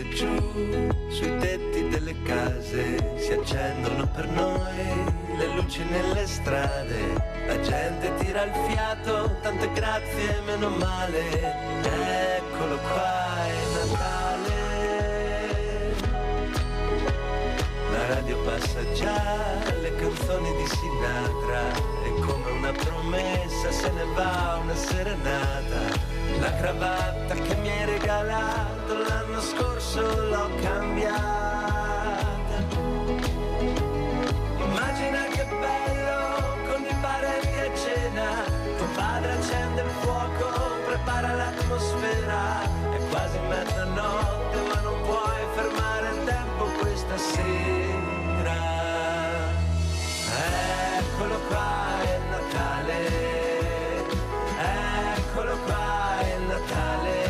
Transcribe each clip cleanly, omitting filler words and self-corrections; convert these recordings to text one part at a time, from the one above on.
e giù, sui tetti delle case si accendono per noi le luci nelle strade. La gente tira il fiato, tante grazie, meno male. Eccolo qua, è Natale. La radio passa già le canzoni di Sinatra e come una promessa se ne va una serenata. La cravatta che mi hai regalato l'anno scorso l'ho cambiata. Immagina che bello con i parenti a cena. Tuo padre accende il fuoco, prepara l'atmosfera. È quasi mezzanotte ma non puoi fermare il tempo questa sera. Eccolo qua, è Natale. Eccolo qua, è Natale.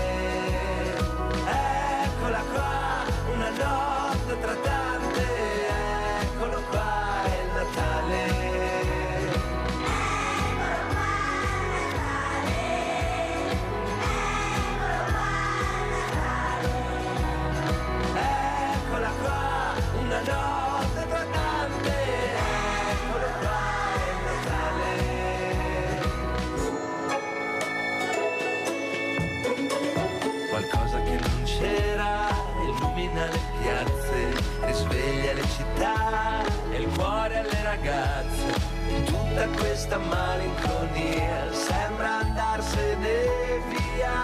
Eccola qua, una notte tra tante. Eccolo qua, è Natale. Eccola qua, una notte tra tante. Eccolo qua, è Natale. Qualcosa che non c'era, illumina le piazze, risveglia le città e il cuore alle ragazze. Tutta questa malinconia sembra andarsene via.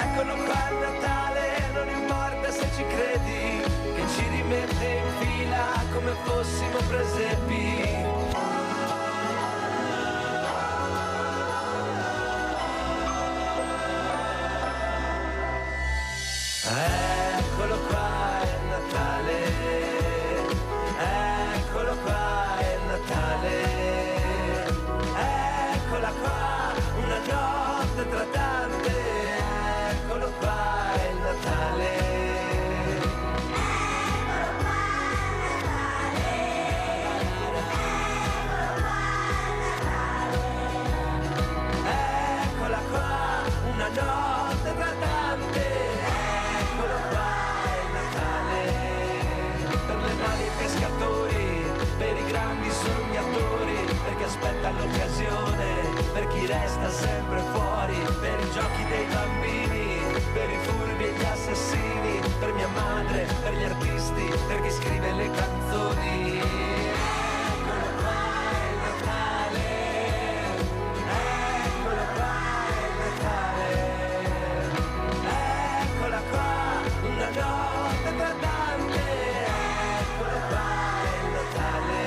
Eccolo qua il Natale, non importa se ci credi, che ci rimette in fila come fossimo presepi. Eccolo qua, è Natale. Eccolo qua, è Natale. Eccola qua, una notte tra tante. Eccolo qua, è Natale. Eccola qua, una notte tra tante. Eccolo qua, è Natale. Per le navi pescatori, per i grandi sognatori, per chi aspetta l'occasione, per chi resta sempre fuori, per i giochi dei bambini, per i furbi e gli assassini, per mia madre, per gli artisti, per chi scrive le canzoni. Eccolo qua, è Natale. Eccolo qua, è Natale. Eccola qua, una notte tra tante. Eccolo qua, è Natale.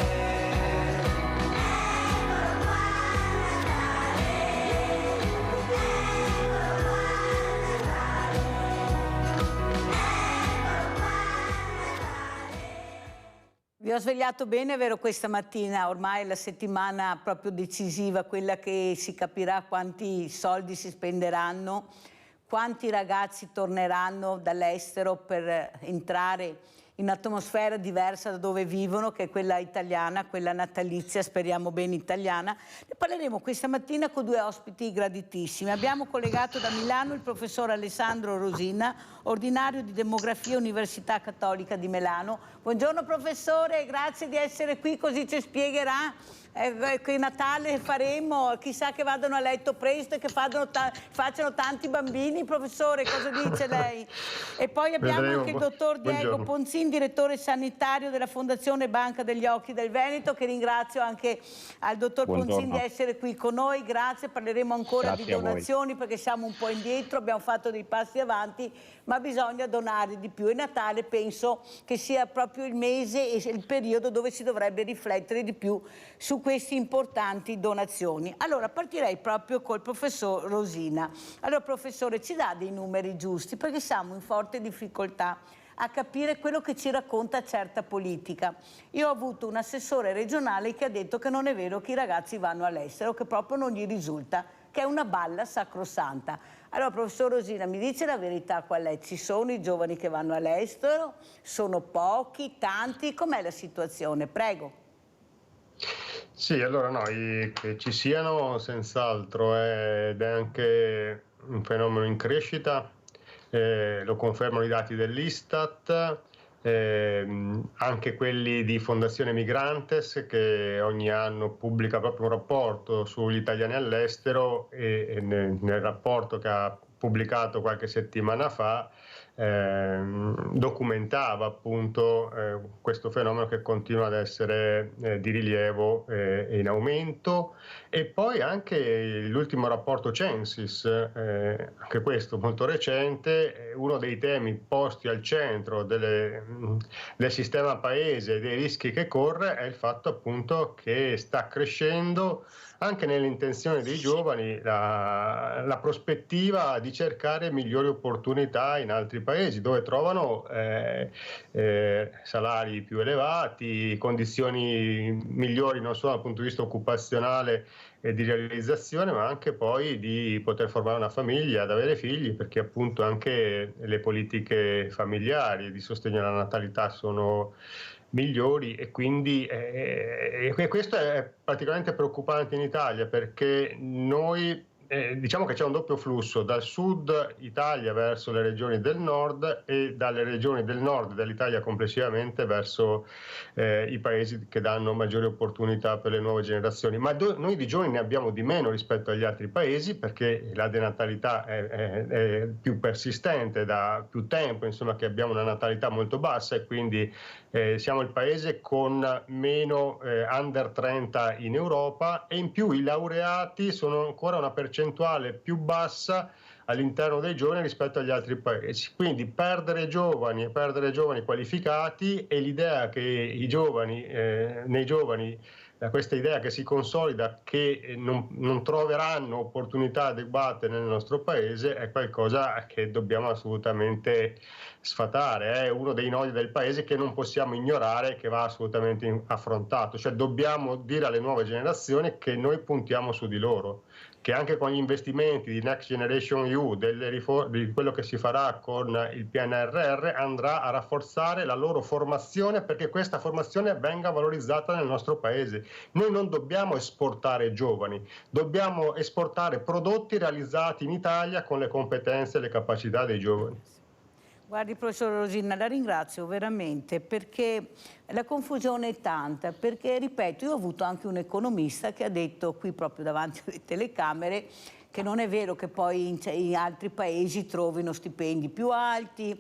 Vi ho svegliato bene, vero, questa mattina? Ormai è la settimana proprio decisiva, quella che si capirà quanti soldi si spenderanno, quanti ragazzi torneranno dall'estero per entrare in un'atmosfera diversa da dove vivono, che è quella italiana, quella natalizia, speriamo bene italiana. Ne parleremo questa mattina con due ospiti graditissimi. Abbiamo collegato da Milano il professor Alessandro Rosina, ordinario di demografia Università Cattolica di Milano. Buongiorno professore, grazie di essere qui, così ci spiegherà che Natale faremo, chissà che vadano a letto presto e che facciano tanti bambini. Professore, cosa dice lei? E poi abbiamo anche il dottor Diego Ponzin, direttore sanitario della Fondazione Banca degli Occhi del Veneto, che ringrazio anche al dottor Ponzin di essere qui con noi. Grazie, parleremo ancora di donazioni perché siamo un po' indietro, abbiamo fatto dei passi avanti, ma bisogna donare di più e Natale penso che sia proprio il mese e il periodo dove si dovrebbe riflettere di più su queste importanti donazioni. Allora partirei proprio col professor Rosina. Allora professore, ci dà dei numeri giusti perché siamo in forte difficoltà a capire quello che ci racconta certa politica. Io ho avuto un assessore regionale che ha detto che non è vero che i ragazzi vanno all'estero, che proprio non gli risulta, che è una balla sacrosanta. Allora professor Rosina, mi dice la verità qual è? Ci sono i giovani che vanno all'estero? Sono pochi, tanti? Com'è la situazione? Prego. Sì, allora no, che ci siano senz'altro ed è anche un fenomeno in crescita, lo confermano i dati dell'Istat, anche quelli di Fondazione Migrantes, che ogni anno pubblica proprio un rapporto sugli italiani all'estero, e nel rapporto che ha pubblicato qualche settimana fa documentava appunto questo fenomeno che continua ad essere di rilievo e in aumento. E poi anche l'ultimo rapporto Censis, anche questo molto recente, uno dei temi posti al centro del sistema paese e dei rischi che corre è il fatto appunto che sta crescendo anche nell'intenzione dei giovani la prospettiva di cercare migliori opportunità in altri paesi, dove trovano salari più elevati, condizioni migliori non solo dal punto di vista occupazionale e di realizzazione, ma anche poi di poter formare una famiglia, ad avere figli, perché appunto anche le politiche familiari di sostegno alla natalità sono migliori, e quindi questo è particolarmente preoccupante in Italia, perché noi diciamo che c'è un doppio flusso dal sud Italia verso le regioni del nord e dalle regioni del nord dell'Italia complessivamente verso i paesi che danno maggiori opportunità per le nuove generazioni. Ma noi di giovani ne abbiamo di meno rispetto agli altri paesi, perché la denatalità è più persistente da più tempo, insomma, che abbiamo una natalità molto bassa, e quindi siamo il paese con meno under 30 in Europa, e in più i laureati sono ancora una percentuale più bassa all'interno dei giovani rispetto agli altri paesi. Quindi perdere giovani qualificati, e l'idea che i giovani, nei giovani, questa idea che si consolida che non troveranno opportunità adeguate nel nostro paese, è qualcosa che dobbiamo assolutamente sfatare. È uno dei nodi del paese che non possiamo ignorare, che va assolutamente affrontato. Cioè dobbiamo dire alle nuove generazioni che noi puntiamo su di loro, che anche con gli investimenti di Next Generation EU, di quello che si farà con il PNRR, andrà a rafforzare la loro formazione, perché questa formazione venga valorizzata nel nostro paese. Noi non dobbiamo esportare giovani, dobbiamo esportare prodotti realizzati in Italia con le competenze e le capacità dei giovani. Guardi, professor Rosina, la ringrazio veramente, perché la confusione è tanta, perché, ripeto, io ho avuto anche un economista che ha detto qui proprio davanti alle telecamere che non è vero che poi in altri paesi trovino stipendi più alti,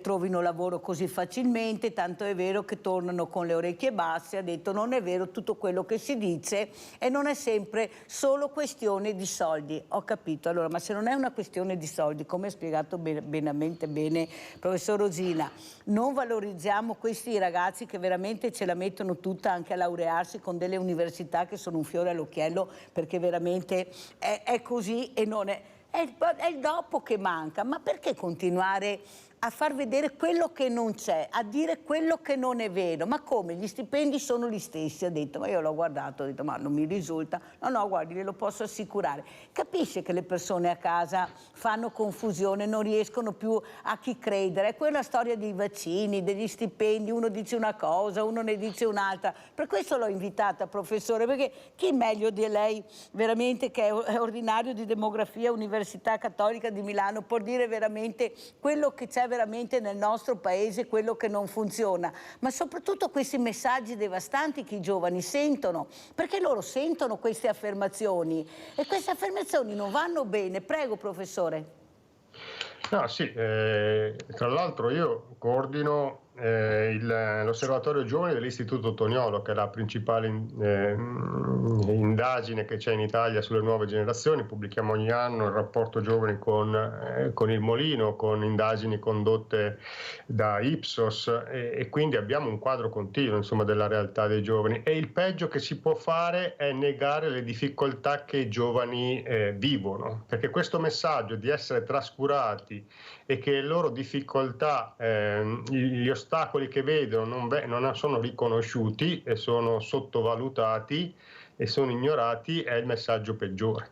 trovino lavoro così facilmente, tanto è vero che tornano con le orecchie basse. Ha detto non è vero tutto quello che si dice, e non è sempre solo questione di soldi. Ho capito, allora, ma se non è una questione di soldi, come ha spiegato benamente bene il professor Rosina, non valorizziamo questi ragazzi che veramente ce la mettono tutta anche a laurearsi con delle università che sono un fiore all'occhiello, perché veramente è così, e non è il dopo che manca. Ma perché continuare a far vedere quello che non c'è, a dire quello che non è vero? Ma come? Gli stipendi sono gli stessi, ha detto. Ma io l'ho guardato, ho detto ma non mi risulta. No, guardi, glielo posso assicurare. Capisce che le persone a casa fanno confusione, non riescono più a chi credere. È quella storia dei vaccini, degli stipendi, uno dice una cosa, uno ne dice un'altra. Per questo l'ho invitata, professore, perché chi meglio di lei, veramente, che è ordinario di demografia, Università Cattolica di Milano, può dire veramente quello che c'è veramente nel nostro paese, quello che non funziona, ma soprattutto questi messaggi devastanti che i giovani sentono, perché loro sentono queste affermazioni, e queste affermazioni non vanno bene. Prego, professore. No, sì, tra l'altro io coordino l'Osservatorio Giovani dell'Istituto Toniolo, che è la principale indagine che c'è in Italia sulle nuove generazioni. Pubblichiamo ogni anno il rapporto giovani con il Molino, con indagini condotte da Ipsos, e quindi abbiamo un quadro continuo, insomma, della realtà dei giovani. E il peggio che si può fare è negare le difficoltà che i giovani vivono, perché questo messaggio di essere trascurati e che le loro difficoltà, gli ostacoli che vedono non sono riconosciuti e sono sottovalutati e sono ignorati, è il messaggio peggiore.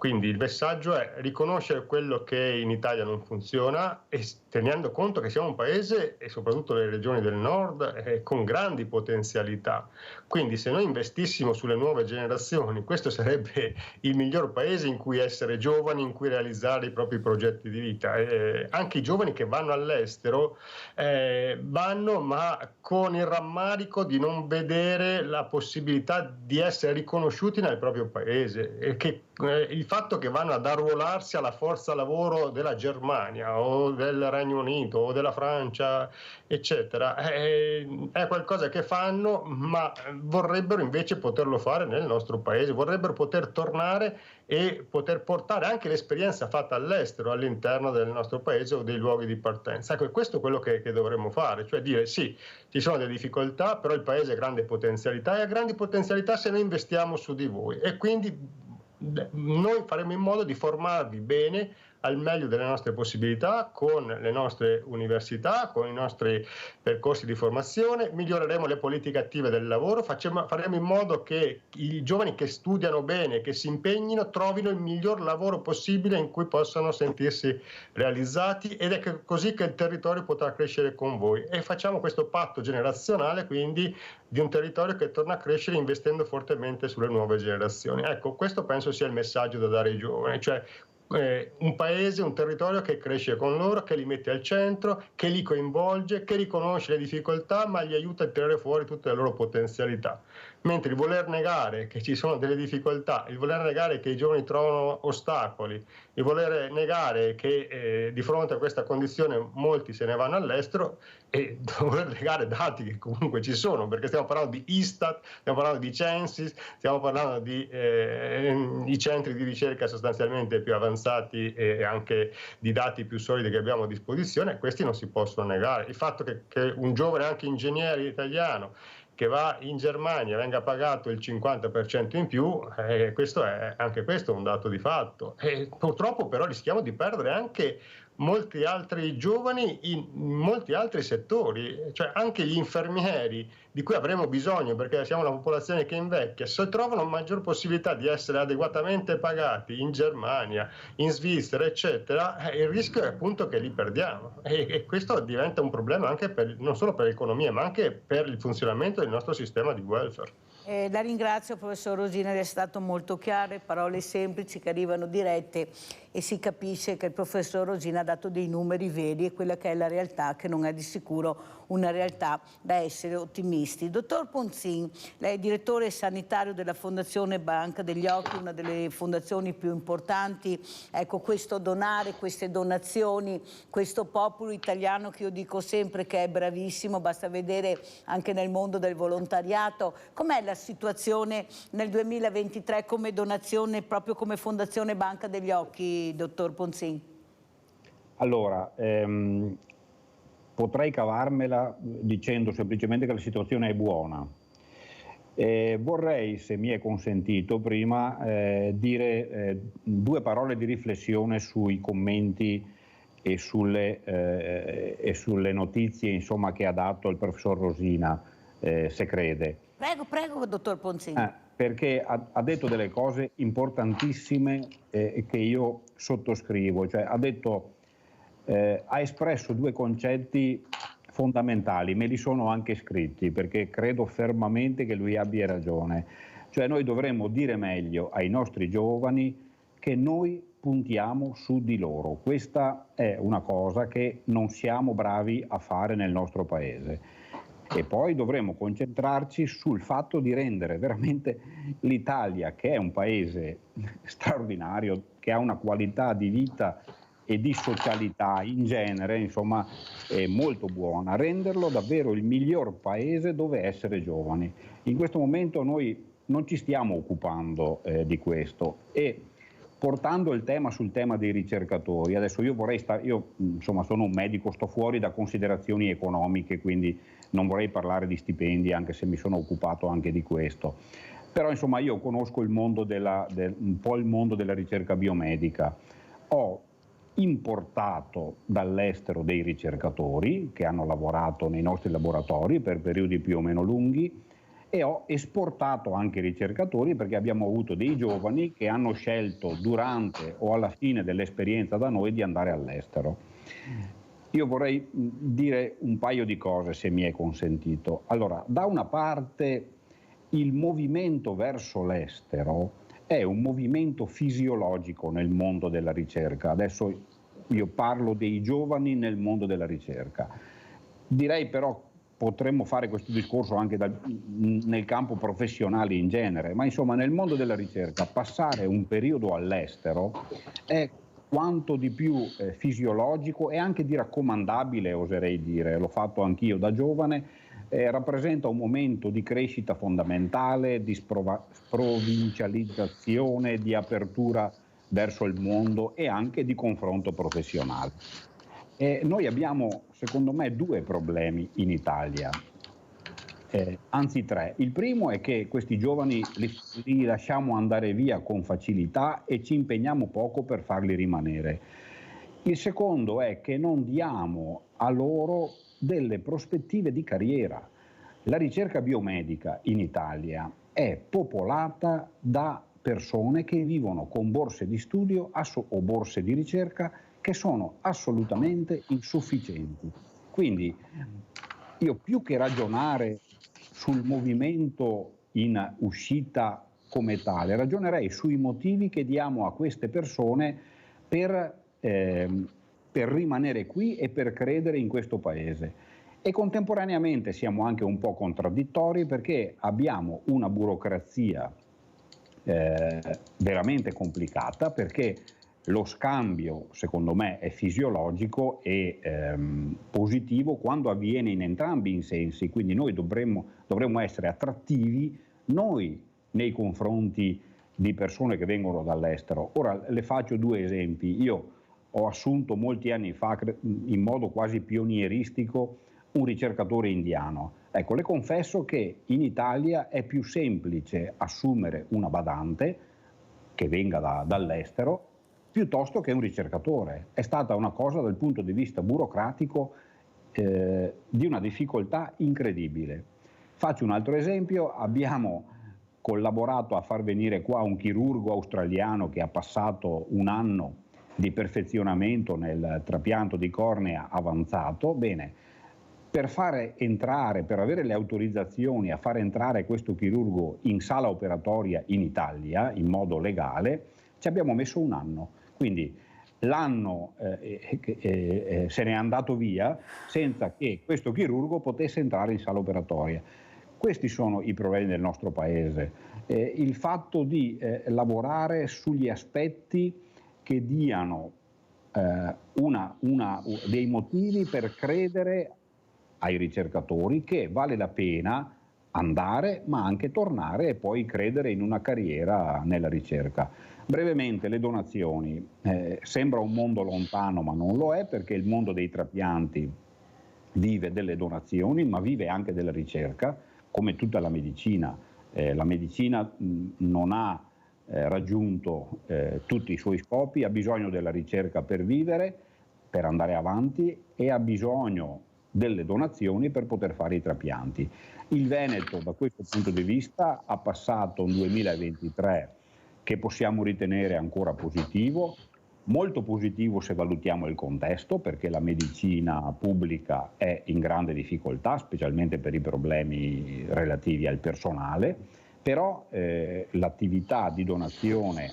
Quindi il messaggio è riconoscere quello che in Italia non funziona e tenendo conto che siamo un paese, e soprattutto le regioni del nord, con grandi potenzialità. Quindi se noi investissimo sulle nuove generazioni, questo sarebbe il miglior paese in cui essere giovani, in cui realizzare i propri progetti di vita. Anche i giovani che vanno all'estero vanno, ma con il rammarico di non vedere la possibilità di essere riconosciuti nel proprio paese, e che il fatto che vanno ad arruolarsi alla forza lavoro della Germania o del Regno Unito o della Francia, eccetera, è qualcosa che fanno, ma vorrebbero invece poterlo fare nel nostro paese, vorrebbero poter tornare e poter portare anche l'esperienza fatta all'estero all'interno del nostro paese o dei luoghi di partenza. Ecco, questo è quello che dovremmo fare, cioè dire sì, ci sono delle difficoltà, però il paese ha grandi potenzialità, e ha grandi potenzialità se noi investiamo su di voi, e quindi noi faremo in modo di formarvi bene al meglio delle nostre possibilità, con le nostre università, con i nostri percorsi di formazione, miglioreremo le politiche attive del lavoro, faremo in modo che i giovani che studiano bene, che si impegnino, trovino il miglior lavoro possibile in cui possano sentirsi realizzati, ed è così che il territorio potrà crescere con voi. E facciamo questo patto generazionale, quindi, di un territorio che torna a crescere investendo fortemente sulle nuove generazioni. Ecco, questo penso sia il messaggio da dare ai giovani, cioè un paese, un territorio che cresce con loro, che li mette al centro, che li coinvolge, che riconosce le difficoltà, ma li aiuta a tirare fuori tutte le loro potenzialità. Mentre il voler negare che ci sono delle difficoltà, il voler negare che i giovani trovano ostacoli, il voler negare che di fronte a questa condizione molti se ne vanno all'estero, e dover negare dati che comunque ci sono, perché stiamo parlando di Istat, stiamo parlando di Censis, stiamo parlando di i centri di ricerca sostanzialmente più avanzati e anche di dati più solidi che abbiamo a disposizione. Questi non si possono negare. Il fatto che un giovane, anche ingegnere italiano, che va in Germania venga pagato il 50% in più, anche questo è un dato di fatto. E purtroppo però rischiamo di perdere anche molti altri giovani in molti altri settori, cioè anche gli infermieri di cui avremo bisogno, perché siamo una popolazione che invecchia, se trovano maggior possibilità di essere adeguatamente pagati in Germania, in Svizzera, eccetera, il rischio è appunto che li perdiamo, e questo diventa un problema anche non solo per l'economia, ma anche per il funzionamento del nostro sistema di welfare. La ringrazio, professor Rosina, è stato molto chiaro, parole semplici che arrivano dirette, e si capisce che il professor Rosina ha dato dei numeri veri, e quella che è la realtà, che non è di sicuro una realtà da essere ottimisti. Dottor Ponzin, lei è direttore sanitario della Fondazione Banca degli Occhi, una delle fondazioni più importanti. Ecco, questo donare, queste donazioni, questo popolo italiano che io dico sempre che è bravissimo, basta vedere anche nel mondo del volontariato. Com'è la situazione nel 2023 come donazione, proprio come Fondazione Banca degli Occhi, dottor Ponzin? Allora, potrei cavarmela dicendo semplicemente che la situazione è buona. Vorrei, se mi è consentito, prima dire due parole di riflessione sui commenti e sulle notizie, insomma, che ha dato il professor Rosina, se crede. Prego, dottor Ponzin. Perché ha detto delle cose importantissime che io sottoscrivo, cioè ha espresso due concetti fondamentali, me li sono anche scritti perché credo fermamente che lui abbia ragione, cioè noi dovremmo dire meglio ai nostri giovani che noi puntiamo su di loro. Questa è una cosa che non siamo bravi a fare nel nostro paese. E poi dovremo concentrarci sul fatto di rendere veramente l'Italia, che è un paese straordinario, che ha una qualità di vita e di socialità in genere, insomma, molto buona, renderlo davvero il miglior paese dove essere giovani. In questo momento noi non ci stiamo occupando di questo, e portando il tema sul tema dei ricercatori, adesso io insomma sono un medico, sto fuori da considerazioni economiche, quindi non vorrei parlare di stipendi, anche se mi sono occupato anche di questo, però insomma io conosco il mondo un po' il mondo della ricerca biomedica. Ho importato dall'estero dei ricercatori che hanno lavorato nei nostri laboratori per periodi più o meno lunghi, e ho esportato anche ricercatori, perché abbiamo avuto dei giovani che hanno scelto durante o alla fine dell'esperienza da noi di andare all'estero. Io vorrei dire un paio di cose, se mi è consentito. Allora, da una parte il movimento verso l'estero è un movimento fisiologico nel mondo della ricerca. Adesso io parlo dei giovani nel mondo della ricerca. Direi però potremmo fare questo discorso anche nel campo professionale in genere, ma insomma nel mondo della ricerca passare un periodo all'estero è quanto di più fisiologico e anche di raccomandabile, oserei dire, l'ho fatto anch'io da giovane, rappresenta un momento di crescita fondamentale, di provincializzazione, di apertura verso il mondo e anche di confronto professionale. Noi abbiamo, secondo me, due problemi in Italia, anzi tre. Il primo è che questi giovani li lasciamo andare via con facilità e ci impegniamo poco per farli rimanere. Il secondo è che non diamo a loro delle prospettive di carriera. La ricerca biomedica in Italia è popolata da persone che vivono con borse di studio o borse di ricerca che sono assolutamente insufficienti. Quindi io, più che ragionare sul movimento in uscita come tale, ragionerei sui motivi che diamo a queste persone per rimanere qui e per credere in questo paese. E contemporaneamente siamo anche un po' contraddittori, perché abbiamo una burocrazia veramente complicata, perché lo scambio, secondo me, è fisiologico e positivo quando avviene in entrambi i sensi, quindi noi dovremmo essere attrattivi noi nei confronti di persone che vengono dall'estero. Ora le faccio due esempi. Io ho assunto molti anni fa, in modo quasi pionieristico, un ricercatore indiano. Ecco, le confesso che in Italia è più semplice assumere una badante che venga dall'estero piuttosto che un ricercatore. È stata una cosa dal punto di vista burocratico di una difficoltà incredibile. Faccio un altro esempio: abbiamo collaborato a far venire qua un chirurgo australiano che ha passato un anno di perfezionamento nel trapianto di cornea avanzato. Bene, per avere le autorizzazioni a far entrare questo chirurgo in sala operatoria in Italia in modo legale, ci abbiamo messo un anno. Quindi l'anno se n'è andato via senza che questo chirurgo potesse entrare in sala operatoria. Questi sono i problemi del nostro paese. Il fatto di lavorare sugli aspetti che diano dei motivi per credere ai ricercatori che vale la pena andare, ma anche tornare e poi credere in una carriera nella ricerca. Brevemente, le donazioni. Sembra un mondo lontano, ma non lo è, perché il mondo dei trapianti vive delle donazioni, ma vive anche della ricerca, come tutta la medicina. La medicina non ha raggiunto tutti i suoi scopi, ha bisogno della ricerca per vivere, per andare avanti, e ha bisogno delle donazioni per poter fare i trapianti. Il Veneto, da questo punto di vista, ha passato un 2023 che possiamo ritenere ancora positivo, molto positivo se valutiamo il contesto, perché la medicina pubblica è in grande difficoltà, specialmente per i problemi relativi al personale, però l'attività di donazione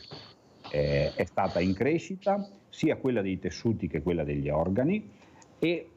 è stata in crescita, sia quella dei tessuti che quella degli organi, e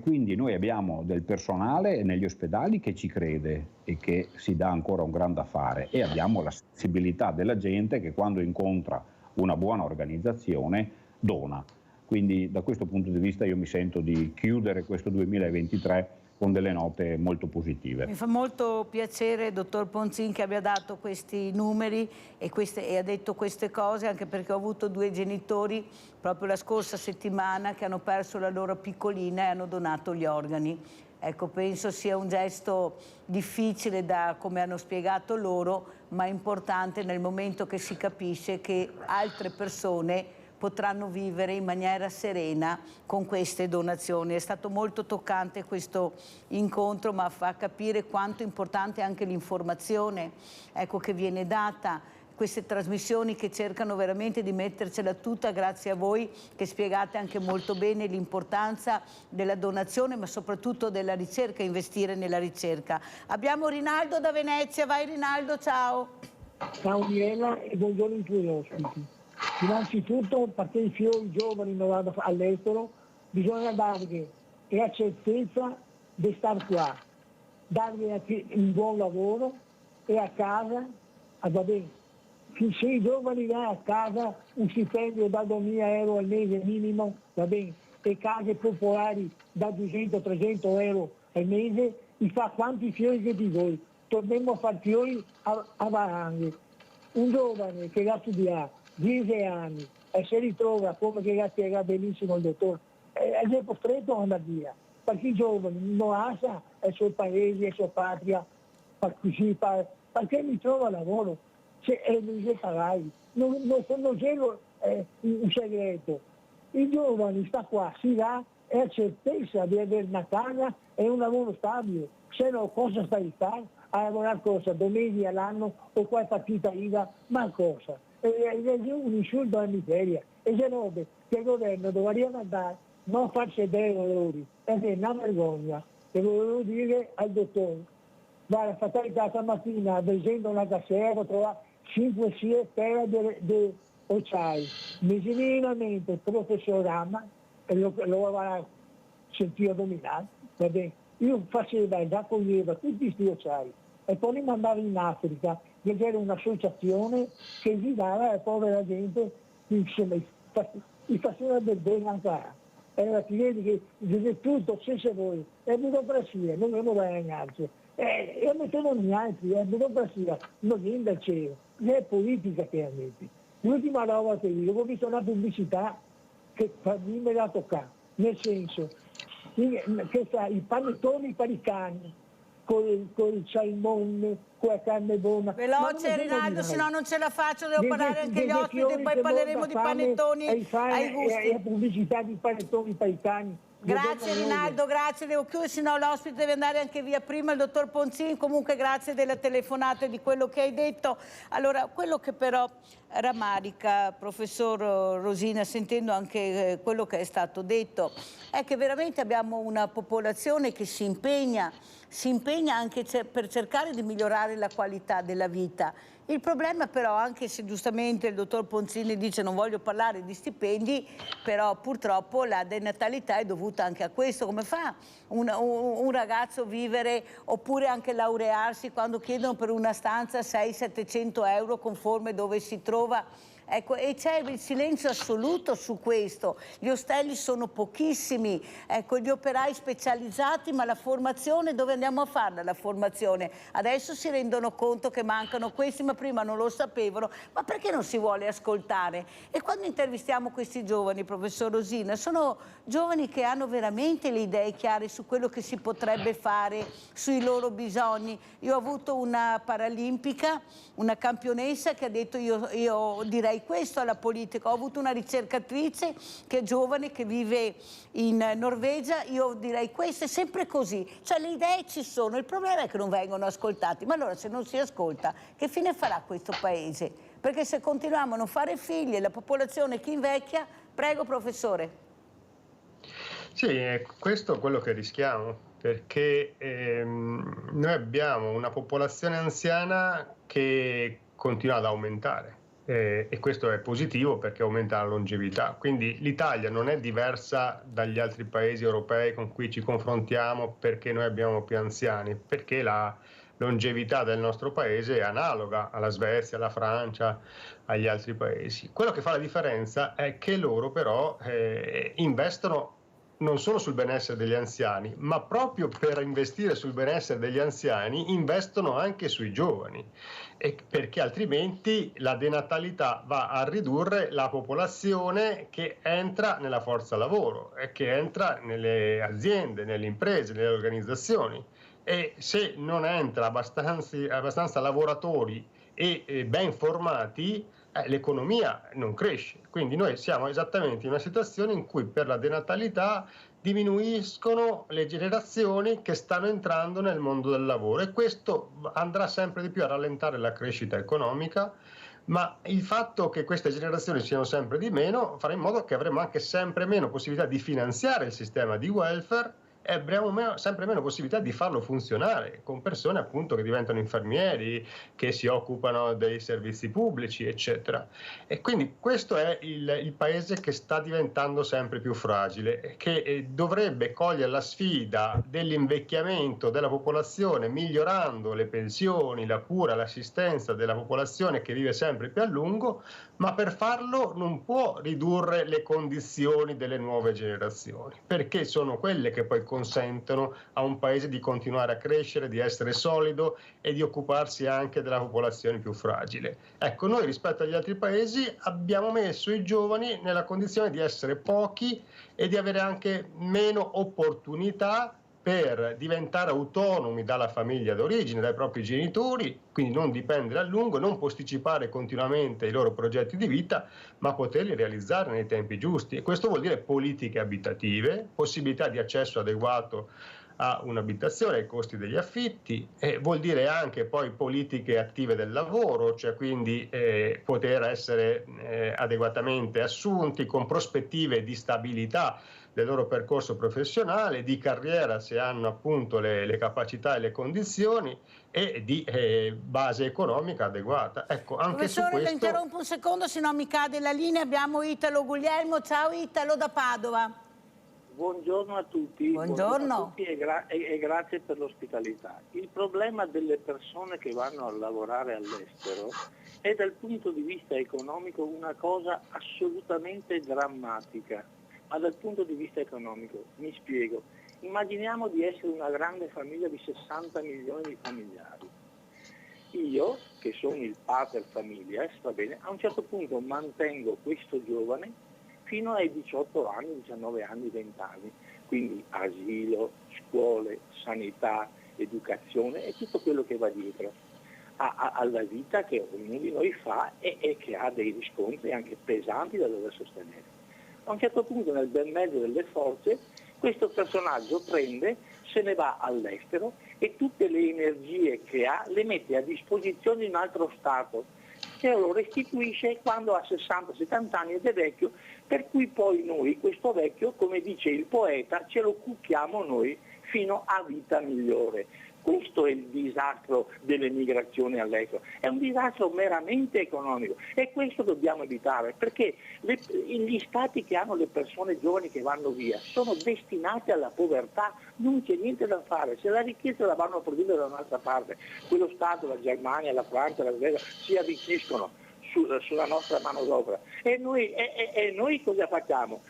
quindi noi abbiamo del personale negli ospedali che ci crede e che si dà ancora un gran da fare, e abbiamo la sensibilità della gente che quando incontra una buona organizzazione dona. Quindi da questo punto di vista io mi sento di chiudere questo 2023 con delle note molto positive. Mi fa molto piacere, dottor Ponzin, che abbia dato questi numeri e ha detto queste cose, anche perché ho avuto due genitori proprio la scorsa settimana che hanno perso la loro piccolina e hanno donato gli organi. Ecco, penso sia un gesto difficile, come hanno spiegato loro, ma importante nel momento che si capisce che altre persone potranno vivere in maniera serena con queste donazioni. È stato molto toccante questo incontro, ma fa capire quanto importante è anche l'informazione, ecco, che viene data, queste trasmissioni che cercano veramente di mettercela tutta, grazie a voi che spiegate anche molto bene l'importanza della donazione, ma soprattutto della ricerca, investire nella ricerca. Abbiamo Rinaldo da Venezia. Vai Rinaldo, ciao. Ciao Mirella e buongiorno ai tuoi ospiti. Innanzitutto, perché i fiori giovani non vanno all'estero, bisogna dargli la certezza di star qua, dargli un buon lavoro e a casa, va bene, se i giovani vanno a casa un stipendio da 2.000 euro al mese minimo, va bene, e case popolari da 200-300 euro al mese, mi fa quanti fiori che di voi. Torniamo a fare fiori a Varanghe. Un giovane che ha studiato 10 anni e si ritrova, come che ha spiegato benissimo il dottore, è costretto ad andare via, perché i giovani non lascia il suo paese, la sua patria, perché mi trova lavoro, e mi parai. Non c'è un segreto. I giovani sta qua, si va e ha certezza di avere una casa e un lavoro stabile, se no cosa stai a fare? A lavorare cosa? 2 mesi all'anno o qualche partita IVA, ma cosa? È un insulto alla miseria. E se no, che il governo dovrebbe andare, non far sedere loro, è una vergogna. E volevo dire al dottore, guarda, fatalità stamattina, vedendo una cassera, trovare 5-6 tele di occhiali. Mesinamente il professor Rama, e lo aveva sentito dominare, va bene? Io facevo e raccoglieva tutti questi occhiali e poi li mandavo in Africa, che c'era un'associazione che gli dava alla povera gente, gli faceva del bene ancora. Era cliente che dice tutto, se voi, è burocrazia, non dobbiamo guadagnarci. E mettono gli altri, è burocrazia, non viene dal cielo, è politica che ammette. L'ultima roba che io ho visto una pubblicità che me l'ha toccato, nel senso che sa i panettoni per i cani, con il salmone, con la carne buona. Veloce Rinaldo, se no non ce la faccio, devo parlare anche gli ospiti, poi parleremo di panettoni ai gusti. La pubblicità di panettoni per i cani. Grazie Rinaldo, grazie, devo chiudere, se no l'ospite deve andare anche via prima, il dottor Ponzin. Comunque grazie della telefonata e di quello che hai detto. Allora, quello che però rammarica, professor Rosina, sentendo anche quello che è stato detto, è che veramente abbiamo una popolazione che si impegna anche per cercare di migliorare la qualità della vita. Il problema però, anche se giustamente il dottor Ponzini dice non voglio parlare di stipendi, però purtroppo la denatalità è dovuta anche a questo. Come fa un ragazzo vivere oppure anche laurearsi quando chiedono per una stanza 600-700 euro conforme dove si trova? Ecco, e c'è il silenzio assoluto su questo. Gli ostelli sono pochissimi, ecco, gli operai specializzati, ma la formazione, dove andiamo a farla la formazione? Adesso si rendono conto che mancano questi, ma prima non lo sapevano. Ma perché non si vuole ascoltare? E quando intervistiamo questi giovani, professor Rosina, sono giovani che hanno veramente le idee chiare su quello che si potrebbe fare, sui loro bisogni. Io ho avuto una paralimpica, una campionessa che ha detto io direi questo alla politica. Ho avuto una ricercatrice che è giovane, che vive in Norvegia, io direi questo, è sempre così, cioè le idee ci sono, il problema è che non vengono ascoltati. Ma allora, se non si ascolta, che fine farà questo paese? Perché se continuiamo a non fare figli e la popolazione che invecchia, prego professore. Sì, questo è quello che rischiamo, perché noi abbiamo una popolazione anziana che continua ad aumentare. E questo è positivo perché aumenta la longevità. Quindi l'Italia non è diversa dagli altri paesi europei con cui ci confrontiamo perché noi abbiamo più anziani, perché la longevità del nostro paese è analoga alla Svezia, alla Francia, agli altri paesi. Quello che fa la differenza è che loro però investono non solo sul benessere degli anziani, ma proprio per investire sul benessere degli anziani investono anche sui giovani, perché altrimenti la denatalità va a ridurre la popolazione che entra nella forza lavoro e che entra nelle aziende, nelle imprese, nelle organizzazioni. E se non entra abbastanza lavoratori e ben formati, l'economia non cresce. Quindi noi siamo esattamente in una situazione in cui per la denatalità diminuiscono le generazioni che stanno entrando nel mondo del lavoro, e questo andrà sempre di più a rallentare la crescita economica, ma il fatto che queste generazioni siano sempre di meno farà in modo che avremo anche sempre meno possibilità di finanziare il sistema di welfare, e avremo sempre meno possibilità di farlo funzionare, con persone appunto che diventano infermieri, che si occupano dei servizi pubblici, eccetera. E quindi questo è il paese che sta diventando sempre più fragile, che dovrebbe cogliere la sfida dell'invecchiamento della popolazione, migliorando le pensioni, la cura, l'assistenza della popolazione che vive sempre più a lungo, ma per farlo non può ridurre le condizioni delle nuove generazioni, perché sono quelle che poi consentono a un paese di continuare a crescere, di essere solido e di occuparsi anche della popolazione più fragile. Ecco, noi rispetto agli altri paesi abbiamo messo i giovani nella condizione di essere pochi e di avere anche meno opportunità per diventare autonomi dalla famiglia d'origine, dai propri genitori, quindi non dipendere a lungo, non posticipare continuamente i loro progetti di vita, ma poterli realizzare nei tempi giusti. E questo vuol dire politiche abitative, possibilità di accesso adeguato a un'abitazione, ai costi degli affitti, e vuol dire anche poi politiche attive del lavoro, cioè quindi poter essere adeguatamente assunti con prospettive di stabilità del loro percorso professionale, di carriera se hanno appunto le capacità e le condizioni, e di base economica adeguata. Ecco, anche Professore, su questo... le interrompo un secondo, se no mi cade la linea. Abbiamo Italo Guglielmo. Ciao Italo da Padova. Buongiorno a tutti. Buongiorno a tutti e grazie per l'ospitalità. Il problema delle persone che vanno a lavorare all'estero è dal punto di vista economico una cosa assolutamente drammatica. Ma dal punto di vista economico, mi spiego, immaginiamo di essere una grande famiglia di 60 milioni di familiari. Io, che sono il pater familias, va bene, a un certo punto mantengo questo giovane fino ai 18 anni, 19 anni, 20 anni, quindi asilo, scuole, sanità, educazione e tutto quello che va dietro alla vita che ognuno di noi fa e che ha dei riscontri anche pesanti da dover sostenere. A un certo punto, nel bel mezzo delle forze, questo personaggio prende, se ne va all'estero e tutte le energie che ha le mette a disposizione di un altro Stato, che lo restituisce quando ha 60-70 anni ed è vecchio, per cui poi noi, questo vecchio, come dice il poeta, ce lo cucchiamo noi fino a vita migliore. Questo è il disastro dell'emigrazione all'estero, è un disastro meramente economico e questo dobbiamo evitare, perché gli stati che hanno le persone giovani che vanno via sono destinati alla povertà, non c'è niente da fare, se la ricchezza la vanno a produrre da un'altra parte, quello Stato, la Germania, la Francia, la Svezia si arricchiscono sulla nostra manodopera e noi cosa facciamo?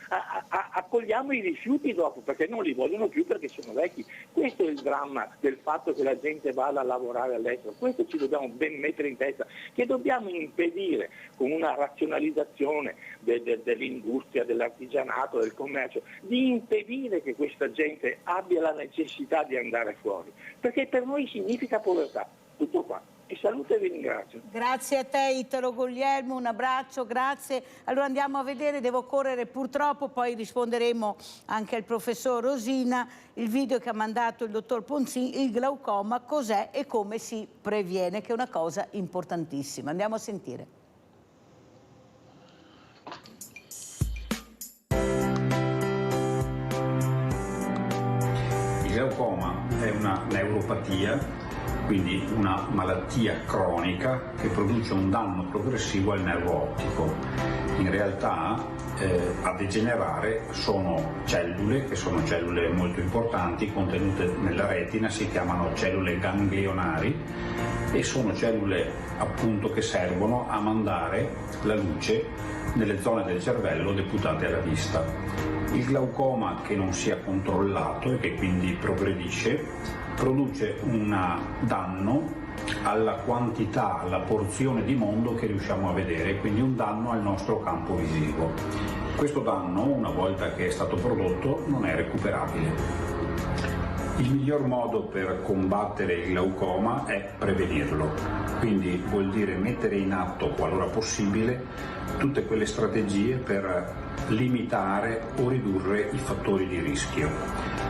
Accogliamo i rifiuti dopo perché non li vogliono più perché sono vecchi. Questo è il dramma del fatto che la gente vada a lavorare all'estero, questo ci dobbiamo ben mettere in testa, che dobbiamo impedire con una razionalizzazione dell'industria, dell'artigianato, del commercio, di impedire che questa gente abbia la necessità di andare fuori, perché per noi significa povertà. Tutto qua. E saluto e vi ringrazio. Grazie a te Italo Guglielmo, un abbraccio, grazie. Allora andiamo a vedere, devo correre purtroppo, poi risponderemo anche al professor Rosina, il video che ha mandato il dottor Ponzin, il glaucoma, cos'è e come si previene, che è una cosa importantissima. Andiamo a sentire. Il glaucoma è una neuropatia, quindi una malattia cronica che produce un danno progressivo al nervo ottico. In realtà a degenerare sono cellule, che sono cellule molto importanti contenute nella retina, si chiamano cellule ganglionari e sono cellule appunto che servono a mandare la luce nelle zone del cervello deputate alla vista. Il glaucoma che non sia controllato e che quindi progredisce produce un danno alla quantità, alla porzione di mondo che riusciamo a vedere, quindi un danno al nostro campo visivo. Questo danno, una volta che è stato prodotto, non è recuperabile. Il miglior modo per combattere il glaucoma è prevenirlo, quindi vuol dire mettere in atto, qualora possibile, tutte quelle strategie per limitare o ridurre i fattori di rischio.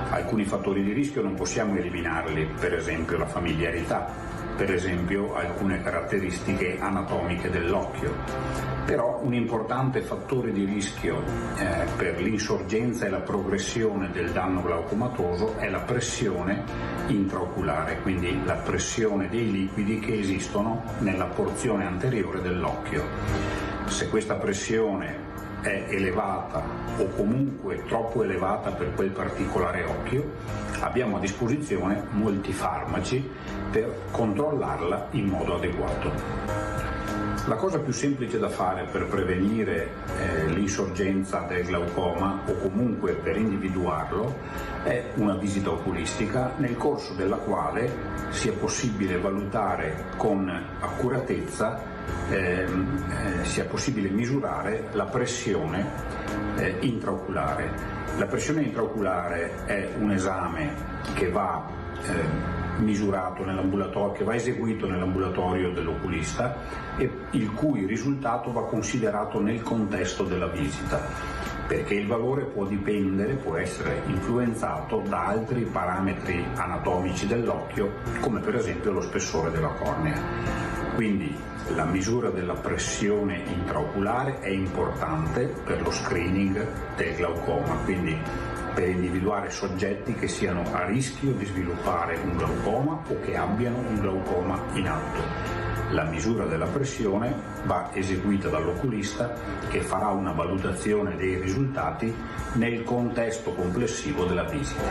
Alcuni fattori di rischio non possiamo eliminarli, per esempio la familiarità, per esempio alcune caratteristiche anatomiche dell'occhio. Però un importante fattore di rischio per l'insorgenza e la progressione del danno glaucomatoso è la pressione intraoculare, quindi la pressione dei liquidi che esistono nella porzione anteriore dell'occhio. Se questa pressione è elevata o comunque troppo elevata per quel particolare occhio, abbiamo a disposizione molti farmaci per controllarla in modo adeguato. La cosa più semplice da fare per prevenire l'insorgenza del glaucoma o comunque per individuarlo è una visita oculistica nel corso della quale sia possibile valutare con accuratezza, sia possibile misurare la pressione intraoculare. La pressione intraoculare è un esame che va misurato nell'ambulatorio, che va eseguito nell'ambulatorio dell'oculista e il cui risultato va considerato nel contesto della visita, perché il valore può dipendere, può essere influenzato da altri parametri anatomici dell'occhio, come per esempio lo spessore della cornea. Quindi la misura della pressione intraoculare è importante per lo screening del glaucoma, quindi per individuare soggetti che siano a rischio di sviluppare un glaucoma o che abbiano un glaucoma in atto. La misura della pressione va eseguita dall'oculista che farà una valutazione dei risultati nel contesto complessivo della visita.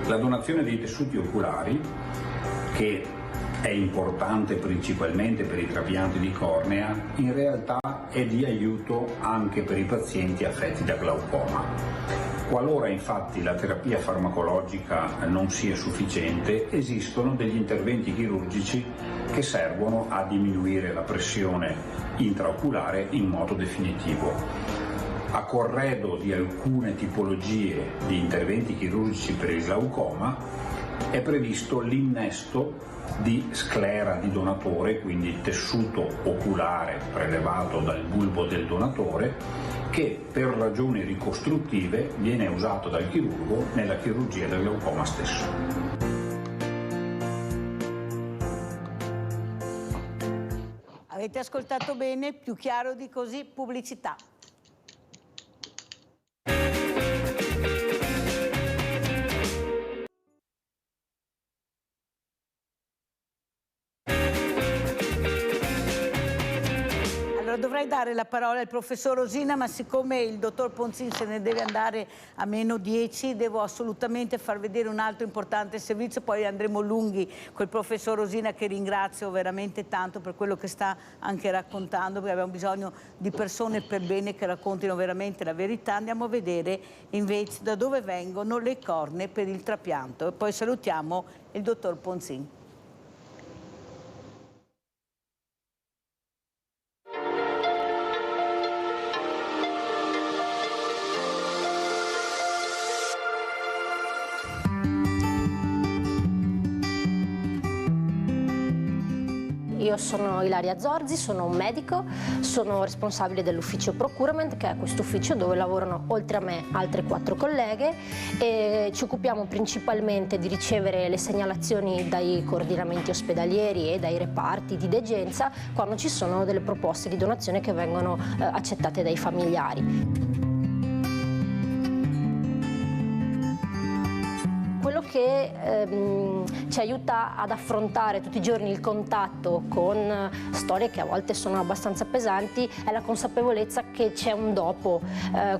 La donazione dei tessuti oculari, che è importante principalmente per i trapianti di cornea, in realtà è di aiuto anche per i pazienti affetti da glaucoma. Qualora infatti la terapia farmacologica non sia sufficiente, esistono degli interventi chirurgici che servono a diminuire la pressione intraoculare in modo definitivo. A corredo di alcune tipologie di interventi chirurgici per il glaucoma è previsto l'innesto di sclera di donatore, quindi tessuto oculare prelevato dal bulbo del donatore, che per ragioni ricostruttive viene usato dal chirurgo nella chirurgia del glaucoma stesso. Avete ascoltato bene? Più chiaro di così, pubblicità. Dovrei dare la parola al professor Rosina, ma siccome il dottor Ponzin se ne deve andare a -10, devo assolutamente far vedere un altro importante servizio, poi andremo lunghi col professor Rosina, che ringrazio veramente tanto per quello che sta anche raccontando, perché abbiamo bisogno di persone per bene che raccontino veramente la verità. Andiamo a vedere invece da dove vengono le cornee per il trapianto e poi salutiamo il dottor Ponzin. Io sono Ilaria Zorzi, sono un medico, sono responsabile dell'ufficio procurement, che è questo ufficio dove lavorano oltre a me altre 4 colleghe, e ci occupiamo principalmente di ricevere le segnalazioni dai coordinamenti ospedalieri e dai reparti di degenza quando ci sono delle proposte di donazione che vengono accettate dai familiari. Quello che ci aiuta ad affrontare tutti i giorni il contatto con storie che a volte sono abbastanza pesanti è la consapevolezza che c'è un dopo.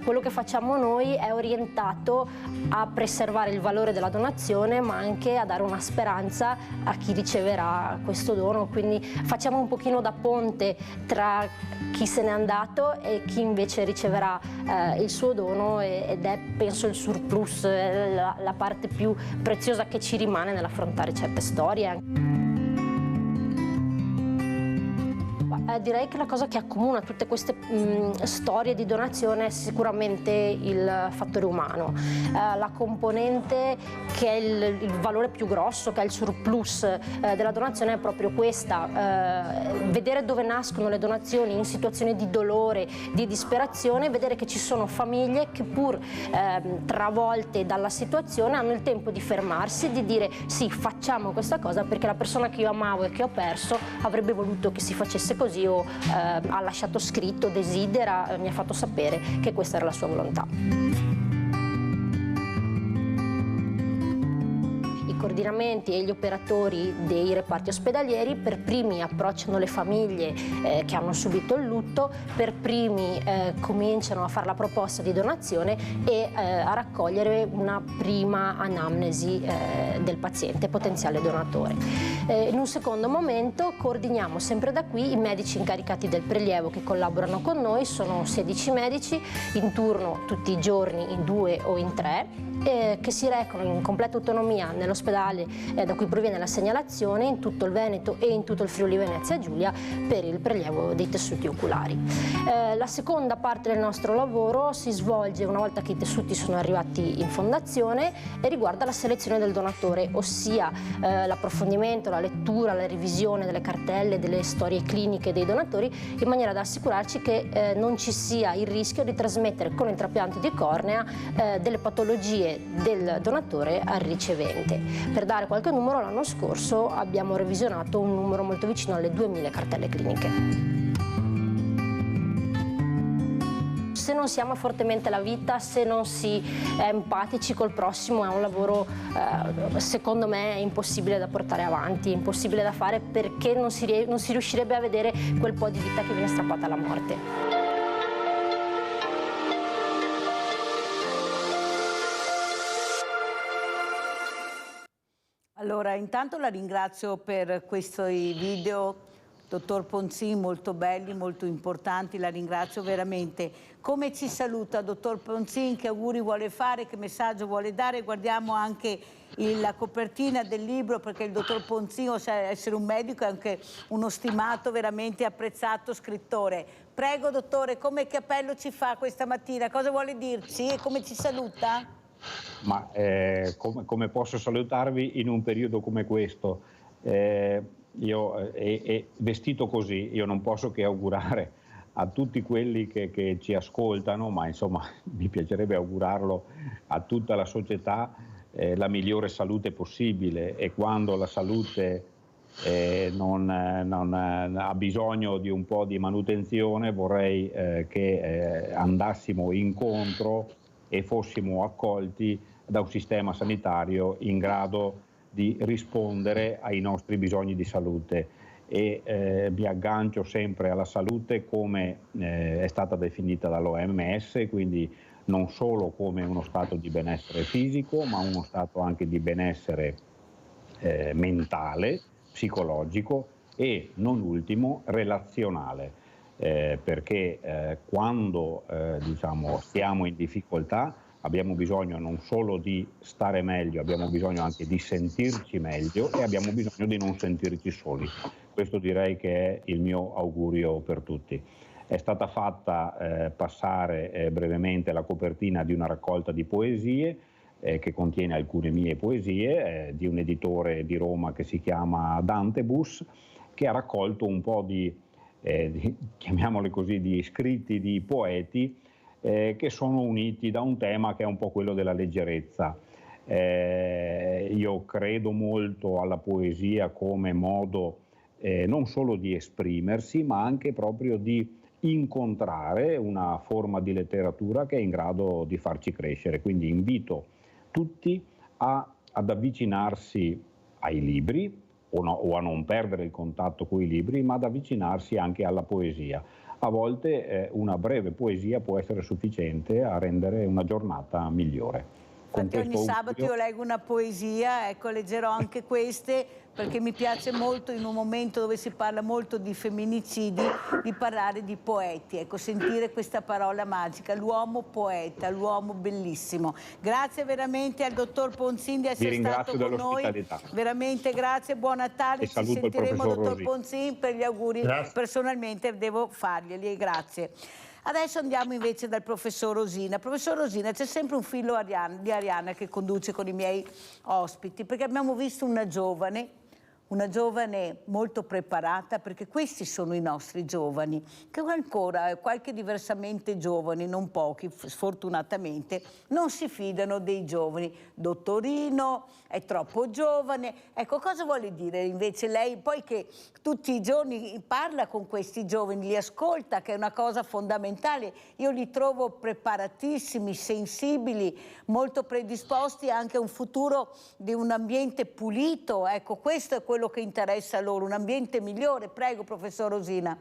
Quello che facciamo noi è orientato a preservare il valore della donazione, ma anche a dare una speranza a chi riceverà questo dono, quindi facciamo un pochino da ponte tra chi se n'è andato e chi invece riceverà il suo dono, ed è, penso, il surplus, la parte più preziosa che ci rimane nell'affrontare certe storie. direi che la cosa che accomuna tutte queste storie di donazione è sicuramente il fattore umano, la componente che è il valore più grosso, che è il surplus della donazione è proprio questa, vedere dove nascono le donazioni in situazioni di dolore, di disperazione, vedere che ci sono famiglie che pur travolte dalla situazione hanno il tempo di fermarsi, di dire sì, facciamo questa cosa perché la persona che io amavo e che ho perso avrebbe voluto che si facesse così, o ha lasciato scritto, desidera, mi ha fatto sapere che questa era la sua volontà. I coordinamenti e gli operatori dei reparti ospedalieri per primi approcciano le famiglie che hanno subito il lutto, per primi cominciano a fare la proposta di donazione e a raccogliere una prima anamnesi del paziente potenziale donatore. In un secondo momento coordiniamo sempre da qui i medici incaricati del prelievo che collaborano con noi, sono 16 medici in turno tutti i giorni, in 2 o in 3, che si recano in completa autonomia nell'ospedale da cui proviene la segnalazione in tutto il Veneto e in tutto il Friuli Venezia Giulia per il prelievo dei tessuti oculari. La seconda parte del nostro lavoro si svolge una volta che i tessuti sono arrivati in fondazione e riguarda la selezione del donatore, ossia l'approfondimento, la lettura, la revisione delle cartelle, delle storie cliniche dei donatori, in maniera da assicurarci che non ci sia il rischio di trasmettere con il trapianto di cornea delle patologie del donatore al ricevente. Per dare qualche numero, l'anno scorso abbiamo revisionato un numero molto vicino alle 2000 cartelle cliniche. Se non si ama fortemente la vita, se non si è empatici col prossimo, è un lavoro secondo me impossibile da portare avanti, impossibile da fare, perché non si riuscirebbe a vedere quel po' di vita che viene strappata alla morte. Allora, intanto la ringrazio per questi video, dottor Ponzin, molto belli, molto importanti, la ringrazio veramente. Come ci saluta, dottor Ponzin? Che auguri vuole fare, che messaggio vuole dare? Guardiamo anche la copertina del libro, perché il dottor Ponzin, oltre a essere un medico, è anche uno stimato, veramente apprezzato scrittore. Prego, dottore, come che appello ci fa questa mattina? Cosa vuole dirci e come ci saluta? Ma come posso salutarvi in un periodo come questo? Io vestito così, io non posso che augurare a tutti quelli che ci ascoltano, ma insomma mi piacerebbe augurarlo a tutta la società, la migliore salute possibile, e quando la salute non ha bisogno di un po' di manutenzione, vorrei che andassimo incontro e fossimo accolti da un sistema sanitario in grado di rispondere ai nostri bisogni di salute. E mi aggancio sempre alla salute come è stata definita dall'OMS, quindi non solo come uno stato di benessere fisico, ma uno stato anche di benessere mentale, psicologico e, non ultimo, relazionale. Perché quando diciamo, stiamo in difficoltà abbiamo bisogno non solo di stare meglio, abbiamo bisogno anche di sentirci meglio e abbiamo bisogno di non sentirci soli. Questo direi che è il mio augurio per tutti. È stata fatta passare brevemente la copertina di una raccolta di poesie che contiene alcune mie poesie di un editore di Roma che si chiama Dantebus, che ha raccolto un po' di chiamiamoli così, di scritti di poeti che sono uniti da un tema che è un po' quello della leggerezza. Io credo molto alla poesia come modo non solo di esprimersi, ma anche proprio di incontrare una forma di letteratura che è in grado di farci crescere. Quindi invito tutti ad avvicinarsi ai libri, o a non perdere il contatto con i libri, ma ad avvicinarsi anche alla poesia. A volte una breve poesia può essere sufficiente a rendere una giornata migliore. Infatti ogni sabato io leggo una poesia, ecco, leggerò anche queste, perché mi piace molto, in un momento dove si parla molto di femminicidi, di parlare di poeti, ecco, sentire questa parola magica, l'uomo poeta, l'uomo bellissimo. Grazie veramente al dottor Ponzin di essere stato con noi, veramente grazie, buon Natale, ci sentiremo dottor Ponzin per gli auguri, personalmente devo farglieli, grazie. Adesso andiamo invece dal professor Rosina. Professor Rosina, c'è sempre un filo di Arianna che conduce con i miei ospiti, perché abbiamo visto una giovane molto preparata, perché questi sono i nostri giovani, che ancora, qualche diversamente giovani, non pochi sfortunatamente, non si fidano dei giovani. Dottorino è troppo giovane. Ecco, cosa vuole dire invece lei, poi che tutti i giorni parla con questi giovani, li ascolta, che è una cosa fondamentale. Io li trovo preparatissimi, sensibili, molto predisposti anche a un futuro di un ambiente pulito. Ecco, questo è quello che interessa loro, un ambiente migliore. Prego, professor Rosina.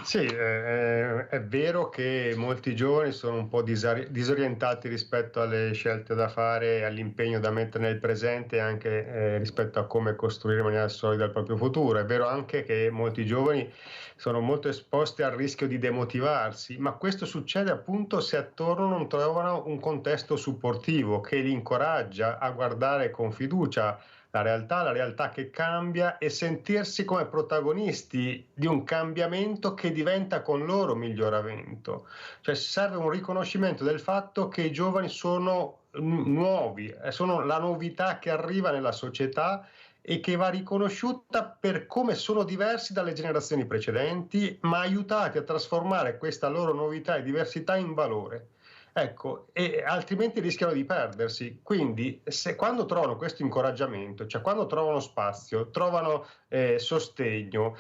Sì, è vero che molti giovani sono un po' disorientati rispetto alle scelte da fare e all'impegno da mettere nel presente, anche rispetto a come costruire in maniera solida il proprio futuro. È vero anche che molti giovani sono molto esposti al rischio di demotivarsi, ma questo succede appunto se attorno non trovano un contesto supportivo che li incoraggia a guardare con fiducia la realtà che cambia e sentirsi come protagonisti di un cambiamento che diventa con loro miglioramento. Cioè serve un riconoscimento del fatto che i giovani sono nuovi, sono la novità che arriva nella società e che va riconosciuta per come sono diversi dalle generazioni precedenti, ma aiutati a trasformare questa loro novità e diversità in valore. Ecco, e altrimenti rischiano di perdersi. Quindi, quando trovano questo incoraggiamento, cioè quando trovano spazio, trovano sostegno,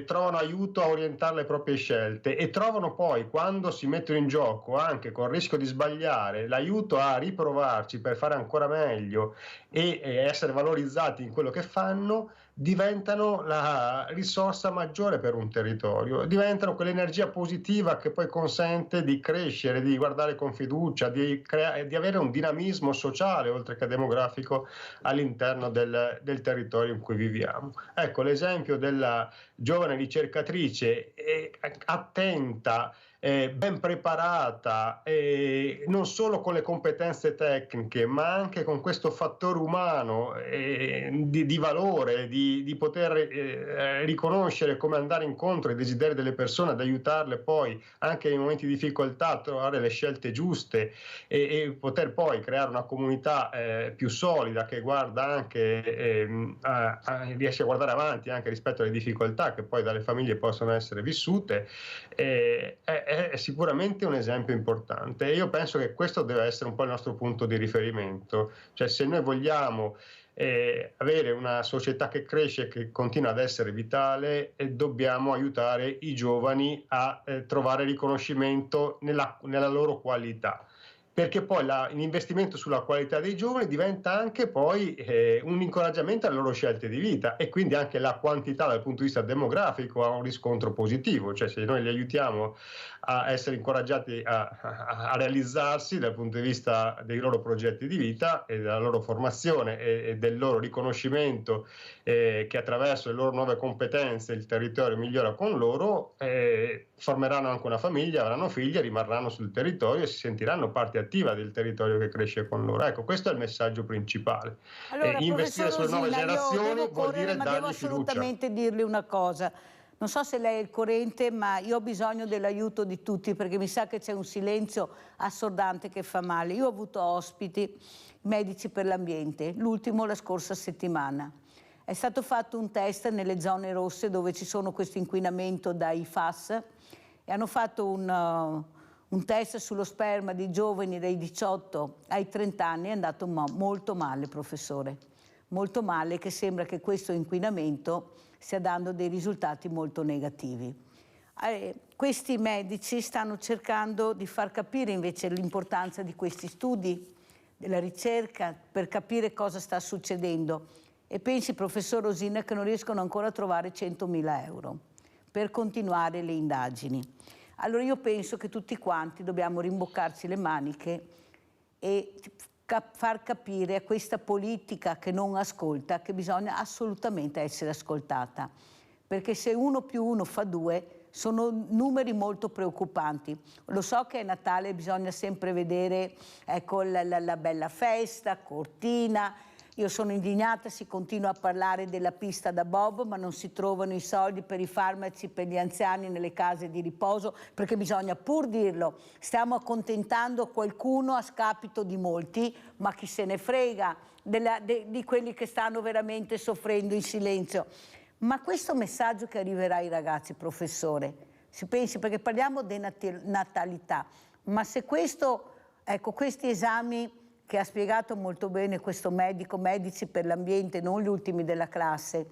trovano aiuto a orientare le proprie scelte e trovano poi, quando si mettono in gioco, anche con il rischio di sbagliare, l'aiuto a riprovarci per fare ancora meglio e essere valorizzati in quello che fanno, diventano la risorsa maggiore per un territorio, diventano quell'energia positiva che poi consente di crescere, di guardare con fiducia, di avere un dinamismo sociale oltre che demografico all'interno del territorio in cui viviamo. Ecco, l'esempio della giovane ricercatrice attenta, ben preparata, non solo con le competenze tecniche, ma anche con questo fattore umano di valore, di poter riconoscere come andare incontro ai desideri delle persone, ad aiutarle poi anche nei momenti di difficoltà a trovare le scelte giuste e poter poi creare una comunità più solida che guarda anche, riesce a guardare avanti anche rispetto alle difficoltà che poi dalle famiglie possono essere vissute. È sicuramente un esempio importante e io penso che questo deve essere un po' il nostro punto di riferimento, cioè se noi vogliamo avere una società che cresce e che continua ad essere vitale, dobbiamo aiutare i giovani a trovare riconoscimento nella loro qualità. Perché poi l'investimento sulla qualità dei giovani diventa anche poi un incoraggiamento alle loro scelte di vita e quindi anche la quantità dal punto di vista demografico ha un riscontro positivo, cioè se noi li aiutiamo a essere incoraggiati a realizzarsi dal punto di vista dei loro progetti di vita e della loro formazione e del loro riconoscimento che attraverso le loro nuove competenze il territorio migliora con loro, formeranno anche una famiglia, avranno figli, rimarranno sul territorio e si sentiranno parte attiva del territorio che cresce con loro. Ecco, questo è il messaggio principale. Allora, investire sulle nuove generazioni vuol dire ma dargli devo assolutamente fiducia. dirle una cosa. Non so se lei è il corrente, ma io ho bisogno dell'aiuto di tutti perché mi sa che c'è un silenzio assordante che fa male. Io ho avuto ospiti medici per l'ambiente, l'ultimo la scorsa settimana. È stato fatto un test nelle zone rosse dove ci sono questo inquinamento dai FAS e hanno fatto un test sullo sperma di giovani dai 18 ai 30 anni, è andato molto male, professore. Molto male, che sembra che questo inquinamento stia dando dei risultati molto negativi. Questi medici stanno cercando di far capire invece l'importanza di questi studi, della ricerca, per capire cosa sta succedendo. E pensi, professor Rosina, che non riescono ancora a trovare 100.000 euro per continuare le indagini. Allora io penso che tutti quanti dobbiamo rimboccarci le maniche e far capire a questa politica che non ascolta che bisogna assolutamente essere ascoltata, perché se 1 più 1 fa 2 sono numeri molto preoccupanti. Lo so che a Natale bisogna sempre vedere, ecco, la bella festa, Cortina. Io sono indignata, si continua a parlare della pista da bob, ma non si trovano i soldi per i farmaci per gli anziani nelle case di riposo, perché bisogna pur dirlo, stiamo accontentando qualcuno a scapito di molti, ma chi se ne frega di quelli che stanno veramente soffrendo in silenzio. Ma questo messaggio che arriverà ai ragazzi, professore, si pensi, perché parliamo di natalità, ma se questo, ecco, questi esami che ha spiegato molto bene questo medico, Medici per l'Ambiente, non gli ultimi della classe,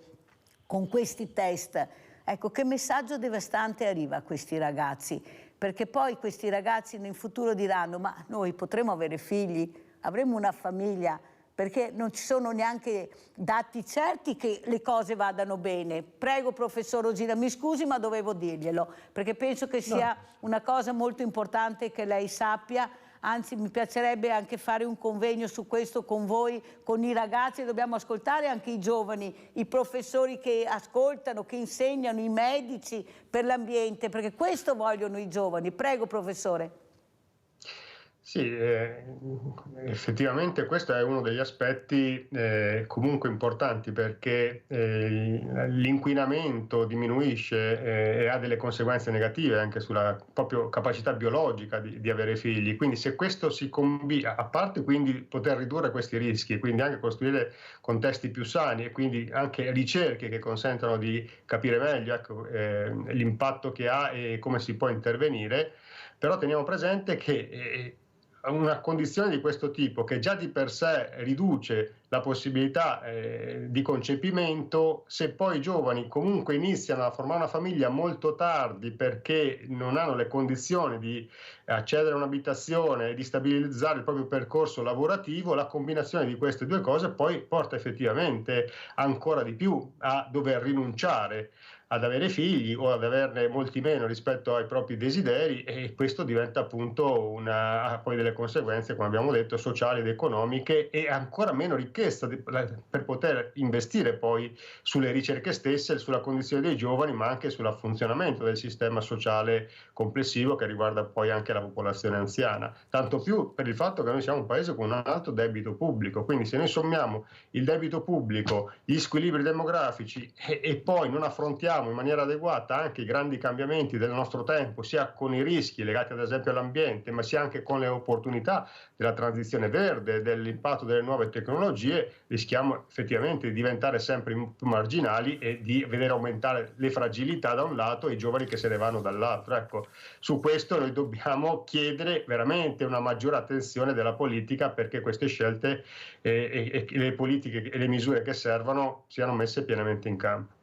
con questi test, ecco, che messaggio devastante arriva a questi ragazzi? Perché poi questi ragazzi in futuro diranno, ma noi potremo avere figli, avremo una famiglia, perché non ci sono neanche dati certi che le cose vadano bene. Prego, professor Rosina, mi scusi, ma dovevo dirglielo, perché penso che sia una cosa molto importante che lei sappia. Anzi, mi piacerebbe anche fare un convegno su questo con voi, con i ragazzi. Dobbiamo ascoltare anche i giovani, i professori che ascoltano, che insegnano, i medici per l'ambiente, perché questo vogliono i giovani. Prego, professore. Sì, effettivamente questo è uno degli aspetti comunque importanti, perché l'inquinamento diminuisce e ha delle conseguenze negative anche sulla proprio capacità biologica di avere figli. Quindi se questo si combina, a parte quindi poter ridurre questi rischi e quindi anche costruire contesti più sani e quindi anche ricerche che consentano di capire meglio, ecco, l'impatto che ha e come si può intervenire, però teniamo presente che una condizione di questo tipo, che già di per sé riduce la possibilità di concepimento, se poi i giovani comunque iniziano a formare una famiglia molto tardi perché non hanno le condizioni di accedere a un'abitazione e di stabilizzare il proprio percorso lavorativo, la combinazione di queste due cose poi porta effettivamente ancora di più a dover rinunciare ad avere figli o ad averne molti meno rispetto ai propri desideri, e questo diventa appunto ha poi delle conseguenze, come abbiamo detto, sociali ed economiche, e ancora meno ricchezza per poter investire poi sulle ricerche stesse, sulla condizione dei giovani, ma anche sul funzionamento del sistema sociale complessivo che riguarda poi anche la popolazione anziana. Tanto più per il fatto che noi siamo un paese con un alto debito pubblico, quindi se noi sommiamo il debito pubblico, gli squilibri demografici e poi non affrontiamo in maniera adeguata anche i grandi cambiamenti del nostro tempo, sia con i rischi legati ad esempio all'ambiente, ma sia anche con le opportunità della transizione verde, dell'impatto delle nuove tecnologie, rischiamo effettivamente di diventare sempre più marginali e di vedere aumentare le fragilità da un lato e i giovani che se ne vanno dall'altro. Ecco, su questo noi dobbiamo chiedere veramente una maggiore attenzione della politica, perché queste scelte e le politiche e le misure che servono siano messe pienamente in campo.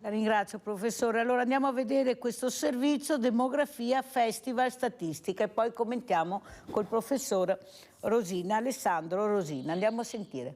La ringrazio, professore. Allora andiamo a vedere questo servizio Demografia, Festival, Statistica e poi commentiamo col professor Rosina, Alessandro Rosina. Andiamo a sentire.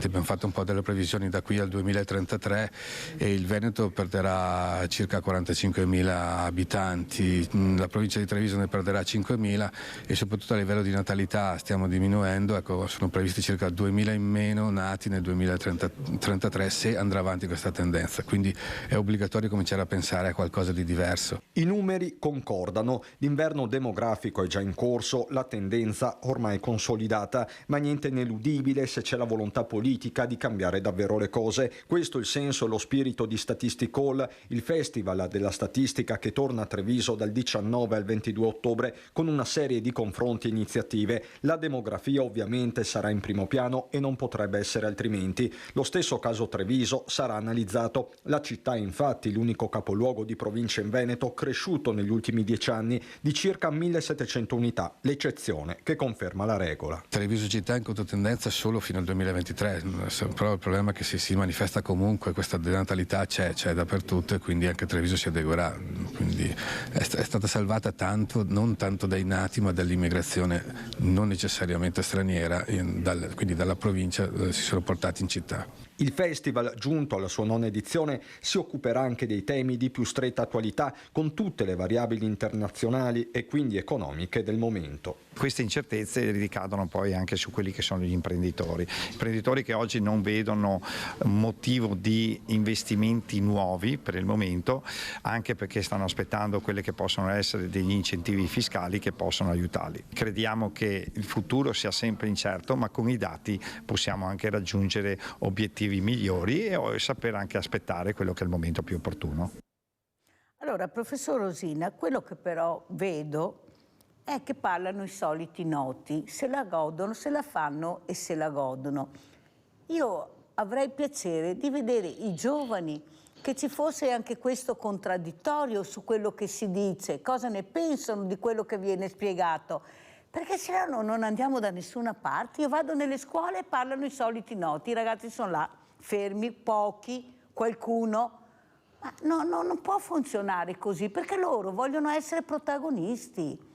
Abbiamo fatto un po' delle previsioni da qui al 2033 e il Veneto perderà circa 45.000 abitanti, la provincia di Treviso ne perderà 5.000 e soprattutto a livello di natalità stiamo diminuendo, ecco, sono previsti circa 2.000 in meno nati nel 2033 se andrà avanti questa tendenza, quindi è obbligatorio cominciare a pensare a qualcosa di diverso. I numeri concordano, l'inverno demografico è già in corso, la tendenza ormai consolidata, ma niente ineludibile se c'è la volontà politica di cambiare davvero le cose. Questo è il senso e lo spirito di Statistical, il festival della statistica che torna a Treviso dal 19 al 22 ottobre con una serie di confronti e iniziative. La demografia ovviamente sarà in primo piano e non potrebbe essere altrimenti. Lo stesso caso Treviso sarà analizzato. La città è infatti l'unico capoluogo di provincia in Veneto cresciuto negli ultimi 10 anni di circa 1.700 unità, l'eccezione che conferma la regola. Treviso città in controtendenza solo fino al 2023. Però il problema è che si manifesta comunque, questa denatalità c'è dappertutto e quindi anche Treviso si adeguerà, quindi è stata salvata tanto, non tanto dai nati ma dall'immigrazione non necessariamente straniera, quindi dalla provincia si sono portati in città. Il festival, giunto alla sua 9ª edizione, si occuperà anche dei temi di più stretta attualità, con tutte le variabili internazionali e quindi economiche del momento. Queste incertezze ricadono poi anche su quelli che sono gli imprenditori che oggi non vedono motivo di investimenti nuovi per il momento, anche perché stanno aspettando quelle che possono essere degli incentivi fiscali che possono aiutarli. Crediamo che il futuro sia sempre incerto, ma con i dati possiamo anche raggiungere obiettivi migliori e saper anche aspettare quello che è il momento più opportuno. Allora, professor Rosina, quello che però vedo è che parlano i soliti noti, se la godono, se la fanno e se la godono. Io avrei piacere di vedere i giovani, che ci fosse anche questo contraddittorio su quello che si dice, cosa ne pensano di quello che viene spiegato. Perché se no non andiamo da nessuna parte. Io vado nelle scuole e parlano i soliti noti, i ragazzi sono là, fermi, pochi, qualcuno. Ma non può funzionare così, perché loro vogliono essere protagonisti.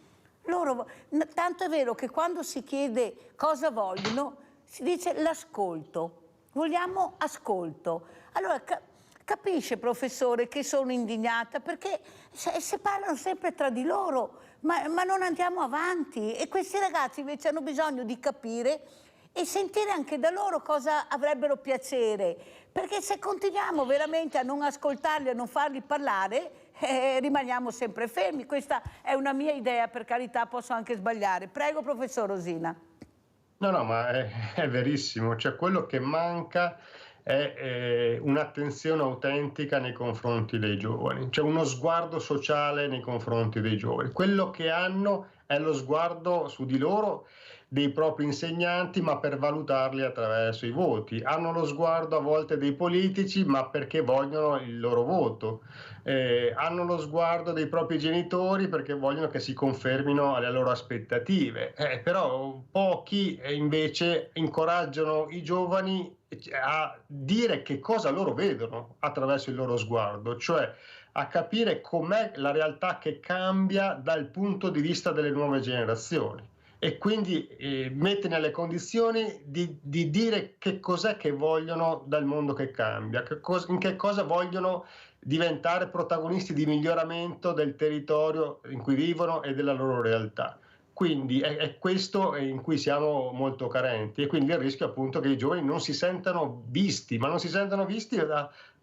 Tanto è vero che quando si chiede cosa vogliono, si dice l'ascolto. Vogliamo ascolto. Allora, capisce, professore, che sono indignata, perché se parlano sempre tra di loro, ma non andiamo avanti. E questi ragazzi invece hanno bisogno di capire e sentire anche da loro cosa avrebbero piacere. Perché se continuiamo veramente a non ascoltarli, a non farli parlare, rimaniamo sempre fermi. Questa è una mia idea, per carità, posso anche sbagliare. Prego, professor Rosina. No, ma è verissimo. Cioè, quello che manca è un'attenzione autentica nei confronti dei giovani, cioè uno sguardo sociale nei confronti dei giovani. Quello che hanno è lo sguardo su di loro dei propri insegnanti, ma per valutarli attraverso i voti. Hanno lo sguardo a volte dei politici, ma perché vogliono il loro voto. Hanno lo sguardo dei propri genitori perché vogliono che si confermino alle loro aspettative. Però pochi invece incoraggiano i giovani a dire che cosa loro vedono attraverso il loro sguardo, cioè a capire com'è la realtà che cambia dal punto di vista delle nuove generazioni. E quindi mette nelle condizioni di dire che cos'è che vogliono dal mondo che cambia, in che cosa vogliono diventare protagonisti di miglioramento del territorio in cui vivono e della loro realtà. Quindi è questo in cui siamo molto carenti, e quindi il rischio appunto che i giovani non si sentano visti, ma non si sentono visti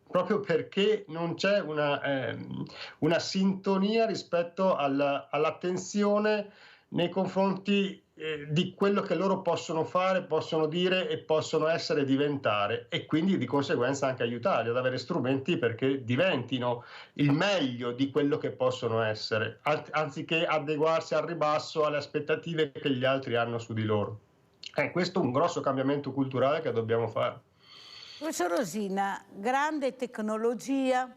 proprio perché non c'è una sintonia rispetto all'attenzione nei confronti di quello che loro possono fare, possono dire e possono essere diventare, e quindi di conseguenza anche aiutarli ad avere strumenti perché diventino il meglio di quello che possono essere, anziché adeguarsi al ribasso alle aspettative che gli altri hanno su di loro. Questo è un grosso cambiamento culturale che dobbiamo fare. Professor Rosina, grande tecnologia,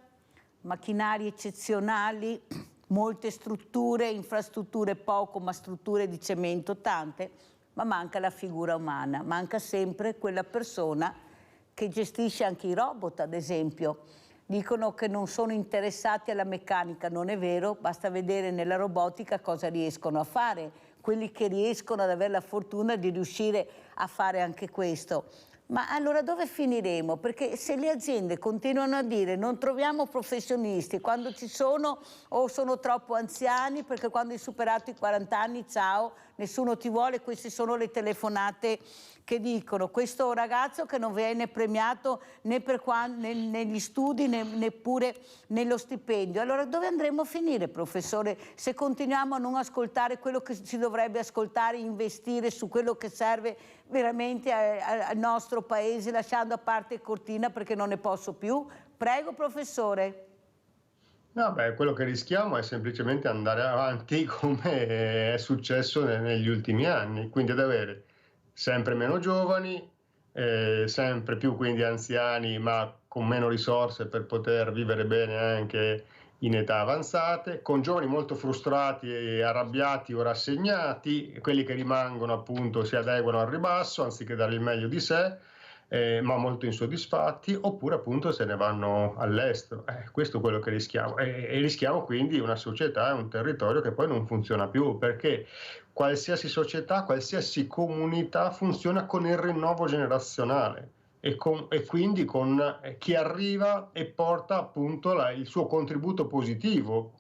macchinari eccezionali, molte strutture, infrastrutture poco, ma strutture di cemento tante, ma manca la figura umana, manca sempre quella persona che gestisce anche i robot, ad esempio. Dicono che non sono interessati alla meccanica, non è vero, basta vedere nella robotica cosa riescono a fare, quelli che riescono ad avere la fortuna di riuscire a fare anche questo. Ma allora dove finiremo? Perché se le aziende continuano a dire non troviamo professionisti, quando ci sono o sono troppo anziani, perché quando hai superato i 40 anni, ciao, nessuno ti vuole, queste sono le telefonate che dicono. Questo ragazzo che non viene premiato né negli studi neppure nello stipendio. Allora dove andremo a finire, professore, se continuiamo a non ascoltare quello che si dovrebbe ascoltare, investire su quello che serve veramente al nostro paese, lasciando a parte Cortina perché non ne posso più? Prego, professore. No, quello che rischiamo è semplicemente andare avanti come è successo negli ultimi anni, quindi ad avere sempre meno giovani, sempre più quindi anziani, ma con meno risorse per poter vivere bene anche in età avanzate, con giovani molto frustrati e arrabbiati o rassegnati, quelli che rimangono appunto si adeguano al ribasso anziché dare il meglio di sé, ma molto insoddisfatti, oppure appunto se ne vanno all'estero. Questo è quello che rischiamo, e rischiamo quindi una società e un territorio che poi non funziona più, perché qualsiasi società, qualsiasi comunità funziona con il rinnovo generazionale. e quindi con chi arriva e porta appunto il suo contributo positivo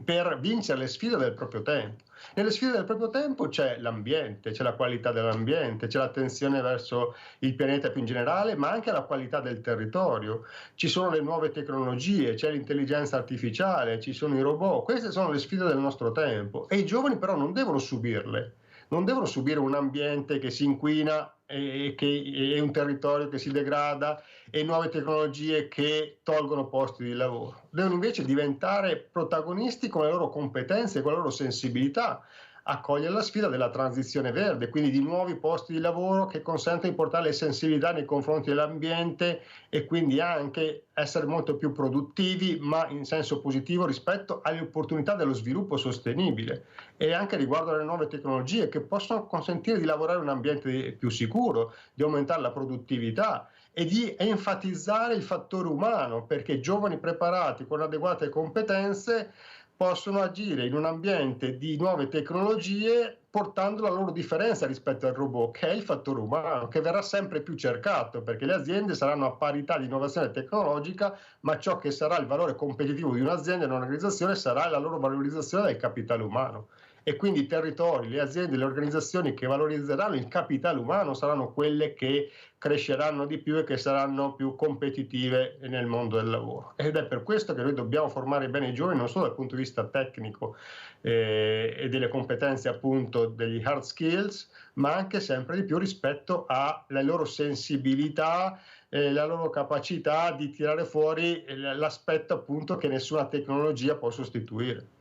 per vincere le sfide del proprio tempo. Nelle sfide del proprio tempo c'è l'ambiente, c'è la qualità dell'ambiente, c'è l'attenzione verso il pianeta più in generale, ma anche la qualità del territorio. Ci sono le nuove tecnologie, c'è l'intelligenza artificiale, ci sono i robot. Queste sono le sfide del nostro tempo e i giovani però non devono subirle. Non devono subire un ambiente che si inquina e un territorio che si degrada e nuove tecnologie che tolgono posti di lavoro. Devono invece diventare protagonisti con le loro competenze e con la loro sensibilità a cogliere la sfida della transizione verde, quindi di nuovi posti di lavoro che consentono di portare le sensibilità nei confronti dell'ambiente e quindi anche essere molto più produttivi, ma in senso positivo rispetto alle opportunità dello sviluppo sostenibile e anche riguardo alle nuove tecnologie che possono consentire di lavorare in un ambiente più sicuro, di aumentare la produttività e di enfatizzare il fattore umano, perché giovani preparati con adeguate competenze possono agire in un ambiente di nuove tecnologie portando la loro differenza rispetto al robot, che è il fattore umano, che verrà sempre più cercato, perché le aziende saranno a parità di innovazione tecnologica, ma ciò che sarà il valore competitivo di un'azienda e di un'organizzazione sarà la loro valorizzazione del capitale umano. E quindi i territori, le aziende, le organizzazioni che valorizzeranno il capitale umano saranno quelle che cresceranno di più e che saranno più competitive nel mondo del lavoro. Ed è per questo che noi dobbiamo formare bene i giovani, non solo dal punto di vista tecnico e delle competenze appunto degli hard skills, ma anche sempre di più rispetto alla loro sensibilità, la loro capacità di tirare fuori l'aspetto appunto che nessuna tecnologia può sostituire.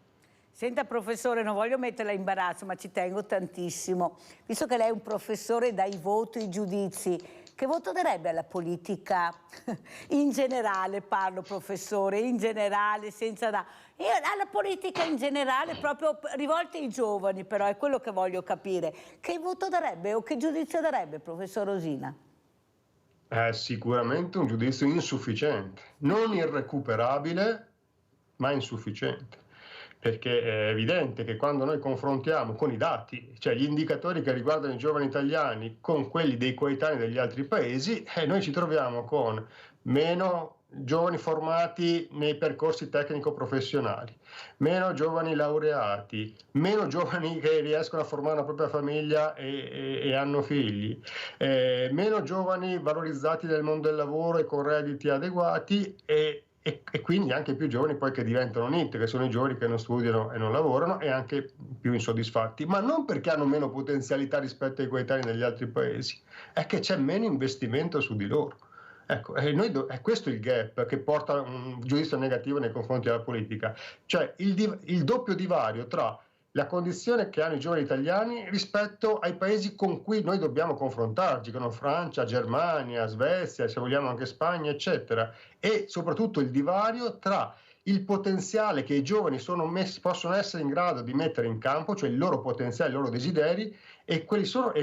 Senta professore, non voglio metterla in imbarazzo, ma ci tengo tantissimo. Visto che lei è un professore dai voti e giudizi, che voto darebbe alla politica in generale, parlo professore, in generale, senza da... E alla politica in generale, proprio rivolta ai giovani, però è quello che voglio capire. Che voto darebbe o che giudizio darebbe, professor Rosina? Sicuramente un giudizio insufficiente, non irrecuperabile, ma insufficiente. Perché è evidente che quando noi confrontiamo con i dati, cioè gli indicatori che riguardano i giovani italiani con quelli dei coetanei degli altri paesi, noi ci troviamo con meno giovani formati nei percorsi tecnico-professionali, meno giovani laureati, meno giovani che riescono a formare una propria famiglia e hanno figli, meno giovani valorizzati nel mondo del lavoro e con redditi adeguati e quindi anche più giovani poi che diventano NEET, che sono i giovani che non studiano e non lavorano e anche più insoddisfatti, ma non perché hanno meno potenzialità rispetto ai coetanei degli altri paesi, è che c'è meno investimento su di loro. Ecco, è questo il gap che porta a un giudizio negativo nei confronti della politica, cioè il doppio divario tra la condizione che hanno i giovani italiani rispetto ai paesi con cui noi dobbiamo confrontarci, come Francia, Germania, Svezia, se vogliamo anche Spagna, eccetera, e soprattutto il divario tra il potenziale che i giovani possono essere in grado di mettere in campo, cioè il loro potenziale, i loro desideri, e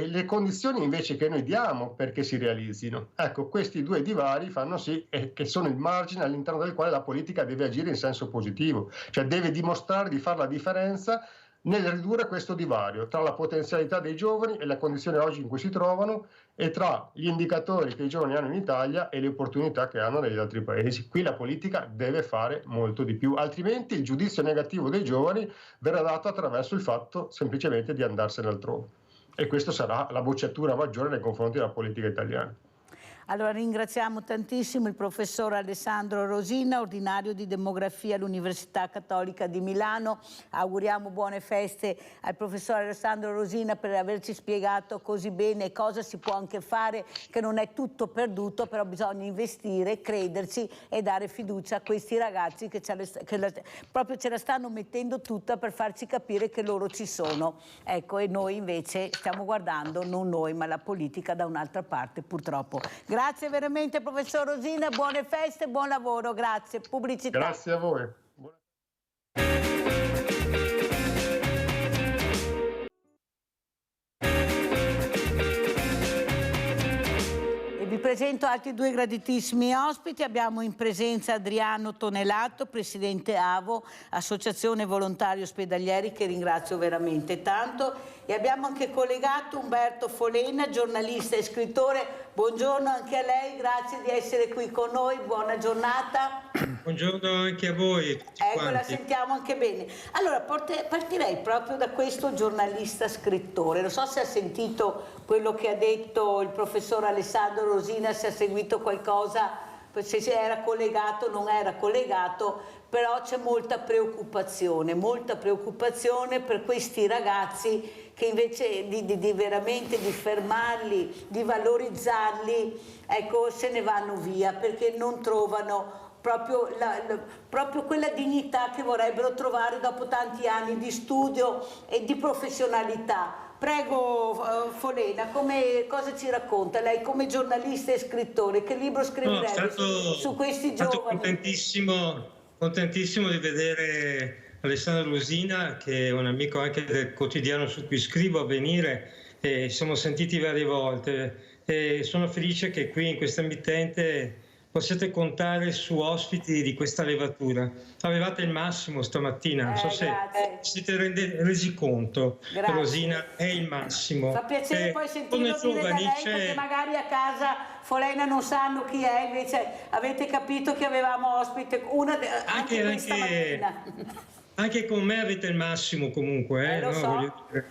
le condizioni invece che noi diamo perché si realizzino. Ecco, questi due divari fanno sì che sono il margine all'interno del quale la politica deve agire in senso positivo, cioè deve dimostrare di fare la differenza nel ridurre questo divario tra la potenzialità dei giovani e le condizioni oggi in cui si trovano e tra gli indicatori che i giovani hanno in Italia e le opportunità che hanno negli altri paesi. Qui la politica deve fare molto di più, altrimenti il giudizio negativo dei giovani verrà dato attraverso il fatto semplicemente di andarsene altrove. E questa sarà la bocciatura maggiore nei confronti della politica italiana. Allora ringraziamo tantissimo il professor Alessandro Rosina, ordinario di demografia all'Università Cattolica di Milano. Auguriamo buone feste al professor Alessandro Rosina per averci spiegato così bene cosa si può anche fare, che non è tutto perduto, però bisogna investire, crederci e dare fiducia a questi ragazzi che proprio ce la stanno mettendo tutta per farci capire che loro ci sono. Ecco, e noi invece stiamo guardando, non noi, ma la politica da un'altra parte, purtroppo. Grazie veramente professor Rosina, buone feste, buon lavoro, grazie. Pubblicità. Grazie a voi. Vi presento altri due graditissimi ospiti. Abbiamo in presenza Adriano Tonelato, presidente AVO, Associazione Volontari Ospedalieri, che ringrazio veramente tanto, e abbiamo anche collegato Umberto Folena, giornalista e scrittore. Buongiorno anche a lei, grazie di essere qui con noi, buona giornata. Buongiorno anche a voi. Ecco, la sentiamo anche bene. Allora, partirei proprio da questo giornalista scrittore. Non so se ha sentito quello che ha detto il professor Alessandro Rosina, se ha seguito qualcosa, se era collegato o non era collegato, però c'è molta preoccupazione per questi ragazzi che invece di veramente di fermarli, di valorizzarli, ecco, se ne vanno via perché non trovano proprio quella dignità che vorrebbero trovare dopo tanti anni di studio e di professionalità. Prego Folena, cosa ci racconta lei come giornalista e scrittore? Che libro scriverebbe su questi giovani? Contentissimo di vedere Alessandro Rosina, che è un amico anche del quotidiano su cui scrivo, Avvenire, e siamo sentiti varie volte. E sono felice che qui in questa emittente possiate contare su ospiti di questa levatura. Avevate il massimo stamattina, non so se siete resi conto. Grazie. Rosina è il massimo. Fa piacere poi sentirlo dire da lei, perché magari a casa Folena non sanno chi è, invece avete capito che avevamo ospite anche questa mattina. Anche con me avete il massimo comunque, lo so. Voglio dire.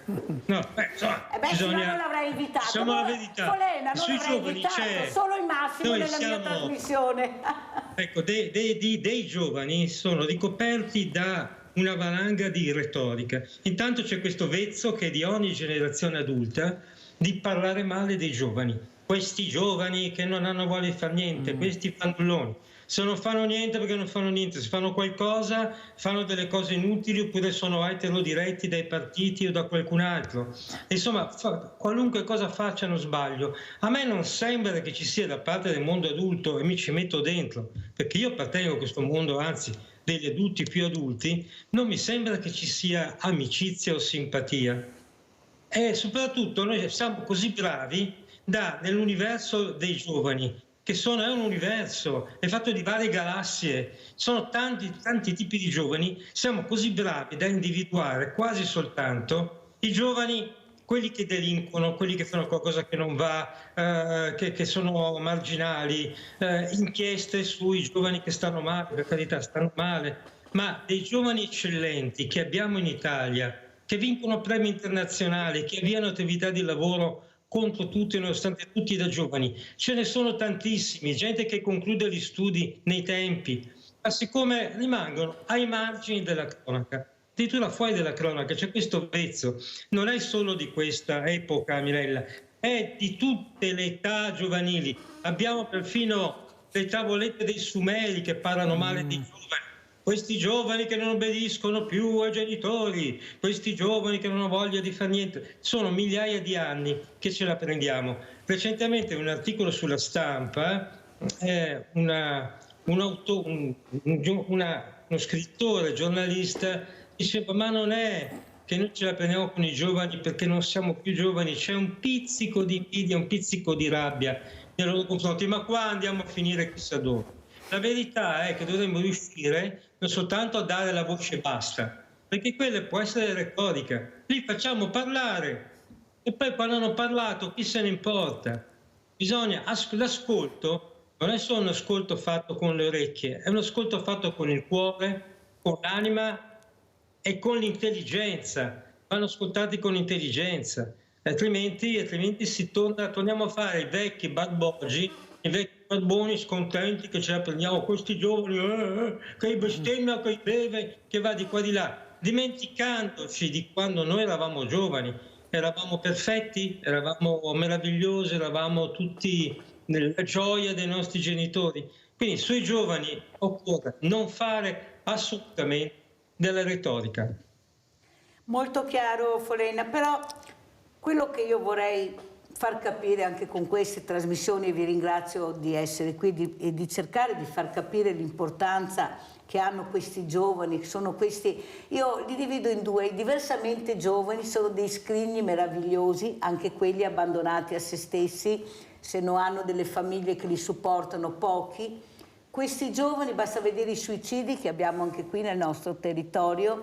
No, insomma, bisogna... se no non l'avrei invitato. Diciamo la verità. Folena non l'avrei invitato, solo il massimo nella mia trasmissione. Ecco, dei giovani sono ricoperti da una valanga di retorica. Intanto c'è questo vezzo che è di ogni generazione adulta di parlare male dei giovani. Questi giovani che non hanno voglia di fare niente, questi fannulloni. Se non fanno niente perché non fanno niente, se fanno qualcosa fanno delle cose inutili oppure sono diretti dai partiti o da qualcun altro. Insomma, qualunque cosa facciano sbaglio. A me non sembra che ci sia da parte del mondo adulto, e mi ci metto dentro, perché io appartengo a questo mondo, anzi degli adulti più adulti, non mi sembra che ci sia amicizia o simpatia. E soprattutto noi siamo così bravi nell'universo dei giovani, che è un universo, è fatto di varie galassie, sono tanti tipi di giovani, siamo così bravi da individuare quasi soltanto i giovani, quelli che delinquono, quelli che fanno qualcosa che non va, che sono marginali, inchieste sui giovani che stanno male, per carità stanno male, ma dei giovani eccellenti che abbiamo in Italia, che vincono premi internazionali, che avviano attività di lavoro contro tutti, nonostante tutti da giovani. Ce ne sono tantissimi, gente che conclude gli studi nei tempi, ma siccome rimangono ai margini della cronaca, addirittura fuori dalla cronaca, c'è questo vezzo. Non è solo di questa epoca, Mirella, è di tutte le età giovanili. Abbiamo perfino le tavolette dei Sumeri che parlano male di giovani. Questi giovani che non obbediscono più ai genitori, questi giovani che non hanno voglia di fare niente. Sono migliaia di anni che ce la prendiamo. Recentemente un articolo sulla Stampa, uno scrittore, giornalista, diceva: ma non è che noi ce la prendiamo con i giovani perché non siamo più giovani, c'è un pizzico di invidia, un pizzico di rabbia nei loro confronti, ma qua andiamo a finire chissà dove. La verità è che dovremmo riuscire non soltanto a dare la voce basta, perché quella può essere retorica, li facciamo parlare e poi quando hanno parlato chi se ne importa. L'ascolto non è solo un ascolto fatto con le orecchie, è un ascolto fatto con il cuore, con l'anima e con l'intelligenza. Vanno ascoltati con intelligenza, altrimenti torniamo a fare i vecchi badbogi, i vecchi barboni scontenti che ce la prendiamo, questi giovani che bestemmia, che beve, che va di qua di là, dimenticandoci di quando noi eravamo giovani, eravamo perfetti, eravamo meravigliosi, eravamo tutti nella gioia dei nostri genitori. Quindi sui giovani occorre non fare assolutamente della retorica. Molto chiaro, Folena, però quello che io vorrei far capire anche con queste trasmissioni, e vi ringrazio di essere qui e di cercare di far capire l'importanza che hanno questi giovani, che sono questi, io li divido in due: i diversamente giovani sono dei scrigni meravigliosi, anche quelli abbandonati a se stessi, se non hanno delle famiglie che li supportano, pochi. Questi giovani, basta vedere i suicidi che abbiamo anche qui nel nostro territorio.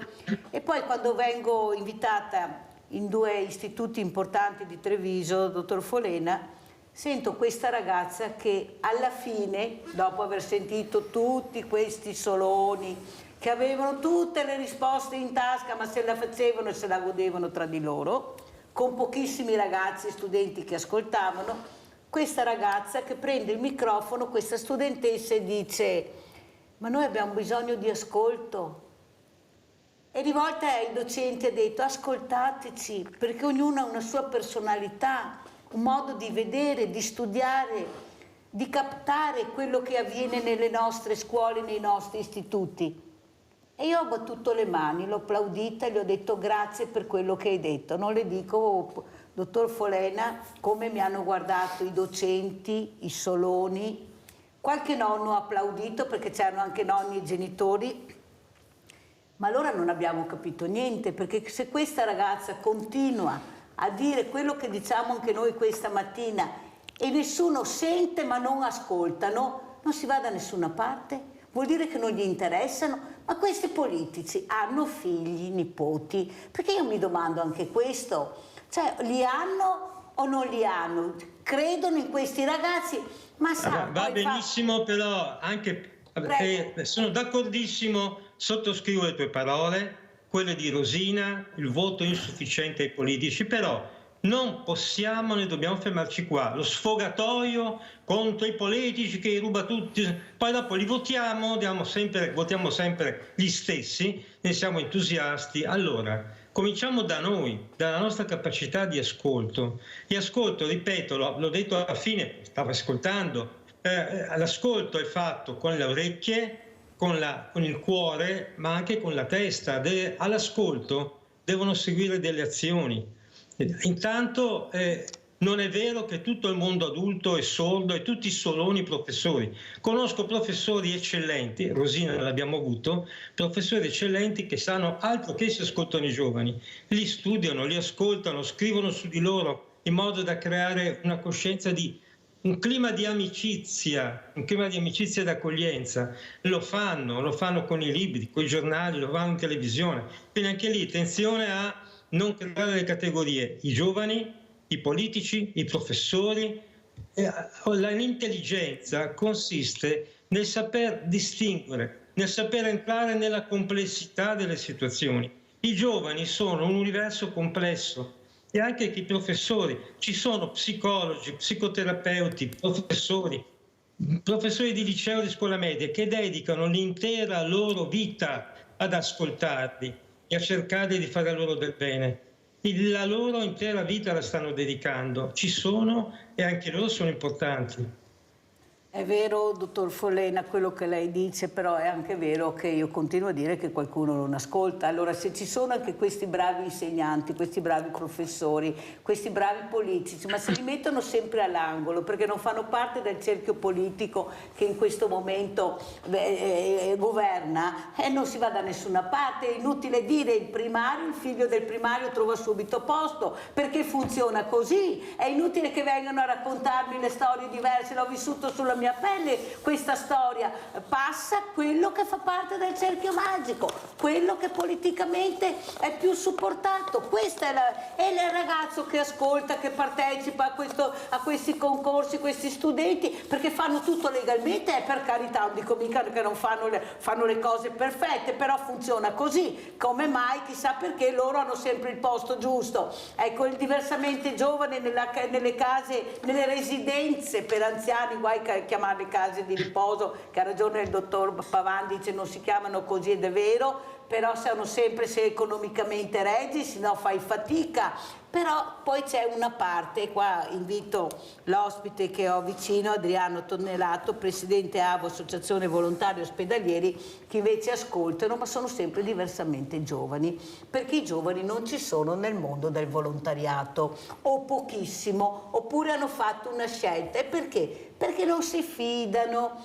E poi quando vengo invitata in 2 istituti importanti di Treviso, dottor Folena, sento questa ragazza che alla fine, dopo aver sentito tutti questi soloni, che avevano tutte le risposte in tasca, ma se la facevano e se la godevano tra di loro, con pochissimi ragazzi, studenti che ascoltavano, questa ragazza che prende il microfono, questa studentessa, e dice: ma noi abbiamo bisogno di ascolto. E rivolta ai docenti ha detto: ascoltateci, perché ognuno ha una sua personalità, un modo di vedere, di studiare, di captare quello che avviene nelle nostre scuole, nei nostri istituti. E io ho battuto le mani, l'ho applaudita e gli ho detto: grazie per quello che hai detto. Non le dico, dottor Folena, come mi hanno guardato i docenti, i soloni. Qualche nonno ha applaudito, perché c'erano anche nonni e genitori. Ma allora non abbiamo capito niente, perché se questa ragazza continua a dire quello che diciamo anche noi questa mattina e nessuno sente ma non ascoltano, non si va da nessuna parte. Vuol dire che non gli interessano. Ma questi politici hanno figli, nipoti? Perché io mi domando anche questo. Cioè, li hanno o non li hanno? Credono in questi ragazzi? Ma sa, va benissimo, però anche sono d'accordissimo, sottoscrivo le tue parole, quelle di Rosina, il voto insufficiente ai politici, però non possiamo, ne dobbiamo fermarci qua. Lo sfogatoio contro i politici che ruba tutti, poi dopo li votiamo, votiamo sempre gli stessi, ne siamo entusiasti. Allora, cominciamo da noi, dalla nostra capacità di ascolto. E ascolto, ripeto, l'ho detto alla fine, stavo ascoltando, l'ascolto è fatto con le orecchie, con il cuore, ma anche con la testa. All'ascolto devono seguire delle azioni. Intanto non è vero che tutto il mondo adulto è sordo e tutti i soloni professori. Conosco professori eccellenti, Rosina l'abbiamo avuto, professori eccellenti che sanno altro che si ascoltano i giovani. Li studiano, li ascoltano, scrivono su di loro in modo da creare una coscienza di un clima di amicizia, e d'accoglienza. Lo fanno con i libri, con i giornali, lo fanno in televisione. Quindi anche lì attenzione a non creare le categorie, i giovani, i politici, i professori. L'intelligenza consiste nel saper distinguere, nel saper entrare nella complessità delle situazioni. I giovani sono un universo complesso e anche i professori. Ci sono psicologi, psicoterapeuti, professori di liceo e di scuola media che dedicano l'intera loro vita ad ascoltarli e a cercare di fare loro del bene. La loro intera vita la stanno dedicando. Ci sono e anche loro sono importanti. È vero, dottor Folena, quello che lei dice, però è anche vero che io continuo a dire che qualcuno non ascolta. Allora, se ci sono anche questi bravi insegnanti, questi bravi professori, questi bravi politici, ma se li mettono sempre all'angolo perché non fanno parte del cerchio politico che in questo momento governa, non si va da nessuna parte. È inutile dire il figlio del primario trova subito posto, perché funziona così. È inutile che vengano a raccontarmi le storie diverse, l'ho vissuto sulla mia pelle questa storia. Passa quello che fa parte del cerchio magico, quello che politicamente è più supportato. Questo è il ragazzo che ascolta, che partecipa a questi concorsi, questi studenti, perché fanno tutto legalmente, e per carità, non dico mica che non fanno le cose perfette, però funziona così. Come mai? Chissà perché loro hanno sempre il posto giusto. Ecco, il diversamente giovane nelle case, nelle residenze per anziani, guai chiamarle case di riposo, che ha ragione il dottor Pavan, dice non si chiamano così, ed è vero, però sono sempre se economicamente reggi, se no fai fatica. Però poi c'è una parte, qua invito l'ospite che ho vicino, Adriano Tonnelato, presidente AVO, Associazione Volontari Ospedalieri, che invece ascoltano, ma sono sempre diversamente giovani, perché i giovani non ci sono nel mondo del volontariato, o pochissimo, oppure hanno fatto una scelta. E perché? Perché non si fidano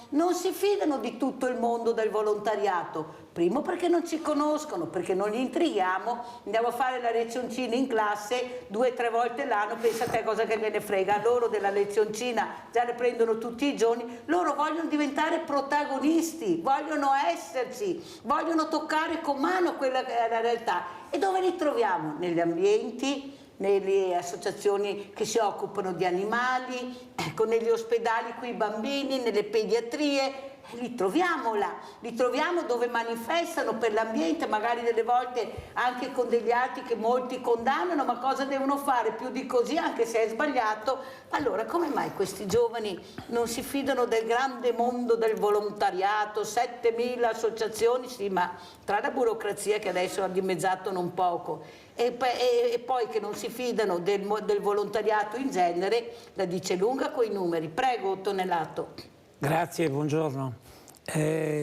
di tutto il mondo del volontariato. Primo perché non ci conoscono, perché non li intrighiamo, andiamo a fare la lezioncina in classe 2 o 3 volte l'anno, pensa a te cosa che me ne frega, loro della lezioncina già le prendono tutti i giorni, loro vogliono diventare protagonisti, vogliono esserci, vogliono toccare con mano quella che è la realtà. E dove li troviamo? Negli ambienti, nelle associazioni che si occupano di animali, ecco, negli ospedali con i bambini, nelle pediatrie. Li troviamo là, li troviamo dove manifestano per l'ambiente, magari delle volte anche con degli atti che molti condannano, ma cosa devono fare più di così, anche se è sbagliato? Allora, come mai questi giovani non si fidano del grande mondo del volontariato, 7.000 associazioni, sì, ma tra la burocrazia che adesso ha dimezzato non poco, e poi che non si fidano del volontariato in genere, la dice lunga coi numeri. Prego, Tonellato. Grazie, buongiorno.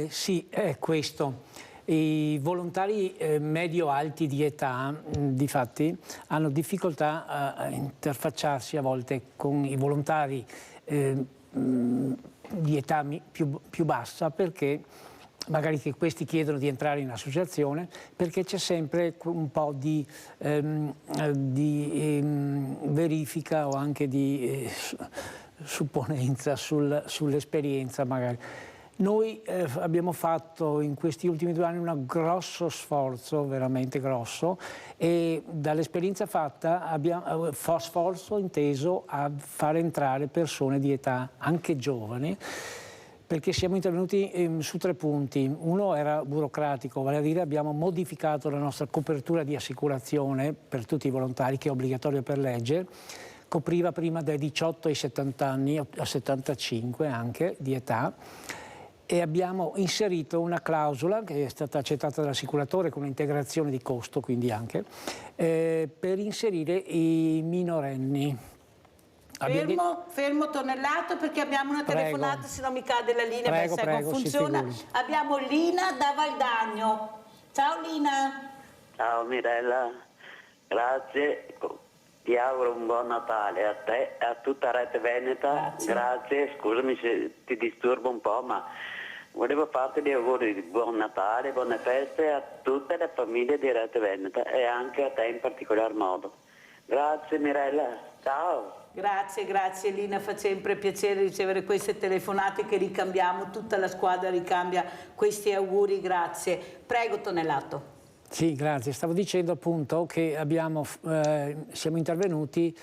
Sì, è questo. I volontari medio-alti di età, difatti, hanno difficoltà a interfacciarsi a volte con i volontari di età più bassa, perché magari che questi chiedono di entrare in associazione, perché c'è sempre un po' di verifica o anche di supponenza sull'esperienza magari. Noi abbiamo fatto in questi ultimi 2 anni un grosso sforzo, veramente grosso, e dall'esperienza fatta abbiamo sforzo inteso a far entrare persone di età anche giovani, perché siamo intervenuti su 3 punti. Uno era burocratico, vale a dire abbiamo modificato la nostra copertura di assicurazione per tutti i volontari, che è obbligatoria per legge. Copriva prima dai 18 ai 70 anni, a 75 anche di età, e abbiamo inserito una clausola che è stata accettata dall'assicuratore con un'integrazione di costo, quindi anche, per inserire i minorenni. Fermo Tonellato, perché abbiamo una telefonata, se no mi cade la linea, non funziona. Abbiamo Lina da Valdagno. Ciao Lina. Ciao Mirella, grazie. Ti auguro un buon Natale a te e a tutta Rete Veneta. Grazie, scusami se ti disturbo un po', ma volevo farti gli auguri di buon Natale, buone feste a tutte le famiglie di Rete Veneta e anche a te in particolar modo. Grazie Mirella, ciao. Grazie Lina, fa sempre piacere ricevere queste telefonate che ricambiamo, tutta la squadra ricambia questi auguri, grazie. Prego Tonellato. Sì, grazie. Stavo dicendo appunto che siamo intervenuti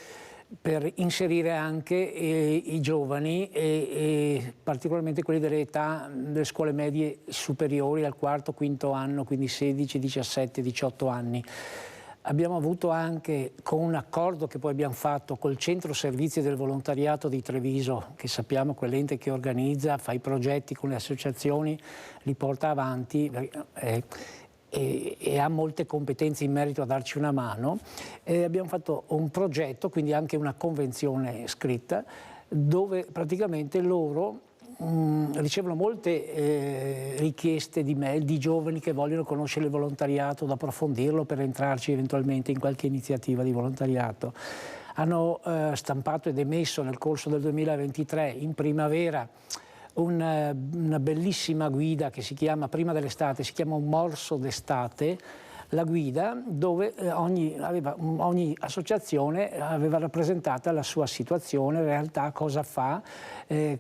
per inserire anche i giovani e particolarmente quelli delle scuole medie superiori al 4º, 5º anno, quindi 16, 17, 18 anni. Abbiamo avuto anche, con un accordo che poi abbiamo fatto col Centro Servizi del Volontariato di Treviso, che sappiamo quell'ente che organizza, fa i progetti con le associazioni, li porta avanti, e ha molte competenze in merito a darci una mano, abbiamo fatto un progetto, quindi anche una convenzione scritta, dove praticamente loro ricevono molte richieste di mail di giovani che vogliono conoscere il volontariato, da approfondirlo per entrarci eventualmente in qualche iniziativa di volontariato. Hanno stampato ed emesso nel corso del 2023, in primavera, una bellissima guida che si chiama, prima dell'estate, si chiama Un morso d'estate, la guida dove ogni associazione aveva rappresentata la sua situazione, in realtà cosa fa,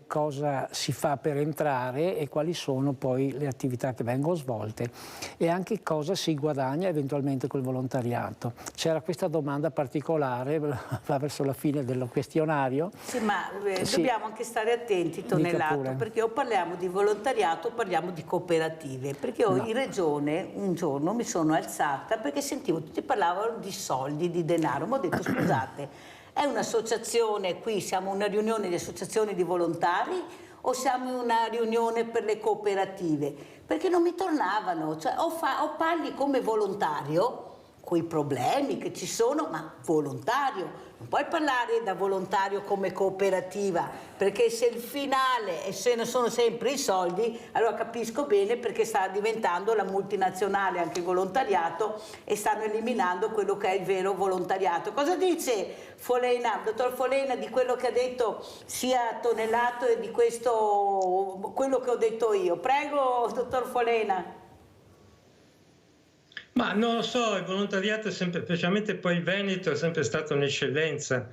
cosa si fa per entrare e quali sono poi le attività che vengono svolte e anche cosa si guadagna eventualmente col volontariato. C'era questa domanda particolare verso la fine del questionario. Sì, ma dobbiamo anche stare attenti, Tonellato, perché o parliamo di volontariato o parliamo di cooperative, perché io in regione un giorno mi sono alzata perché sentivo tutti parlavano di soldi, di denaro, ma ho detto scusate, è un'associazione, qui siamo una riunione di associazioni di volontari o siamo in una riunione per le cooperative? Perché non mi tornavano, cioè o parli come volontario con i problemi che ci sono, ma volontario, non puoi parlare da volontario come cooperativa, perché se il finale e se ne sono sempre i soldi, allora capisco bene perché sta diventando la multinazionale anche il volontariato e stanno eliminando quello che è il vero volontariato. Cosa dice Folena, dottor Folena, di quello che ha detto sia Tonellato e di questo, quello che ho detto io? Prego, dottor Folena. Ma non lo so, il volontariato è sempre, specialmente poi il Veneto, è sempre stato un'eccellenza.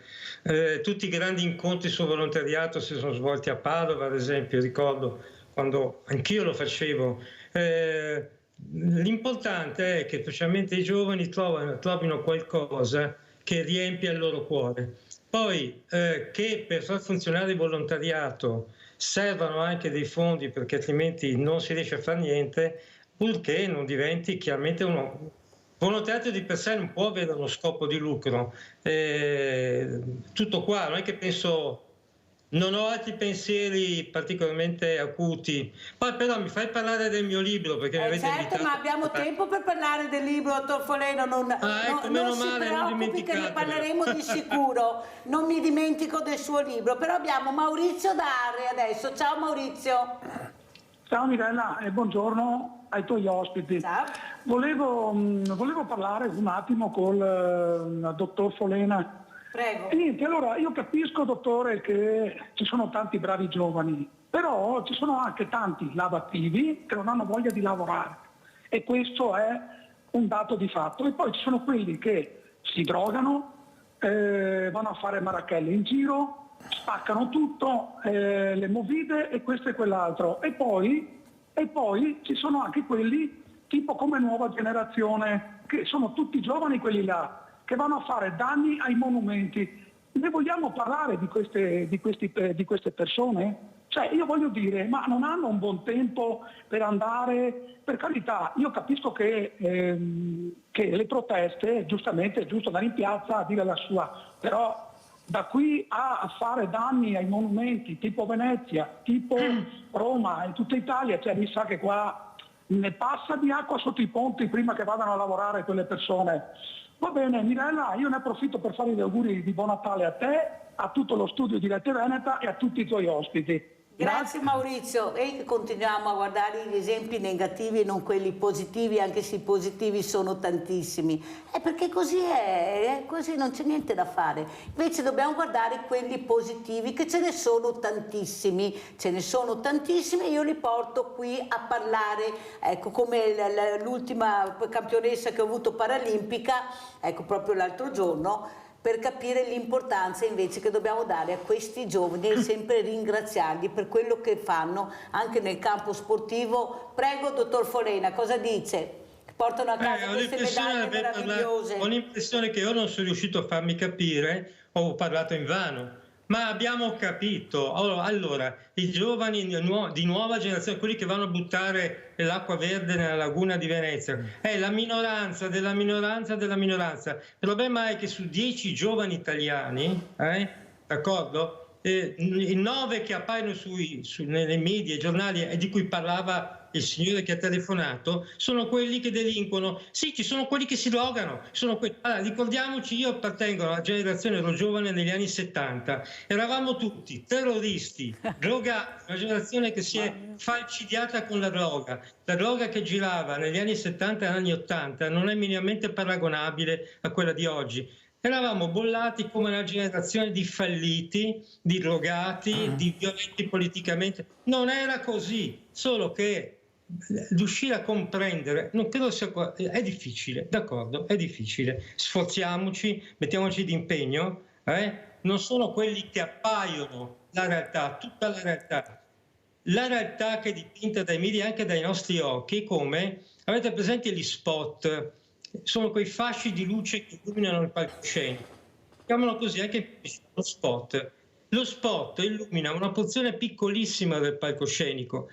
Tutti i grandi incontri sul volontariato si sono svolti a Padova, ad esempio, ricordo quando anch'io lo facevo. L'importante è che specialmente i giovani trovino qualcosa che riempia il loro cuore. Poi che per far funzionare il volontariato servano anche dei fondi, perché altrimenti non si riesce a fare niente, purché non diventi chiaramente uno... Volontariato di per sé non può avere uno scopo di lucro. Tutto qua, non è che penso... Non ho altri pensieri particolarmente acuti. Poi però mi fai parlare del mio libro, perché mi avete invitato. Ma abbiamo tempo per parlare del libro, dottor Foleno, non si preoccupi che ne parleremo di sicuro. Non mi dimentico del suo libro, però abbiamo Maurizio da Arri adesso. Ciao Maurizio. Ciao Mirella e buongiorno ai tuoi ospiti. Ciao. Volevo parlare un attimo col dottor Folena. Prego. E niente, allora io capisco, dottore, che ci sono tanti bravi giovani, però ci sono anche tanti lavattivi che non hanno voglia di lavorare e questo è un dato di fatto. E poi ci sono quelli che si drogano, vanno a fare marachelle in giro, spaccano tutto, le movide e questo e quell'altro. E poi ci sono anche quelli tipo come nuova generazione, che sono tutti giovani quelli là, che vanno a fare danni ai monumenti. Ne vogliamo parlare di queste persone? Cioè io voglio dire, ma non hanno un buon tempo per andare, per carità, io capisco che le proteste, giustamente è giusto andare in piazza a dire la sua, però da qui a fare danni ai monumenti tipo Venezia, tipo Roma e tutta Italia, cioè mi sa che qua ne passa di acqua sotto i ponti prima che vadano a lavorare quelle persone. Va bene, Mirella, io ne approfitto per fare gli auguri di buon Natale a te, a tutto lo studio di Rete Veneta e a tutti i tuoi ospiti. Grazie Maurizio, e continuiamo a guardare gli esempi negativi e non quelli positivi, anche se i positivi sono tantissimi. Perché così è, così non c'è niente da fare. Invece dobbiamo guardare quelli positivi, che ce ne sono tantissimi, io li porto qui a parlare, ecco, come l'ultima campionessa che ho avuto paralimpica, ecco, proprio l'altro giorno, per capire l'importanza invece che dobbiamo dare a questi giovani e sempre ringraziarli per quello che fanno anche nel campo sportivo. Prego, dottor Folena, cosa dice? Portano a casa queste medaglie meravigliose. Ho l'impressione che io non sono riuscito a farmi capire, ho parlato in vano, ma abbiamo capito. Allora, i giovani di nuova generazione, quelli che vanno a buttare l'acqua verde nella laguna di Venezia, è la minoranza della minoranza della minoranza. Il problema è che su 10 giovani italiani, d'accordo? I 9 che appaiono nei media, i giornali, e di cui parlava il signore che ha telefonato, sono quelli che delinquono. Sì, ci sono quelli che si drogano. Allora, ricordiamoci, io appartengo alla generazione, ero giovane negli anni 70, eravamo tutti terroristi, drogati, una generazione che si è falcidiata con la droga che girava negli anni 70 e anni 80 non è minimamente paragonabile a quella di oggi. Eravamo bollati come una generazione di falliti, di drogati, di violenti politicamente. Non era così, solo che riuscire a comprendere, non credo sia, è difficile, d'accordo, è difficile. Sforziamoci, mettiamoci d'impegno, non sono quelli che appaiono la realtà, tutta la realtà. La realtà che è dipinta dai media e anche dai nostri occhi, come avete presente gli spot? Sono quei fasci di luce che illuminano il palcoscenico. Chiamano così anche lo spot. Lo spot illumina una porzione piccolissima del palcoscenico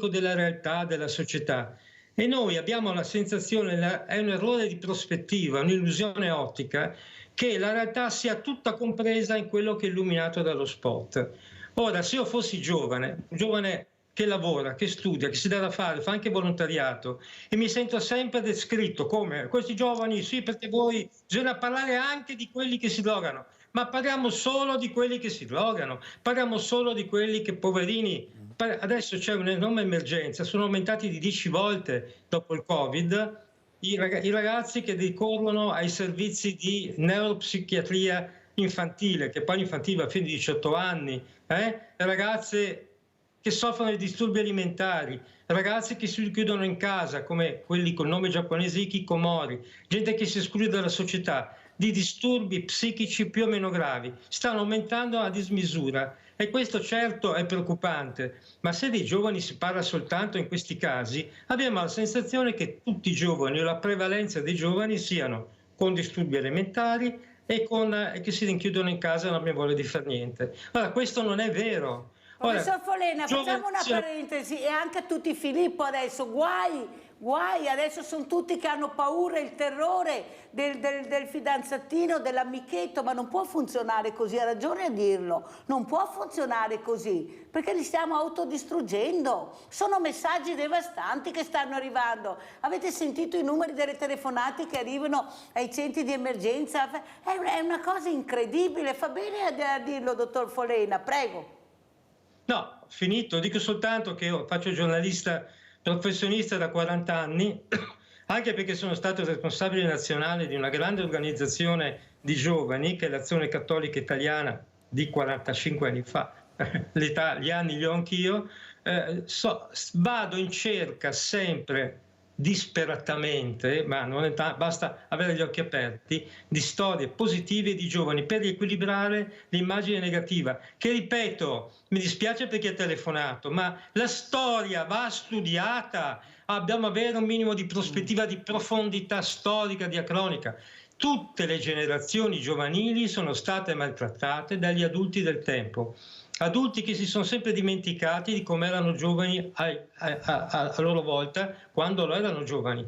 della realtà, della società. E noi abbiamo la sensazione, è un errore di prospettiva, un'illusione ottica, che la realtà sia tutta compresa in quello che è illuminato dallo spot. Ora, se io fossi giovane, un giovane che lavora, che studia, che si dà da fare, fa anche volontariato, e mi sento sempre descritto come questi giovani, sì, perché voi bisogna parlare anche di quelli che si drogano, ma parliamo solo di quelli che si drogano, parliamo solo di quelli che, poverini, adesso c'è un'enorme emergenza, sono aumentati di 10 volte dopo il Covid i ragazzi che ricorrono ai servizi di neuropsichiatria infantile, che poi l'infantile va fino a 18 anni, le ragazze che soffrono di disturbi alimentari, ragazzi che si chiudono in casa, come quelli col nome giapponese hikikomori, gente che si esclude dalla società, di disturbi psichici più o meno gravi, stanno aumentando a dismisura. E questo certo è preoccupante, ma se dei giovani si parla soltanto in questi casi, abbiamo la sensazione che tutti i giovani o la prevalenza dei giovani siano con disturbi alimentari e che si rinchiudono in casa e non abbiamo voglia di fare niente. Allora, questo non è vero. Professor Folena, facciamo una parentesi, e anche a tutti Filippo adesso, guai, adesso sono tutti che hanno paura, il terrore del fidanzatino, dell'amichetto, ma non può funzionare così, ha ragione a dirlo, non può funzionare così, perché li stiamo autodistruggendo, sono messaggi devastanti che stanno arrivando, avete sentito i numeri delle telefonate che arrivano ai centri di emergenza, è una cosa incredibile, fa bene a dirlo, dottor Folena, prego. No, finito, dico soltanto che io faccio giornalista professionista da 40 anni, anche perché sono stato responsabile nazionale di una grande organizzazione di giovani, che è l'Azione Cattolica Italiana di 45 anni fa, gli anni li ho anch'io, vado in cerca sempre disperatamente, ma non è basta avere gli occhi aperti, di storie positive di giovani per riequilibrare l'immagine negativa, che ripeto, mi dispiace per chi ha telefonato, ma la storia va studiata, dobbiamo avere un minimo di prospettiva, di profondità storica, diacronica. Tutte le generazioni giovanili sono state maltrattate dagli adulti del tempo. Adulti che si sono sempre dimenticati di come erano giovani a loro volta, quando erano giovani.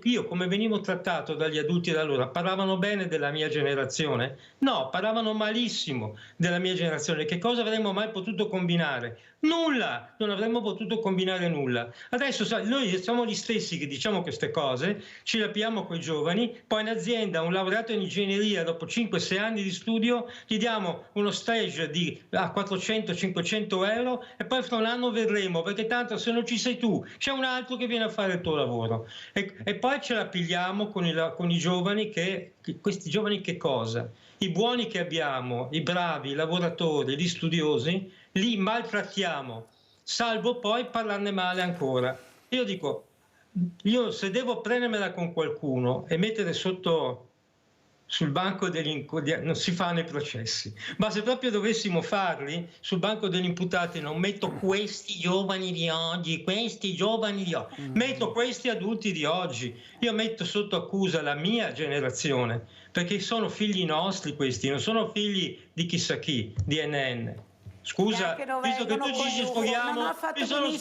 Io come venivo trattato dagli adulti da allora? Parlavano bene della mia generazione? No, parlavano malissimo della mia generazione. Che cosa avremmo mai potuto combinare? Nulla! Non avremmo potuto combinare nulla. Adesso noi siamo gli stessi che diciamo queste cose, ci rapiamo coi giovani, poi in azienda un laureato in ingegneria dopo 5-6 anni di studio gli diamo uno stage di 400-500 euro e poi fra un anno vedremo, perché tanto se non ci sei tu c'è un altro che viene a fare il tuo lavoro. E poi ce la pigliamo con i giovani questi giovani che cosa? I buoni che abbiamo, i bravi, i lavoratori, gli studiosi, li maltrattiamo, salvo poi parlarne male ancora. Io dico, se devo prendermela con qualcuno e mettere sul banco degli imputati, non si fanno i processi, ma se proprio dovessimo farli sul banco degli imputati, non metto questi giovani di oggi, metto questi adulti di oggi, io metto sotto accusa la mia generazione, perché sono figli nostri questi, non sono figli di chissà chi, di NN. Scusa, visto che tu ci sfoghiamo, mi sono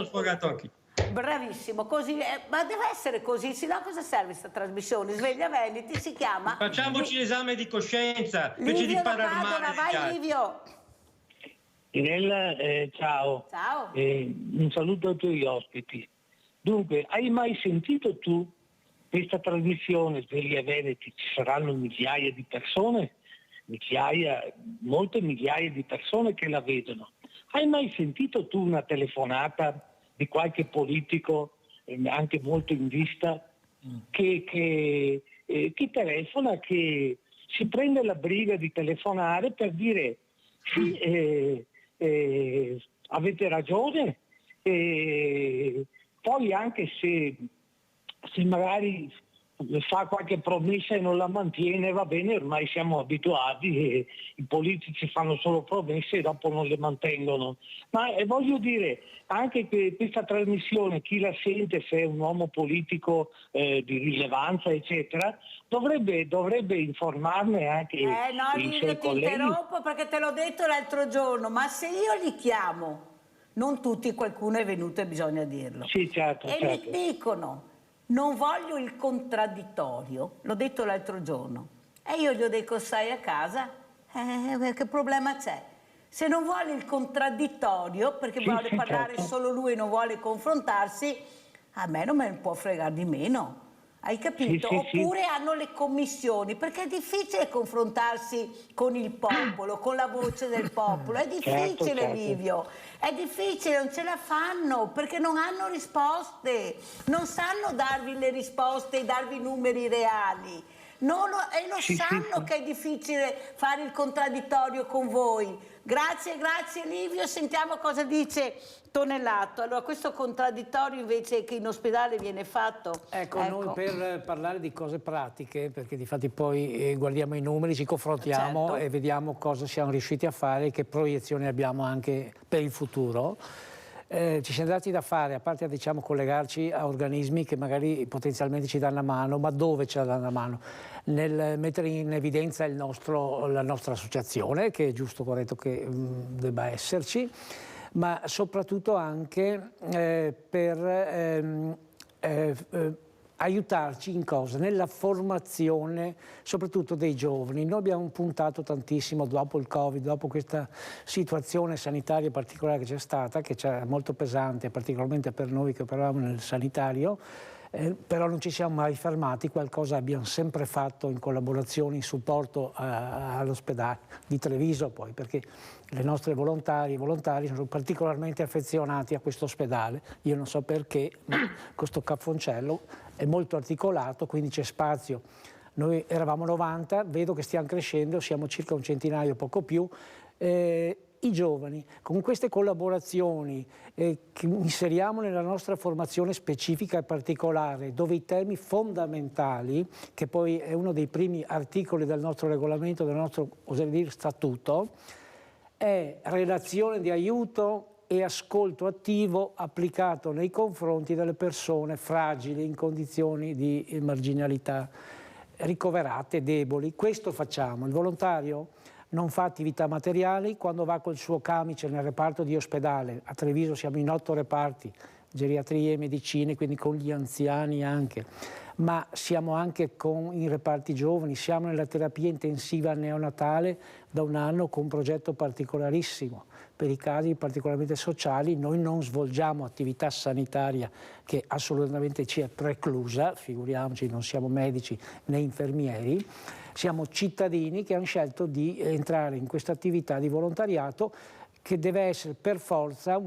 sfogato anch'io. Bravissimo, così, ma deve essere così, se no cosa serve questa trasmissione? Sveglia Veneti si chiama. Facciamoci l'esame di coscienza invece di parlare male. Vai Livio. Irella, ciao. Ciao. Un saluto ai tuoi ospiti. Dunque, hai mai sentito tu questa trasmissione Sveglia Veneti? Ci saranno migliaia di persone, molte migliaia di persone che la vedono. Hai mai sentito tu una telefonata di qualche politico, anche molto in vista, che telefona, che si prende la briga di telefonare per dire sì, avete ragione, poi anche se magari fa qualche promessa e non la mantiene, va bene, ormai siamo abituati e i politici fanno solo promesse e dopo non le mantengono. Ma voglio dire, anche che questa trasmissione, chi la sente, se è un uomo politico di rilevanza, eccetera, dovrebbe informarne anche i suoi colleghi. Ti interrompo perché te l'ho detto l'altro giorno, ma se io li chiamo, non tutti, qualcuno è venuto e bisogna dirlo. Sì, certo. Mi dicono: non voglio il contraddittorio, l'ho detto l'altro giorno, e io gli ho detto stai a casa, che problema c'è? Se non vuole il contraddittorio, perché vuole parlare solo lui e non vuole confrontarsi, a me non me ne può fregare di meno, hai capito? Oppure hanno le commissioni, perché è difficile confrontarsi con il popolo, con la voce del popolo, è difficile Livio, è difficile, non ce la fanno, perché non hanno risposte, non sanno darvi le risposte e darvi numeri reali. E lo sanno che è difficile fare il contraddittorio con voi. Grazie Livio, sentiamo cosa dice Tonellato. Allora, questo contraddittorio invece che in ospedale viene fatto... Ecco, noi per parlare di cose pratiche, perché difatti poi guardiamo i numeri, ci confrontiamo, certo, e vediamo cosa siamo riusciti a fare e che proiezioni abbiamo anche per il futuro. Ci siamo dati da fare, a parte diciamo collegarci a organismi che magari potenzialmente ci danno una mano, ma dove ci danno una mano? Nel mettere in evidenza la nostra associazione, che è giusto, corretto che debba esserci, ma soprattutto anche per aiutarci in cosa? Nella formazione soprattutto dei giovani. Noi abbiamo puntato tantissimo dopo il Covid, dopo questa situazione sanitaria particolare che c'è stata, che c'è molto pesante, particolarmente per noi che operavamo nel sanitario, però non ci siamo mai fermati, qualcosa abbiamo sempre fatto in collaborazione, in supporto all'ospedale di Treviso poi, perché le nostre volontari sono particolarmente affezionati a questo ospedale, io non so perché, ma questo Capfoncello è molto articolato, quindi c'è spazio. Noi eravamo 90, vedo che stiamo crescendo, siamo circa un centinaio, poco più. I giovani, con queste collaborazioni che inseriamo nella nostra formazione specifica e particolare, dove i temi fondamentali, che poi è uno dei primi articoli del nostro regolamento, del nostro, oserei dire, statuto, è relazione di aiuto e ascolto attivo applicato nei confronti delle persone fragili in condizioni di marginalità, ricoverate, deboli. Questo facciamo. Il volontario non fa attività materiali, quando va col suo camice nel reparto di ospedale, a Treviso siamo in 8 reparti, geriatrie e medicine, quindi con gli anziani anche, ma siamo anche in reparti giovani, siamo nella terapia intensiva neonatale da un anno con un progetto particolarissimo. Per i casi particolarmente sociali noi non svolgiamo attività sanitaria che assolutamente ci è preclusa, figuriamoci, non siamo medici né infermieri, siamo cittadini che hanno scelto di entrare in questa attività di volontariato che deve essere per forza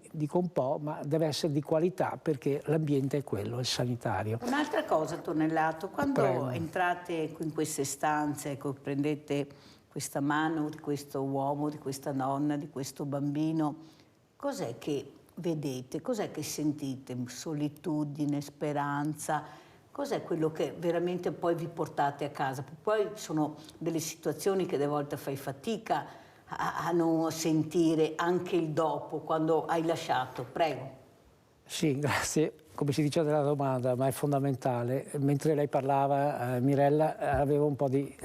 dico un po', ma deve essere di qualità perché l'ambiente è quello, è sanitario. Un'altra cosa, Tonellato, quando entrate in queste stanze, prendete questa mano di questo uomo, di questa donna, di questo bambino, cos'è che vedete, cos'è che sentite? Solitudine, speranza? Cos'è quello che veramente poi vi portate a casa? Poi sono delle situazioni che delle volte fai fatica a non sentire anche il dopo, quando hai lasciato. Prego. Sì, grazie. Come si dice della domanda, ma è fondamentale. Mentre lei parlava, Mirella, avevo un po' di...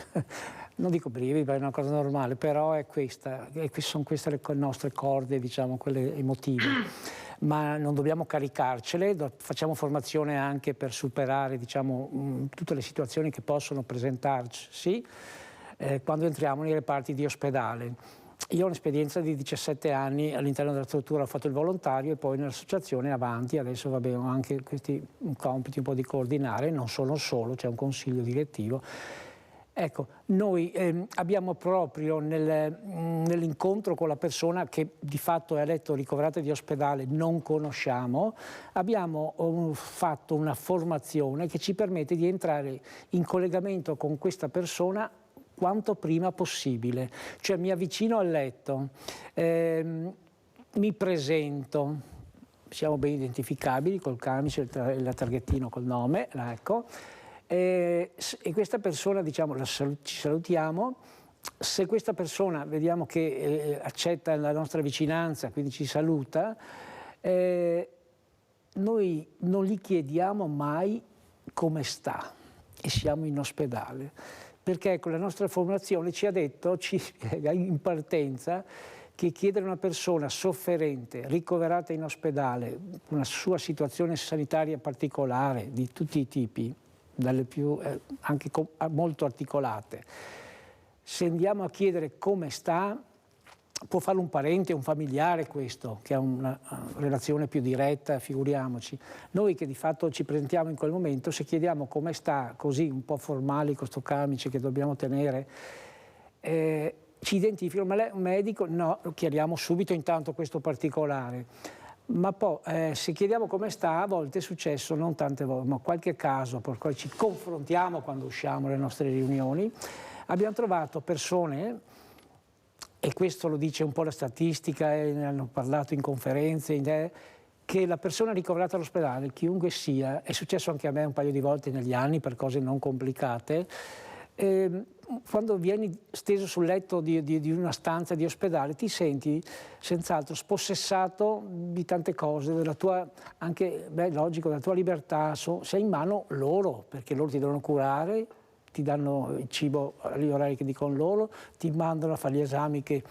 non dico brividi, è una cosa normale, però è questa, sono queste le nostre corde, diciamo, quelle emotive. Ma non dobbiamo caricarcele, facciamo formazione anche per superare, diciamo, tutte le situazioni che possono presentarsi quando entriamo nei reparti di ospedale. Io ho un'esperienza di 17 anni all'interno della struttura, ho fatto il volontario e poi nell'associazione avanti, adesso vabbè, ho anche questi compiti un po' di coordinare, non sono solo, c'è un consiglio direttivo. Ecco, noi abbiamo proprio nell'incontro con la persona che di fatto è a letto ricoverata di ospedale, non conosciamo, abbiamo fatto una formazione che ci permette di entrare in collegamento con questa persona quanto prima possibile. Cioè mi avvicino al letto, mi presento, siamo ben identificabili col camice, il targhettino col nome, ecco. E questa persona, diciamo, ci salutiamo. Se questa persona vediamo che accetta la nostra vicinanza, quindi ci saluta, noi non gli chiediamo mai come sta e siamo in ospedale, perché ecco, la nostra formazione ci ha detto, ci spiega in partenza, che chiedere a una persona sofferente, ricoverata in ospedale, una sua situazione sanitaria particolare di tutti i tipi, dalle più anche molto articolate, se andiamo a chiedere come sta, può farlo un parente, un familiare questo, che ha una relazione più diretta, figuriamoci. Noi che di fatto ci presentiamo in quel momento, se chiediamo come sta, così un po' formali, con sto camice che dobbiamo tenere, ci identificano, ma lei è un medico? No, lo chiariamo subito intanto questo particolare. Ma poi se chiediamo come sta, a volte è successo, non tante volte, ma qualche caso per cui ci confrontiamo quando usciamo alle nostre riunioni, abbiamo trovato persone, e questo lo dice un po' la statistica, e ne hanno parlato in conferenze, che la persona ricoverata all'ospedale, chiunque sia, è successo anche a me un paio di volte negli anni per cose non complicate, quando vieni steso sul letto di una stanza di ospedale ti senti senz'altro spossessato di tante cose, della tua, anche, logico, della tua libertà, sei in mano loro, perché loro ti devono curare, ti danno il cibo agli orari che dicono loro, ti mandano a fare gli esami che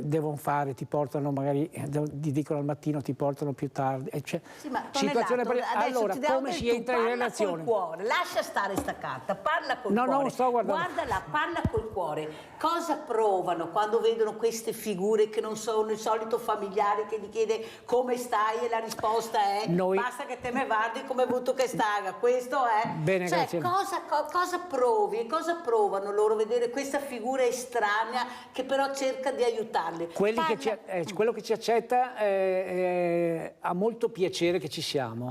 devono fare, ti portano magari, ti dicono al mattino, ti portano più tardi. Cioè, sì, ma situazione allora, come si entra in Col relazione? cuore, lascia stare sta carta, parla col cuore. No, sto guardando. Guardala, parla col cuore. Cosa provano quando vedono queste figure che non sono il solito familiare che gli chiede come stai e la risposta è basta che te me guardi come butto che staga. Questo è... Bene, cioè, grazie. cosa provi e cosa provano loro vedere questa figura estranea che però cerca di aiutarli? Quello che ci accetta ha molto piacere che ci siamo.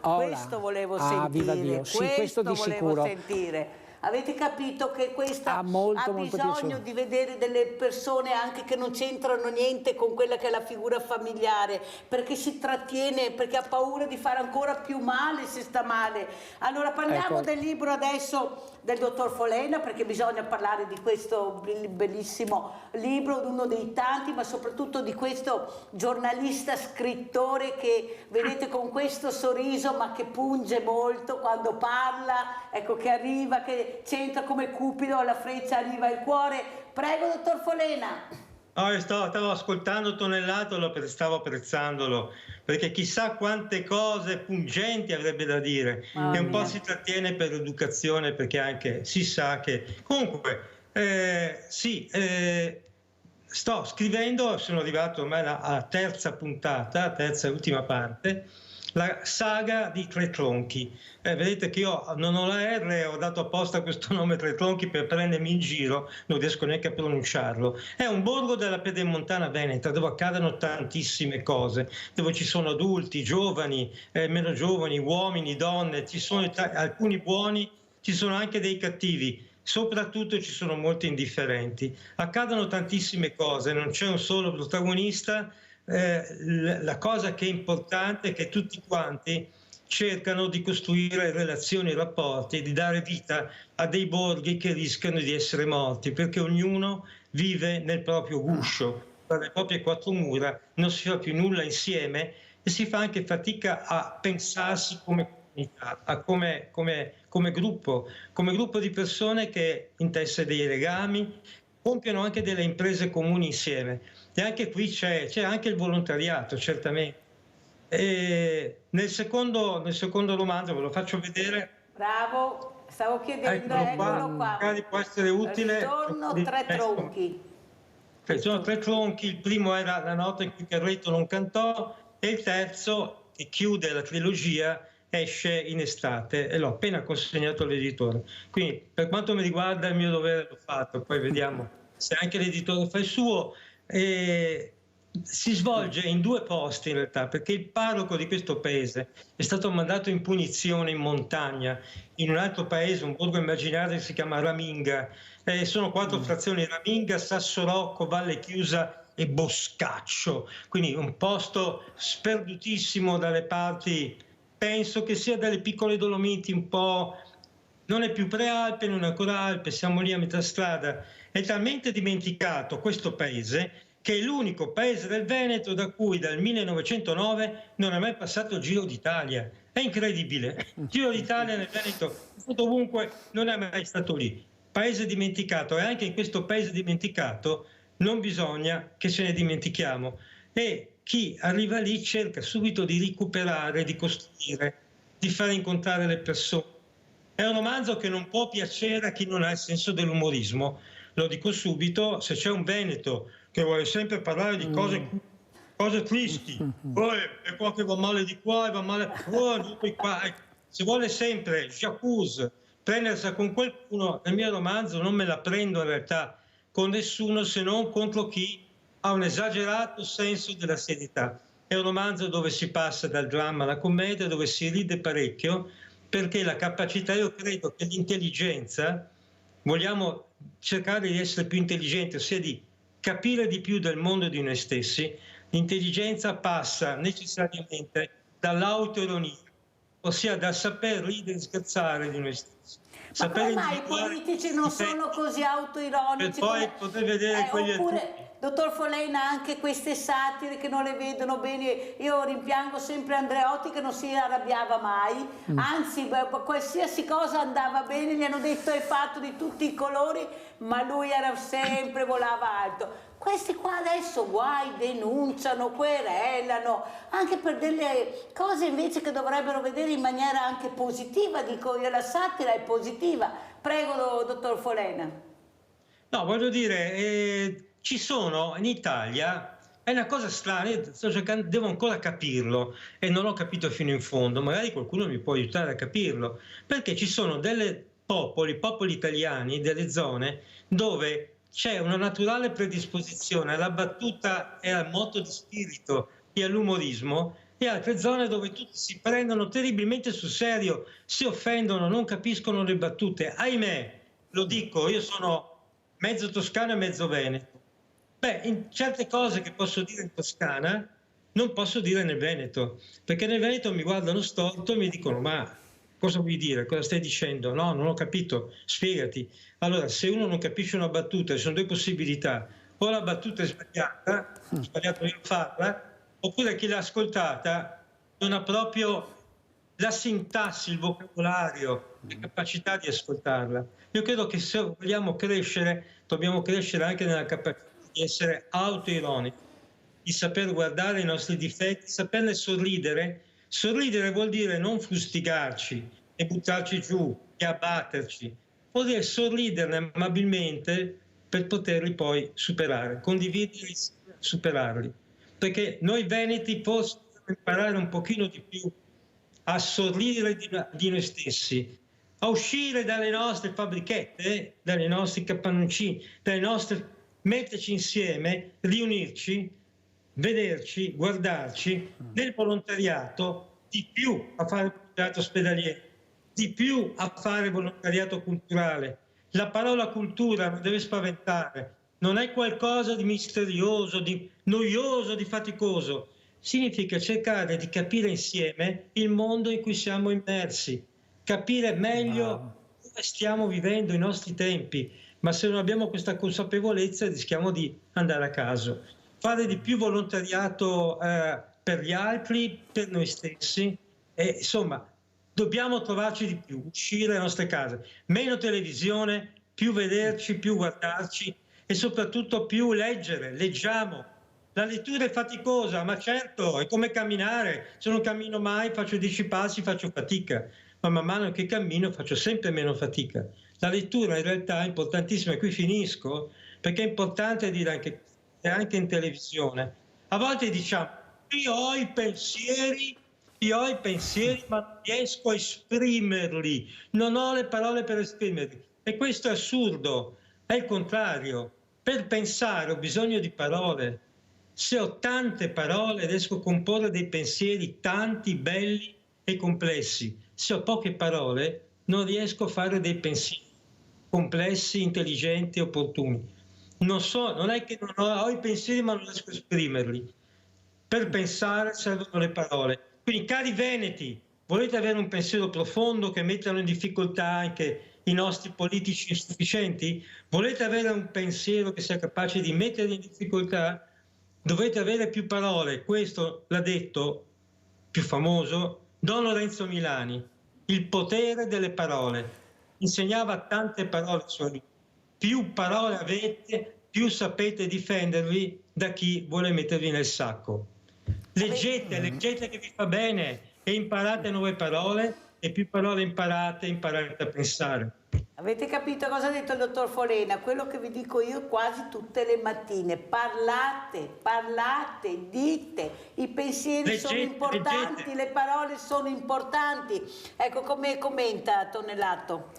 Questo volevo sentire. Viva Dio. Sì, questo di sicuro. Sentire. Avete capito che questa ha bisogno piacere di vedere delle persone anche che non c'entrano niente con quella che è la figura familiare, perché si trattiene, perché ha paura di fare ancora più male se sta male. Allora parliamo del libro adesso del dottor Folena, perché bisogna parlare di questo bellissimo libro, uno dei tanti, ma soprattutto di questo giornalista scrittore che vedete con questo sorriso ma che punge molto quando parla, ecco, che arriva, che c'entra come Cupido, alla freccia arriva il cuore. Prego, dottor Folena. Stavo ascoltando Tonellato, stavo apprezzandolo, perché chissà quante cose pungenti avrebbe da dire, e un po' si trattiene per educazione, perché anche si sa che... Comunque, sto scrivendo, sono arrivato ormai alla terza puntata, terza e ultima parte, la saga di Tre Tronchi. Vedete che io non ho la R, ho dato apposta questo nome Tre Tronchi per prendermi in giro, non riesco neanche a pronunciarlo. È un borgo della Pedemontana Veneta dove accadono tantissime cose, dove ci sono adulti, giovani, meno giovani, uomini, donne, ci sono alcuni buoni, ci sono anche dei cattivi. Soprattutto ci sono molti indifferenti. Accadono tantissime cose, non c'è un solo protagonista. La cosa che è importante è che tutti quanti cercano di costruire relazioni e rapporti, di dare vita a dei borghi che rischiano di essere morti, perché ognuno vive nel proprio guscio, tra le proprie quattro mura, non si fa più nulla insieme e si fa anche fatica a pensarsi come comunità, come gruppo di persone che intesse dei legami, compiono anche delle imprese comuni insieme. E anche qui c'è anche il volontariato, certamente. E nel secondo romanzo, ve lo faccio vedere. Bravo, stavo chiedendo, eccolo qua. Magari può essere utile. Ritorno Tre Tronchi. Sono Tre Tronchi, il primo era La notte in cui Carretto non cantò, e il terzo, che chiude la trilogia, esce in estate e l'ho appena consegnato all'editore. Quindi per quanto mi riguarda il mio dovere l'ho fatto, poi vediamo se anche l'editore fa il suo. Si svolge in due posti in realtà, perché il parroco di questo paese è stato mandato in punizione in montagna, in un altro paese, un borgo immaginario che si chiama Raminga. Sono quattro frazioni: Raminga, Sassorocco, Valle Chiusa e Boscaccio, quindi un posto sperdutissimo dalle parti, penso che sia dalle piccole Dolomiti, un po', non è più prealpe, non è ancora Alpe, siamo lì a metà strada. È talmente dimenticato questo paese che è l'unico paese del Veneto da cui dal 1909 non è mai passato il Giro d'Italia. È incredibile. Il Giro d'Italia nel Veneto, ovunque, non è mai stato lì. Paese dimenticato, e anche in questo paese dimenticato non bisogna che ce ne dimentichiamo. E chi arriva lì cerca subito di recuperare, di costruire, di far incontrare le persone. È un romanzo che non può piacere a chi non ha il senso dell'umorismo. Lo dico subito, se c'è un Veneto che vuole sempre parlare di cose tristi, poi è qua che va male di qua e va male di qua, se vuole sempre J'accuse, prendersi con qualcuno, nel mio romanzo non me la prendo in realtà con nessuno se non contro chi ha un esagerato senso della serietà. è un romanzo dove si passa dal dramma alla commedia, dove si ride parecchio, perché la capacità, io credo che l'intelligenza, vogliamo cercare di essere più intelligenti, ossia di capire di più del mondo e di noi stessi. L'intelligenza passa necessariamente dall'autoironia, ossia dal saper ridere e scherzare di noi stessi. Ma come mai i politici non sono così autoironici? Per poi poter vedere quegli oppure, dottor Folena, anche queste satire che non le vedono bene. Io rimpiango sempre Andreotti che non si arrabbiava mai, anzi qualsiasi cosa andava bene, gli hanno detto e fatto di tutti i colori, ma lui era sempre, volava alto. Questi qua adesso guai, denunciano, querelano, anche per delle cose invece che dovrebbero vedere in maniera anche positiva. Dico io, la satira è positiva. Prego, dottor Folena. No, voglio dire, ci sono in Italia, è una cosa strana, io sto cercando, devo ancora capirlo e non l'ho capito fino in fondo, magari qualcuno mi può aiutare a capirlo, perché ci sono delle popoli italiani, delle zone dove c'è una naturale predisposizione alla battuta e al moto di spirito e all'umorismo, e altre zone dove tutti si prendono terribilmente sul serio, si offendono, non capiscono le battute. Ahimè, lo dico, io sono mezzo toscano e mezzo veneto. Beh, in certe cose che posso dire in Toscana non posso dire nel Veneto, perché nel Veneto mi guardano storto e mi dicono: ma cosa vuoi dire? Cosa stai dicendo? No, non ho capito, spiegati. Allora, se uno non capisce una battuta, ci sono due possibilità: o la battuta è sbagliata, sbagliato io farla, oppure chi l'ha ascoltata non ha proprio la sintassi, il vocabolario, la capacità di ascoltarla. Io credo che se vogliamo crescere, dobbiamo crescere anche nella capacità di essere autoironici, di saper guardare i nostri difetti, saperne sorridere. Sorridere vuol dire non fustigarci e buttarci giù e abbatterci, vuol dire sorriderne amabilmente per poterli poi superare, condividerli, superarli. Perché noi veneti possiamo imparare un pochino di più a sorridere di noi stessi, a uscire dalle nostre fabbrichette, dai nostri capannocini, dalle nostre, metterci insieme, riunirci, vederci, guardarci nel volontariato, di più a fare volontariato ospedaliero, di più a fare volontariato culturale. La parola cultura non deve spaventare, non è qualcosa di misterioso, di noioso, di faticoso. Significa cercare di capire insieme il mondo in cui siamo immersi, capire meglio come stiamo vivendo i nostri tempi, ma se non abbiamo questa consapevolezza rischiamo di andare a caso. Fare di più volontariato per gli altri, per noi stessi, e insomma dobbiamo trovarci di più, uscire dalle nostre case, meno televisione, più vederci, più guardarci e soprattutto più leggere, leggiamo. La lettura è faticosa, ma certo, è come camminare, se non cammino mai, faccio 10 passi, faccio fatica, ma man mano che cammino faccio sempre meno fatica. La lettura in realtà è importantissima, e qui finisco, perché è importante dire anche in televisione. A volte diciamo, io ho i pensieri, ma non riesco a esprimerli, non ho le parole per esprimerli. E questo è assurdo, è il contrario. Per pensare ho bisogno di parole. Se ho tante parole riesco a comporre dei pensieri tanti, belli e complessi. Se ho poche parole non riesco a fare dei pensieri complessi, intelligenti, opportuni. Non è che non ho i pensieri ma non riesco a esprimerli. Per pensare servono le parole. Quindi, cari veneti, volete avere un pensiero profondo che mettano in difficoltà anche i nostri politici insufficienti? Volete avere un pensiero che sia capace di mettere in difficoltà? Dovete avere più parole. Questo l'ha detto, più famoso, Don Lorenzo Milani. Il potere delle parole. Insegnava tante parole su lui. Più parole avete, più sapete difendervi da chi vuole mettervi nel sacco. Leggete che vi fa bene e imparate nuove parole, e più parole imparate a pensare. Avete capito cosa ha detto il dottor Folena? Quello che vi dico io quasi tutte le mattine: parlate, dite, i pensieri sono importanti, le parole sono importanti. Ecco, come commenta Tonellato?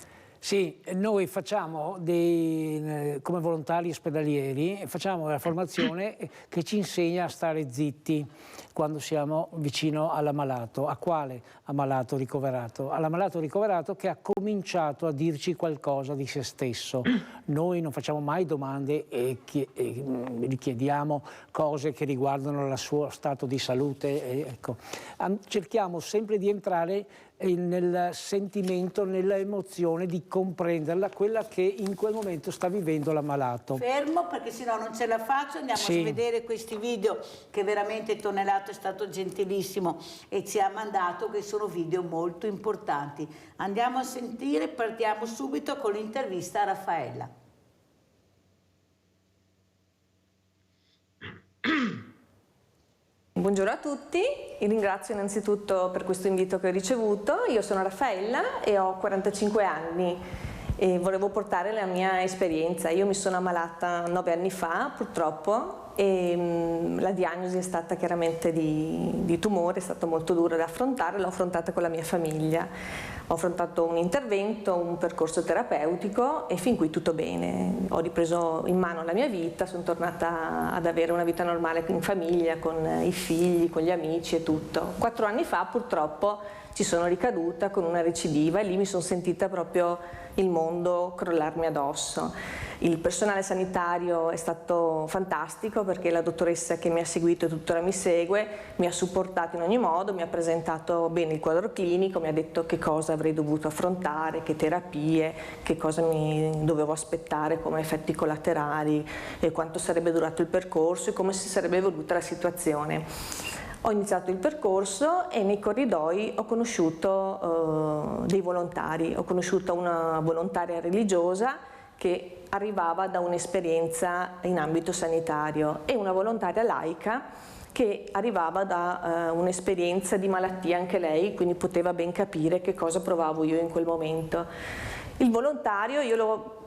Sì, noi facciamo come volontari ospedalieri, facciamo la formazione che ci insegna a stare zitti quando siamo vicino all'ammalato. A quale ammalato ricoverato? All'ammalato ricoverato che ha cominciato a dirci qualcosa di se stesso. Noi non facciamo mai domande e gli chiediamo cose che riguardano il suo stato di salute. Ecco. Cerchiamo sempre di entrare nel sentimento, nella emozione, di comprenderla, quella che in quel momento sta vivendo l'ammalato. Fermo, perché sennò non ce la faccio, andiamo a vedere questi video che veramente Tonelato è stato gentilissimo e ci ha mandato, che sono video molto importanti. Andiamo a sentire, partiamo subito con l'intervista a Raffaella. Buongiorno a tutti, vi ringrazio innanzitutto per questo invito che ho ricevuto. Io sono Raffaella e ho 45 anni e volevo portare la mia esperienza. Io mi sono ammalata 9 anni fa, purtroppo, e la diagnosi è stata chiaramente di tumore, è stato molto duro da affrontare, l'ho affrontata con la mia famiglia. Ho affrontato un intervento, un percorso terapeutico e fin qui tutto bene. Ho ripreso in mano la mia vita, sono tornata ad avere una vita normale in famiglia, con i figli, con gli amici e tutto. 4 anni fa purtroppo ci sono ricaduta con una recidiva e lì mi sono sentita proprio il mondo crollarmi addosso. Il personale sanitario è stato fantastico perché la dottoressa che mi ha seguito e tuttora mi segue mi ha supportato in ogni modo, mi ha presentato bene il quadro clinico, mi ha detto che cosa avrei dovuto affrontare, che terapie, che cosa mi dovevo aspettare come effetti collaterali, e quanto sarebbe durato il percorso e come si sarebbe evoluta la situazione. Ho iniziato il percorso e nei corridoi ho conosciuto dei volontari, ho conosciuto una volontaria religiosa che arrivava da un'esperienza in ambito sanitario e una volontaria laica che arrivava da un'esperienza di malattia anche lei, quindi poteva ben capire che cosa provavo io in quel momento. Il volontario,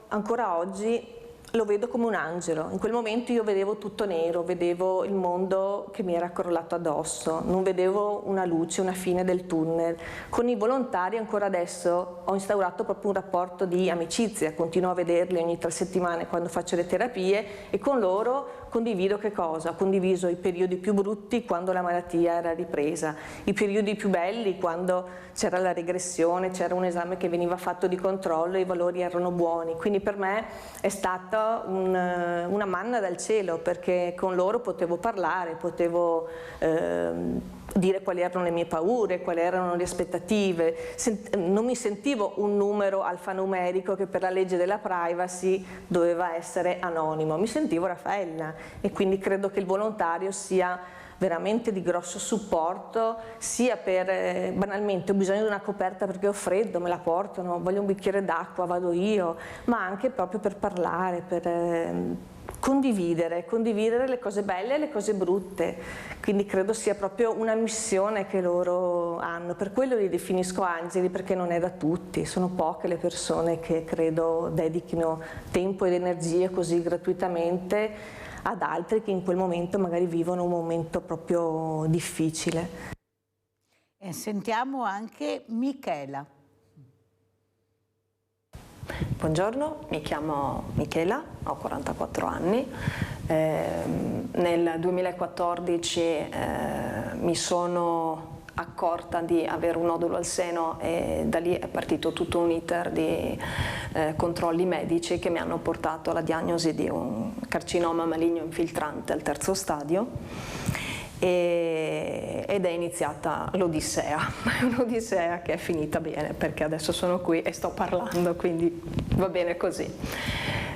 ancora oggi lo vedo come un angelo. In quel momento io vedevo tutto nero, vedevo il mondo che mi era crollato addosso, non vedevo una luce, una fine del tunnel. Con i volontari ancora adesso ho instaurato proprio un rapporto di amicizia, continuo a vederli ogni 3 settimane quando faccio le terapie e con loro condivido che cosa? Ho condiviso i periodi più brutti quando la malattia era ripresa, i periodi più belli quando c'era la regressione, c'era un esame che veniva fatto di controllo e i valori erano buoni. Quindi per me è stata una manna dal cielo, perché con loro potevo parlare, potevo dire quali erano le mie paure, quali erano le aspettative. Non mi sentivo un numero alfanumerico che per la legge della privacy doveva essere anonimo, mi sentivo Raffaella e quindi credo che il volontario sia veramente di grosso supporto, sia per banalmente ho bisogno di una coperta perché ho freddo, me la portano, voglio un bicchiere d'acqua, vado io, ma anche proprio per parlare, per condividere le cose belle e le cose brutte. Quindi credo sia proprio una missione che loro hanno, per quello li definisco angeli, perché non è da tutti, sono poche le persone che credo dedichino tempo ed energie così gratuitamente ad altri che in quel momento magari vivono un momento proprio difficile. E sentiamo anche Michela. Buongiorno, mi chiamo Michela, ho 44 anni. Nel 2014 mi sono accorta di avere un nodulo al seno e da lì è partito tutto un iter di controlli medici che mi hanno portato alla diagnosi di un carcinoma maligno infiltrante al 3° stadio ed è iniziata l'odissea, un'odissea che è finita bene perché adesso sono qui e sto parlando, quindi va bene così.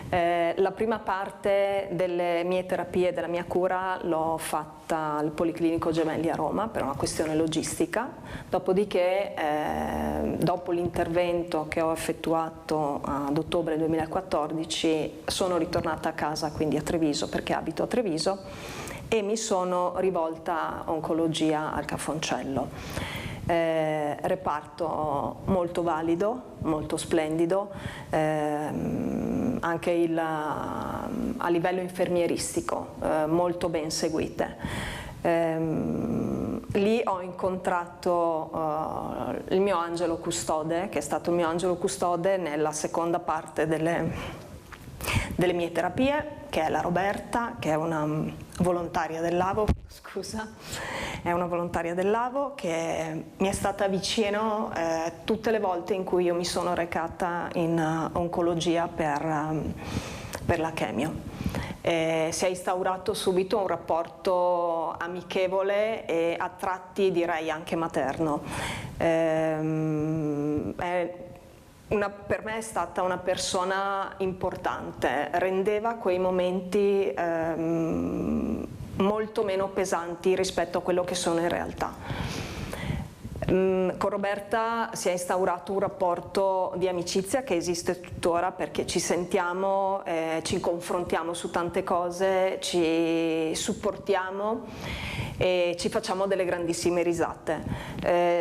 La prima parte delle mie terapie, della mia cura, l'ho fatta al Policlinico Gemelli a Roma per una questione logistica, dopodiché dopo l'intervento che ho effettuato ad ottobre 2014 sono ritornata a casa, quindi a Treviso, perché abito a Treviso, e mi sono rivolta a oncologia al Cafoncello. Reparto molto valido, molto splendido, anche a livello infermieristico molto ben seguite. lì ho incontrato il mio angelo custode, che è stato il mio angelo custode nella seconda parte delle mie terapie, che è la Roberta, che è una volontaria del Lavo, è una volontaria del Lavo che mi è stata vicino tutte le volte in cui io mi sono recata in oncologia per la chemio. Si è instaurato subito un rapporto amichevole e a tratti direi anche materno. Per me è stata una persona importante, rendeva quei momenti molto meno pesanti rispetto a quello che sono in realtà. Con Roberta si è instaurato un rapporto di amicizia che esiste tuttora, perché ci sentiamo, ci confrontiamo su tante cose, ci supportiamo e ci facciamo delle grandissime risate.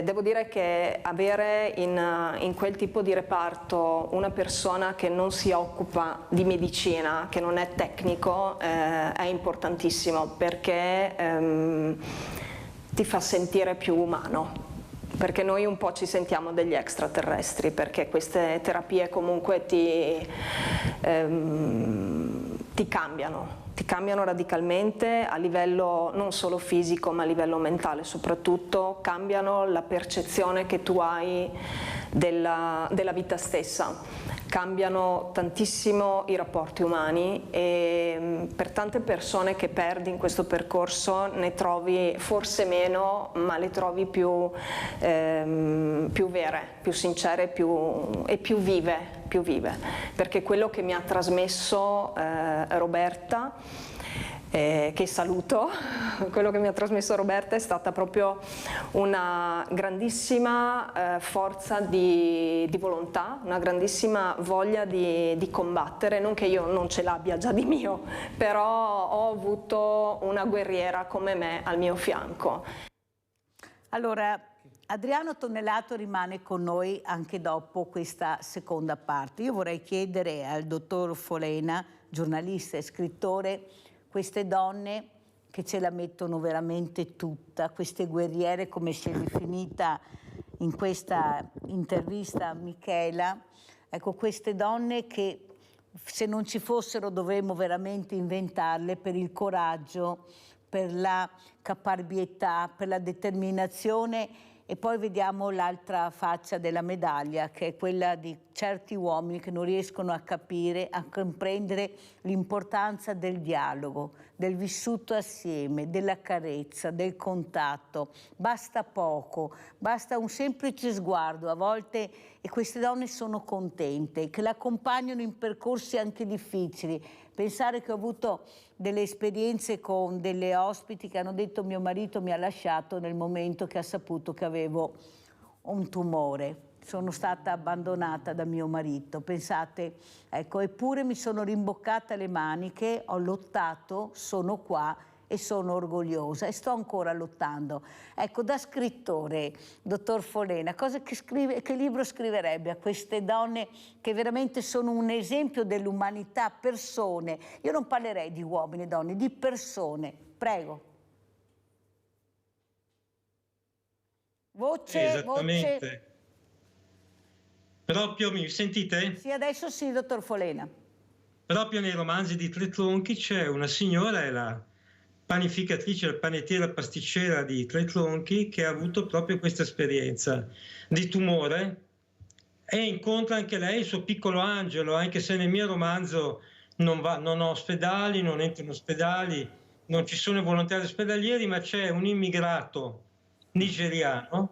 Devo dire che avere in quel tipo di reparto una persona che non si occupa di medicina, che non è tecnico, è importantissimo, perché ti fa sentire più umano. Perché noi un po' ci sentiamo degli extraterrestri, perché queste terapie comunque ti cambiano radicalmente a livello non solo fisico ma a livello mentale soprattutto, cambiano la percezione che tu hai della vita stessa. Cambiano tantissimo i rapporti umani e per tante persone che perdi in questo percorso ne trovi forse meno, ma le trovi più vere, più sincere e più vive, perché quello che mi ha trasmesso Roberta, che saluto, quello che mi ha trasmesso Roberta è stata proprio una grandissima forza di volontà, una grandissima voglia di combattere, non che io non ce l'abbia già di mio, però ho avuto una guerriera come me al mio fianco. Allora, Adriano Tonelato rimane con noi anche dopo questa seconda parte. Io vorrei chiedere al dottor Folena, giornalista e scrittore, queste donne che ce la mettono veramente tutta, queste guerriere, come si è definita in questa intervista a Michela, ecco, queste donne che se non ci fossero dovremmo veramente inventarle per il coraggio, per la caparbietà, per la determinazione. E poi vediamo l'altra faccia della medaglia, che è quella di certi uomini che non riescono a capire, a comprendere l'importanza del dialogo, del vissuto assieme, della carezza, del contatto. Basta poco, basta un semplice sguardo a volte e queste donne sono contente, che l'accompagnano in percorsi anche difficili. Pensare che ho avuto delle esperienze con delle ospiti che hanno detto: mio marito mi ha lasciato nel momento che ha saputo che avevo un tumore, sono stata abbandonata da mio marito. Pensate, ecco, eppure mi sono rimboccata le maniche, ho lottato, sono qua e sono orgogliosa e sto ancora lottando. Ecco, da scrittore, dottor Folena, che libro scriverebbe a queste donne che veramente sono un esempio dell'umanità, persone? Io non parlerei di uomini e donne, di persone. Prego. Voce, esattamente. voce. Proprio, mi sentite? Sì, adesso sì, dottor Folena. Proprio nei romanzi di Tre Tronchi c'è una signora, è la panificatrice, la panettiera pasticcera di Tre Tronchi, che ha avuto proprio questa esperienza di tumore e incontra anche lei il suo piccolo angelo, anche se nel mio romanzo non ho ospedali, non entro in ospedali, non ci sono volontari ospedalieri, ma c'è un immigrato nigeriano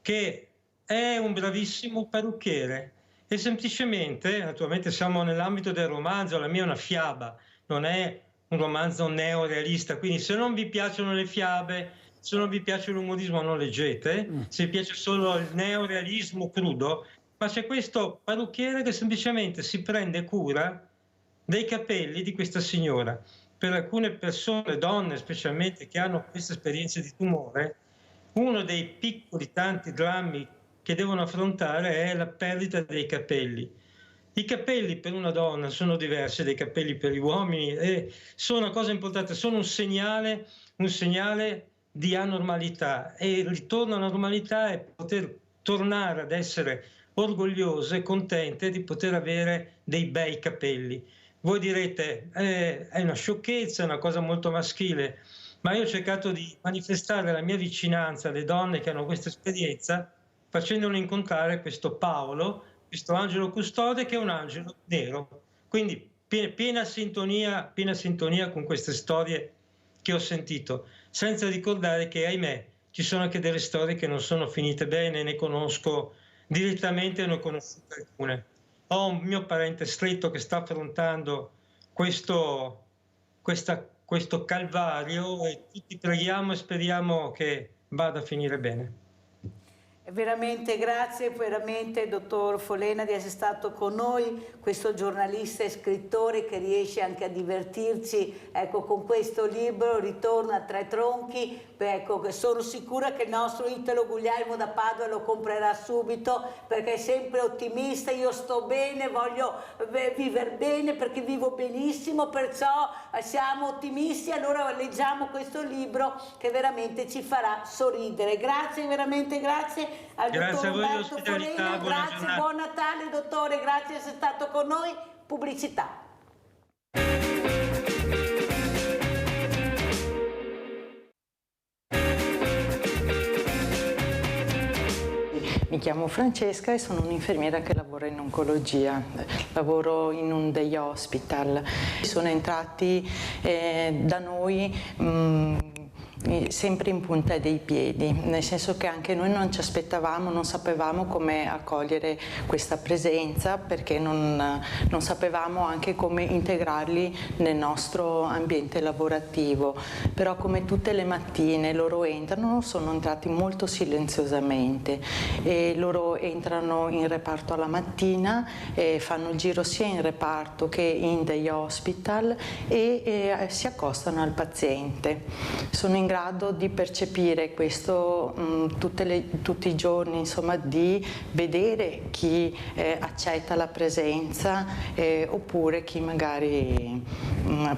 che è un bravissimo parrucchiere e semplicemente, naturalmente siamo nell'ambito del romanzo, la mia è una fiaba, non è un romanzo neorealista, quindi se non vi piacciono le fiabe, se non vi piace l'umorismo non leggete, se vi piace solo il neorealismo crudo, ma c'è questo parrucchiere che semplicemente si prende cura dei capelli di questa signora. Per alcune persone, donne specialmente, che hanno queste esperienze di tumore, uno dei piccoli tanti drammi che devono affrontare è la perdita dei capelli. I capelli per una donna sono diversi dai capelli per gli uomini e sono una cosa importante, sono un segnale di anormalità, e il ritorno alla normalità è poter tornare ad essere orgogliose e contente di poter avere dei bei capelli. Voi direte, è una sciocchezza, è una cosa molto maschile, ma io ho cercato di manifestare la mia vicinanza alle donne che hanno questa esperienza facendolo incontrare questo Paolo, questo angelo custode, che è un angelo nero. Quindi piena sintonia con queste storie che ho sentito, senza ricordare che, ahimè, ci sono anche delle storie che non sono finite bene, ne conosco direttamente, ne ho conosciute alcune. Ho un mio parente stretto che sta affrontando questo calvario, e tutti preghiamo e speriamo che vada a finire bene. Veramente grazie, veramente dottor Folena, di essere stato con noi, questo giornalista e scrittore che riesce anche a divertirci, ecco, con questo libro Ritorno a Tre Tronchi. Ecco, sono sicura che il nostro Italo Guglielmo da Padova lo comprerà subito, perché è sempre ottimista. Io sto bene, voglio vivere bene perché vivo benissimo, perciò siamo ottimisti. Allora leggiamo questo libro che veramente ci farà sorridere. Grazie, veramente grazie al dottor Umberto Folena, grazie, buon Natale dottore, grazie di essere stato con noi. Pubblicità. Mi chiamo Francesca e sono un'infermiera che lavora in oncologia, lavoro in un day hospital. Sono entrati da noi sempre in punta dei piedi, nel senso che anche noi non ci aspettavamo, non sapevamo come accogliere questa presenza, perché non sapevamo anche come integrarli nel nostro ambiente lavorativo. Però come tutte le mattine loro entrano, sono entrati molto silenziosamente, e loro entrano in reparto alla mattina, fanno il giro sia in reparto che in day hospital e si accostano al paziente. Sono in grado di percepire questo tutti i giorni, insomma, di vedere chi accetta la presenza oppure chi magari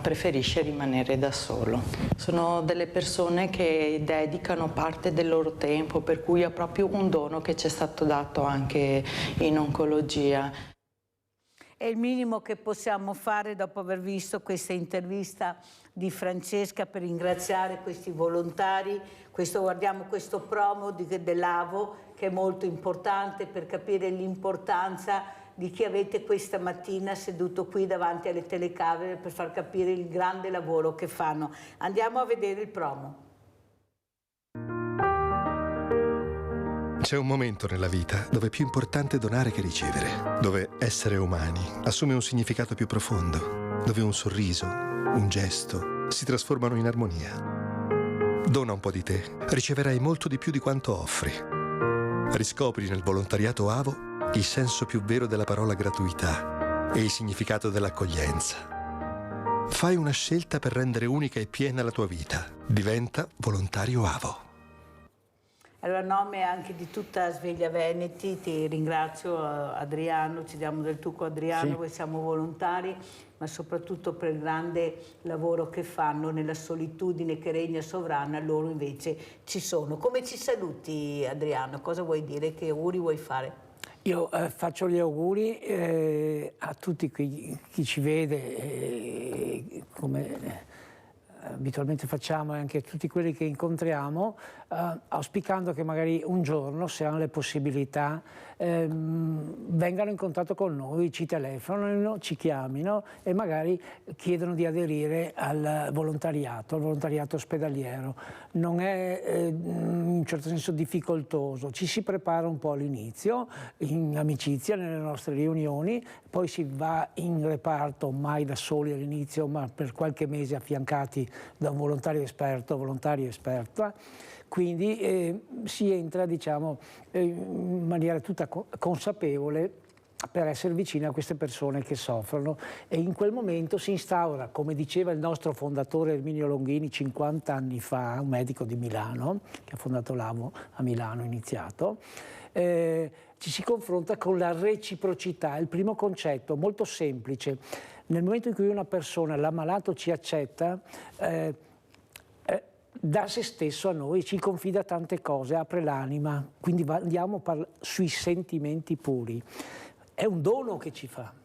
preferisce rimanere da solo. Sono delle persone che dedicano parte del loro tempo, per cui è proprio un dono che ci è stato dato anche in oncologia. È il minimo che possiamo fare dopo aver visto questa intervista di Francesca, per ringraziare questi volontari. Guardiamo questo promo dell'AVO, che è molto importante per capire l'importanza di chi avete questa mattina seduto qui davanti alle telecamere, per far capire il grande lavoro che fanno. Andiamo a vedere il promo. C'è un momento nella vita dove è più importante donare che ricevere, dove essere umani assume un significato più profondo, dove un sorriso, un gesto si trasformano in armonia. Dona un po' di te, riceverai molto di più di quanto offri. Riscopri nel volontariato AVO il senso più vero della parola gratuità e il significato dell'accoglienza. Fai una scelta per rendere unica e piena la tua vita. Diventa volontario AVO. Allora, a nome anche di tutta Sveglia Veneti, ti ringrazio Adriano, ci diamo del tu con Adriano, sì. Noi siamo volontari, ma soprattutto per il grande lavoro che fanno nella solitudine che regna sovrana, loro invece ci sono. Come ci saluti, Adriano? Cosa vuoi dire? Che auguri vuoi fare? Io faccio gli auguri a tutti chi ci vede, come abitualmente facciamo, e anche a tutti quelli che incontriamo, auspicando che magari un giorno, se hanno le possibilità, vengano in contatto con noi, ci telefonino, ci chiamino e magari chiedono di aderire al volontariato ospedaliero. Non è in un certo senso difficoltoso, ci si prepara un po' all'inizio, in amicizia, nelle nostre riunioni, poi si va in reparto, mai da soli all'inizio, ma per qualche mese affiancati da un volontario esperto, volontaria esperta. Quindi si entra, diciamo, in maniera tutta consapevole per essere vicini a queste persone che soffrono, e in quel momento si instaura, come diceva il nostro fondatore Erminio Longhini 50 anni fa, un medico di Milano che ha fondato l'AVO a Milano, iniziato, ci si confronta con la reciprocità. Il primo concetto, molto semplice: nel momento in cui una persona, l'ammalato, ci accetta, dà se stesso a noi, ci confida tante cose, apre l'anima, quindi andiamo sui sentimenti puri. È un dono che ci fa.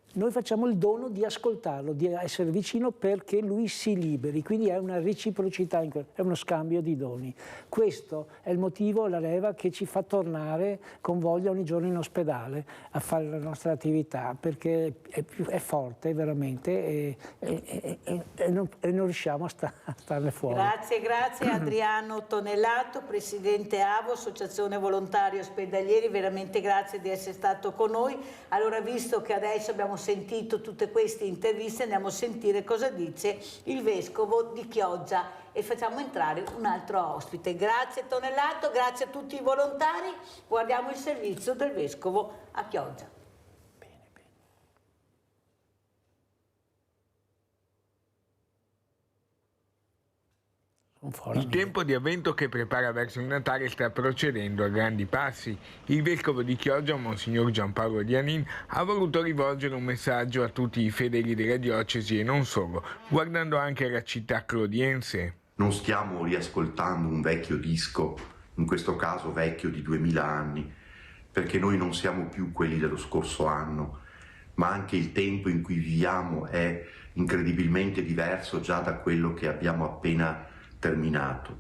Noi facciamo il dono di ascoltarlo, di essere vicino perché lui si liberi, quindi è una reciprocità, è uno scambio di doni. Questo è il motivo, la leva che ci per con voglia ogni giorno in ospedale a fare la nostra attività, perché è forte veramente e non riusciamo a starne fuori. Grazie Adriano Tonellato, Presidente AVO, Associazione Volontari Ospedalieri, veramente grazie di essere stato con noi. Allora, visto che adesso abbiamo sentito tutte queste interviste, andiamo a sentire cosa dice il Vescovo di Chioggia e facciamo entrare un altro ospite. Grazie Tonellato, grazie a tutti i volontari, guardiamo il servizio del Vescovo a Chioggia. Il tempo di avvento che prepara verso il Natale sta procedendo a grandi passi. Il Vescovo di Chioggia, Monsignor Giampaolo Dianin, ha voluto rivolgere un messaggio a tutti i fedeli della diocesi e non solo, guardando anche alla città clodiense. Non stiamo riascoltando un vecchio disco, in questo caso vecchio di 2000 anni, perché noi non siamo più quelli dello scorso anno, ma anche il tempo in cui viviamo è incredibilmente diverso già da quello che abbiamo appena terminato.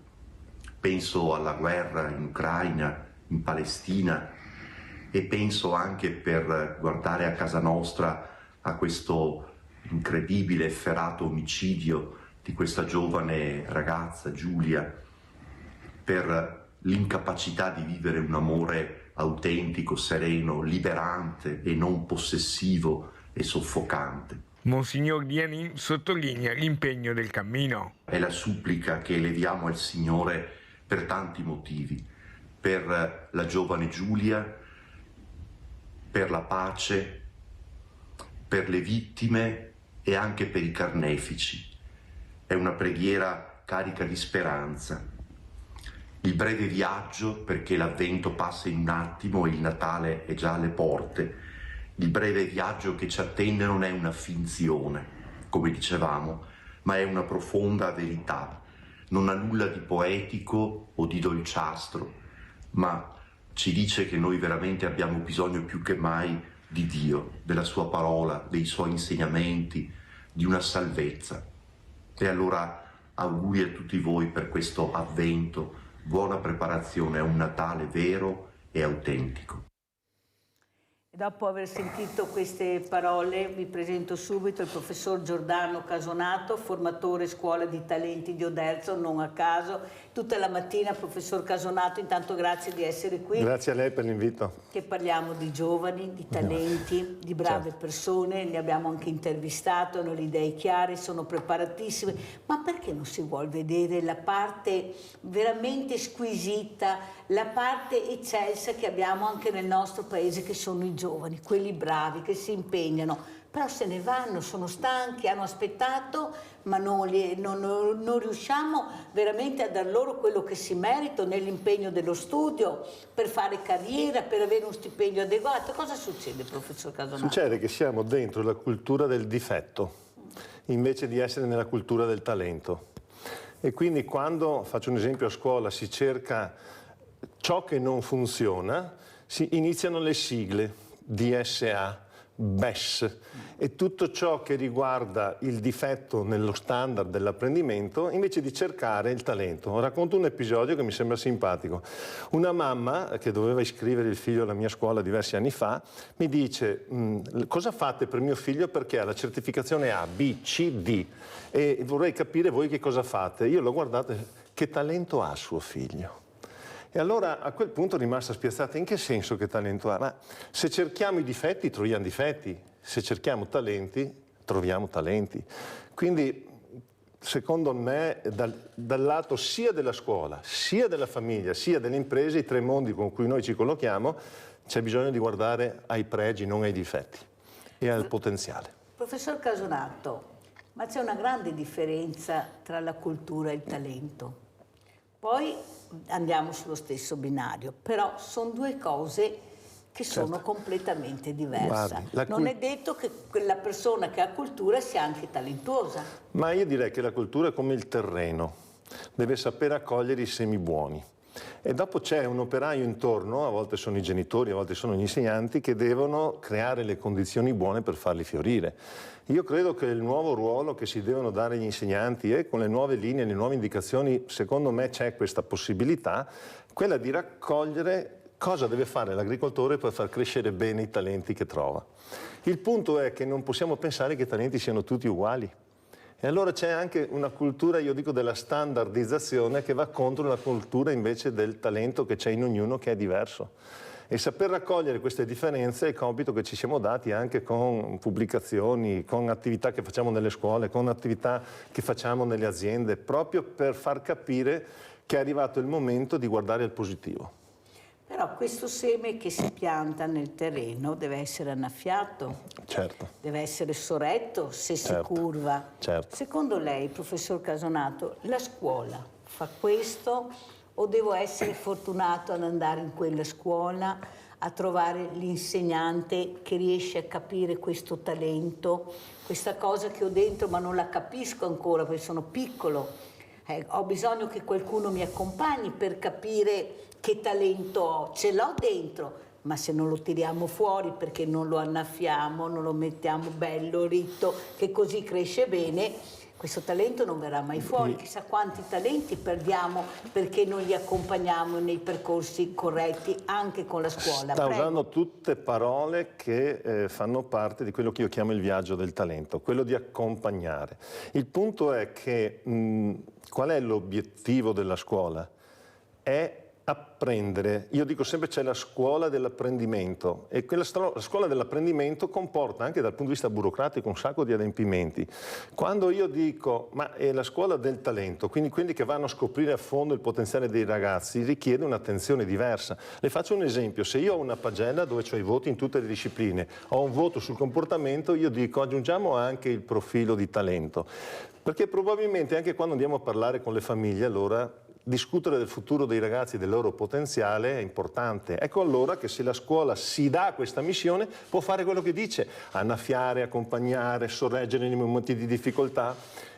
Penso alla guerra in Ucraina, in Palestina, e penso anche, per guardare a casa nostra, a questo incredibile e efferato omicidio di questa giovane ragazza Giulia, per l'incapacità di vivere un amore autentico, sereno, liberante e non possessivo e soffocante. Monsignor Dianin sottolinea l'impegno del cammino. È la supplica che eleviamo al Signore per tanti motivi, per la giovane Giulia, per la pace, per le vittime e anche per i carnefici. È una preghiera carica di speranza. Il breve viaggio, perché l'avvento passa in un attimo e il Natale è già alle porte. Il breve viaggio che ci attende non è una finzione, come dicevamo, ma è una profonda verità. Non ha nulla di poetico o di dolciastro, ma ci dice che noi veramente abbiamo bisogno più che mai di Dio, della sua parola, dei suoi insegnamenti, di una salvezza. E allora auguri a tutti voi per questo avvento, buona preparazione a un Natale vero e autentico. Dopo aver sentito queste parole vi presento subito il professor Giordano Casonato, formatore Scuola di Talenti di Oderzo, non a caso. Tutta la mattina, professor Casonato, intanto grazie di essere qui. Grazie a lei per l'invito. Che parliamo di giovani, di talenti, di brave persone, ne abbiamo anche intervistato, hanno le idee chiare, sono preparatissime, ma perché non si vuol vedere la parte veramente squisita, la parte eccelsa che abbiamo anche nel nostro paese, che sono i giovani, quelli bravi, che si impegnano, però se ne vanno, sono stanchi, hanno aspettato, ma non riusciamo veramente a dar loro quello che si meritano nell'impegno dello studio, per fare carriera, per avere uno stipendio adeguato. Cosa succede, professor Casonato? Succede che siamo dentro la cultura del difetto, invece di essere nella cultura del talento. E quindi quando, faccio un esempio, a scuola si cerca ciò che non funziona, si iniziano le sigle, DSA, BES, e tutto ciò che riguarda il difetto nello standard dell'apprendimento, invece di cercare il talento. Racconto un episodio che mi sembra simpatico. Una mamma che doveva iscrivere il figlio alla mia scuola diversi anni fa mi dice: cosa fate per mio figlio perché ha la certificazione A, B, C, D e vorrei capire voi che cosa fate. Io l'ho guardata, che talento ha suo figlio? E allora a quel punto è rimasta spiazzata. In che senso che talento ha? Ma se cerchiamo i difetti troviamo difetti, se cerchiamo talenti troviamo talenti. Quindi secondo me dal lato sia della scuola, sia della famiglia, sia delle imprese, i tre mondi con cui noi ci collochiamo, c'è bisogno di guardare ai pregi, non ai difetti, e al potenziale. Professor Casonato, ma c'è una grande differenza tra la cultura e il talento. Poi andiamo sullo stesso binario, però sono due cose che sono completamente diverse. Guardi, non è detto che quella persona che ha cultura sia anche talentuosa. Ma io direi che la cultura è come il terreno. deve saper accogliere i semi buoni. E dopo c'è un operaio intorno, a volte sono i genitori, a volte sono gli insegnanti, che devono creare le condizioni buone per farli fiorire. Io credo che il nuovo ruolo che si devono dare agli insegnanti, e con le nuove linee, le nuove indicazioni, secondo me c'è questa possibilità, quella di raccogliere cosa deve fare l'agricoltore per far crescere bene i talenti che trova. Il punto è che non possiamo pensare che i talenti siano tutti uguali. E allora c'è anche una cultura, io dico, della standardizzazione che va contro la cultura invece del talento che c'è in ognuno, che è diverso. E saper raccogliere queste differenze è il compito che ci siamo dati anche con pubblicazioni, con attività che facciamo nelle scuole, con attività che facciamo nelle aziende, proprio per far capire che è arrivato il momento di guardare al positivo. Però questo seme che si pianta nel terreno deve essere annaffiato, certo, deve essere sorretto se certo, si curva. Certo. Secondo lei, professor Casonato, la scuola fa questo o devo essere fortunato ad andare in quella scuola a trovare l'insegnante che riesce a capire questo talento, questa cosa che ho dentro ma non la capisco ancora perché sono piccolo? Ho bisogno che qualcuno mi accompagni per capire che talento ho, ce l'ho dentro, ma se non lo tiriamo fuori perché non lo annaffiamo, non lo mettiamo bello, ritto, che così cresce bene, questo talento non verrà mai fuori. Chissà quanti talenti perdiamo perché non li accompagniamo nei percorsi corretti anche con la scuola. Sta usando tutte parole che fanno parte di quello che io chiamo il viaggio del talento, quello di accompagnare. Il punto è che qual è l'obiettivo della scuola? È apprendere. Io dico sempre c'è la scuola dell'apprendimento e la scuola dell'apprendimento comporta anche dal punto di vista burocratico un sacco di adempimenti. Quando io dico ma è la scuola del talento, quindi quelli che vanno a scoprire a fondo il potenziale dei ragazzi, richiede un'attenzione diversa. Le faccio un esempio: se io ho una pagella dove ho i voti in tutte le discipline, ho un voto sul comportamento, io dico aggiungiamo anche il profilo di talento, perché probabilmente anche quando andiamo a parlare con le famiglie allora discutere del futuro dei ragazzi e del loro potenziale è importante. Ecco allora che se la scuola si dà questa missione può fare quello che dice, annaffiare, accompagnare, sorreggere nei momenti di difficoltà.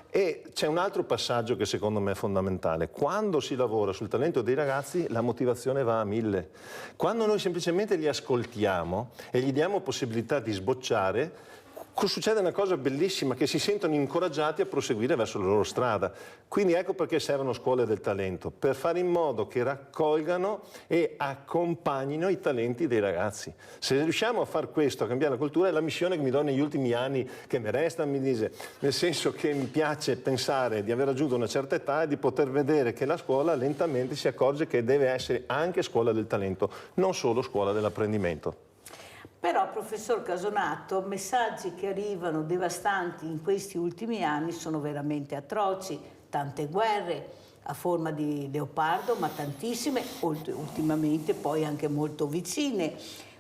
E c'è un altro passaggio che secondo me è fondamentale: quando si lavora sul talento dei ragazzi la motivazione va a 1000. Quando noi semplicemente li ascoltiamo e gli diamo possibilità di sbocciare, succede una cosa bellissima, che si sentono incoraggiati a proseguire verso la loro strada. Quindi ecco perché servono scuole del talento, per fare in modo che raccolgano e accompagnino i talenti dei ragazzi. Se riusciamo a far questo, a cambiare la cultura, è la missione che mi do negli ultimi anni, che mi resta, mi dice, nel senso che mi piace pensare di aver raggiunto una certa età e di poter vedere che la scuola lentamente si accorge che deve essere anche scuola del talento, non solo scuola dell'apprendimento. Però, professor Casonato, messaggi che arrivano devastanti in questi ultimi anni sono veramente atroci. Tante guerre a forma di leopardo, ma tantissime, ultimamente poi anche molto vicine.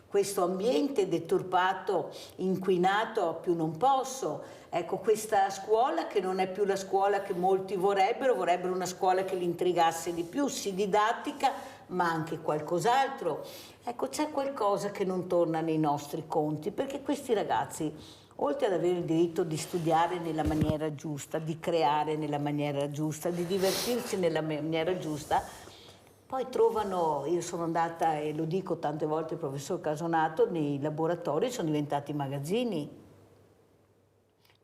Questo ambiente deturpato, inquinato a più non posso. Ecco, questa scuola che non è più la scuola che molti vorrebbero una scuola che li intrigasse di più, sì didattica, ma anche qualcos'altro. Ecco, c'è qualcosa che non torna nei nostri conti, perché questi ragazzi, oltre ad avere il diritto di studiare nella maniera giusta, di creare nella maniera giusta, di divertirsi nella maniera giusta, poi trovano, io sono andata e lo dico tante volte al professor Casonato, nei laboratori sono diventati magazzini,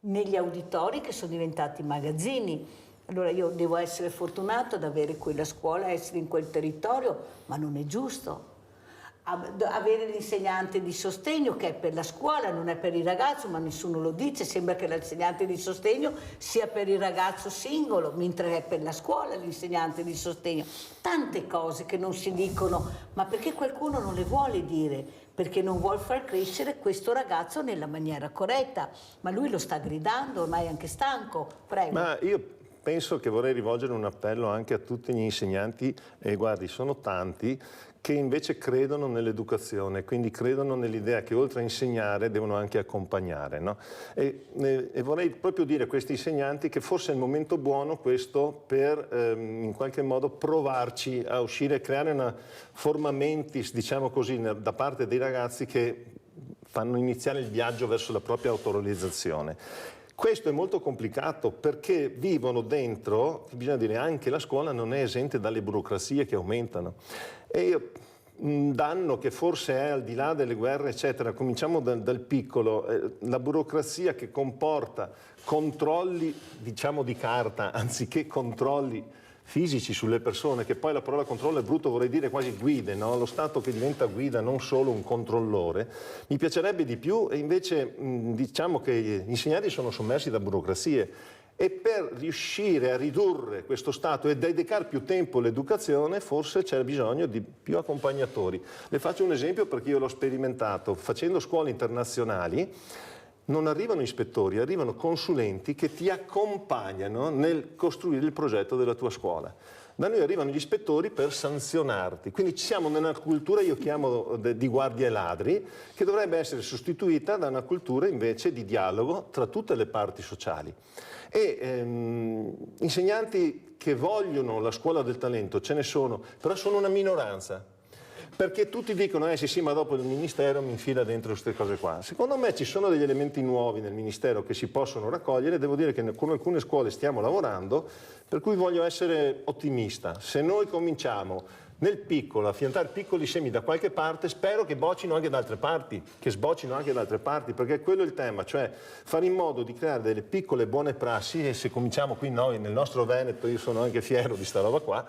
negli auditori che sono diventati magazzini. Allora io devo essere fortunato ad avere quella scuola, essere in quel territorio, ma non è giusto. Avere l'insegnante di sostegno che è per la scuola, non è per il ragazzo, ma nessuno lo dice, sembra che l'insegnante di sostegno sia per il ragazzo singolo, mentre è per la scuola l'insegnante di sostegno. Tante cose che non si dicono, ma perché qualcuno non le vuole dire, perché non vuol far crescere questo ragazzo nella maniera corretta, ma lui lo sta gridando, ormai è anche stanco. Prego. Ma io penso che vorrei rivolgere un appello anche a tutti gli insegnanti, e guardi, sono tanti, che invece credono nell'educazione, quindi credono nell'idea che oltre a insegnare devono anche accompagnare, no? E vorrei proprio dire a questi insegnanti che forse è il momento buono questo per in qualche modo provarci a uscire, creare una forma mentis, diciamo così, da parte dei ragazzi che fanno iniziare il viaggio verso la propria autorealizzazione. Questo è molto complicato perché vivono dentro, bisogna dire, anche la scuola non è esente dalle burocrazie che aumentano. E un danno che forse è al di là delle guerre, eccetera, cominciamo dal piccolo, la burocrazia che comporta controlli, diciamo, di carta, anziché controlli fisici sulle persone, che poi la parola controllo è brutto, vorrei dire quasi guide, no? Lo Stato che diventa guida, non solo un controllore. Mi piacerebbe di più e invece diciamo che gli insegnanti sono sommersi da burocrazie e per riuscire a ridurre questo Stato e dedicare più tempo all'educazione forse c'è bisogno di più accompagnatori. Le faccio un esempio perché io l'ho sperimentato facendo scuole internazionali. Non arrivano ispettori, arrivano consulenti che ti accompagnano nel costruire il progetto della tua scuola. Da noi arrivano gli ispettori per sanzionarti, quindi siamo nella cultura, io chiamo di guardie ladri, che dovrebbe essere sostituita da una cultura invece di dialogo tra tutte le parti sociali. E insegnanti che vogliono la scuola del talento ce ne sono, però sono una minoranza. Perché tutti dicono, sì, ma dopo il Ministero mi infila dentro queste cose qua. Secondo me ci sono degli elementi nuovi nel Ministero che si possono raccogliere, devo dire che con alcune scuole stiamo lavorando, per cui voglio essere ottimista. Se noi cominciamo nel piccolo a piantare piccoli semi da qualche parte, spero che boccino anche da altre parti, perché quello è il tema, cioè fare in modo di creare delle piccole buone prassi, e se cominciamo qui noi nel nostro Veneto, io sono anche fiero di sta roba qua,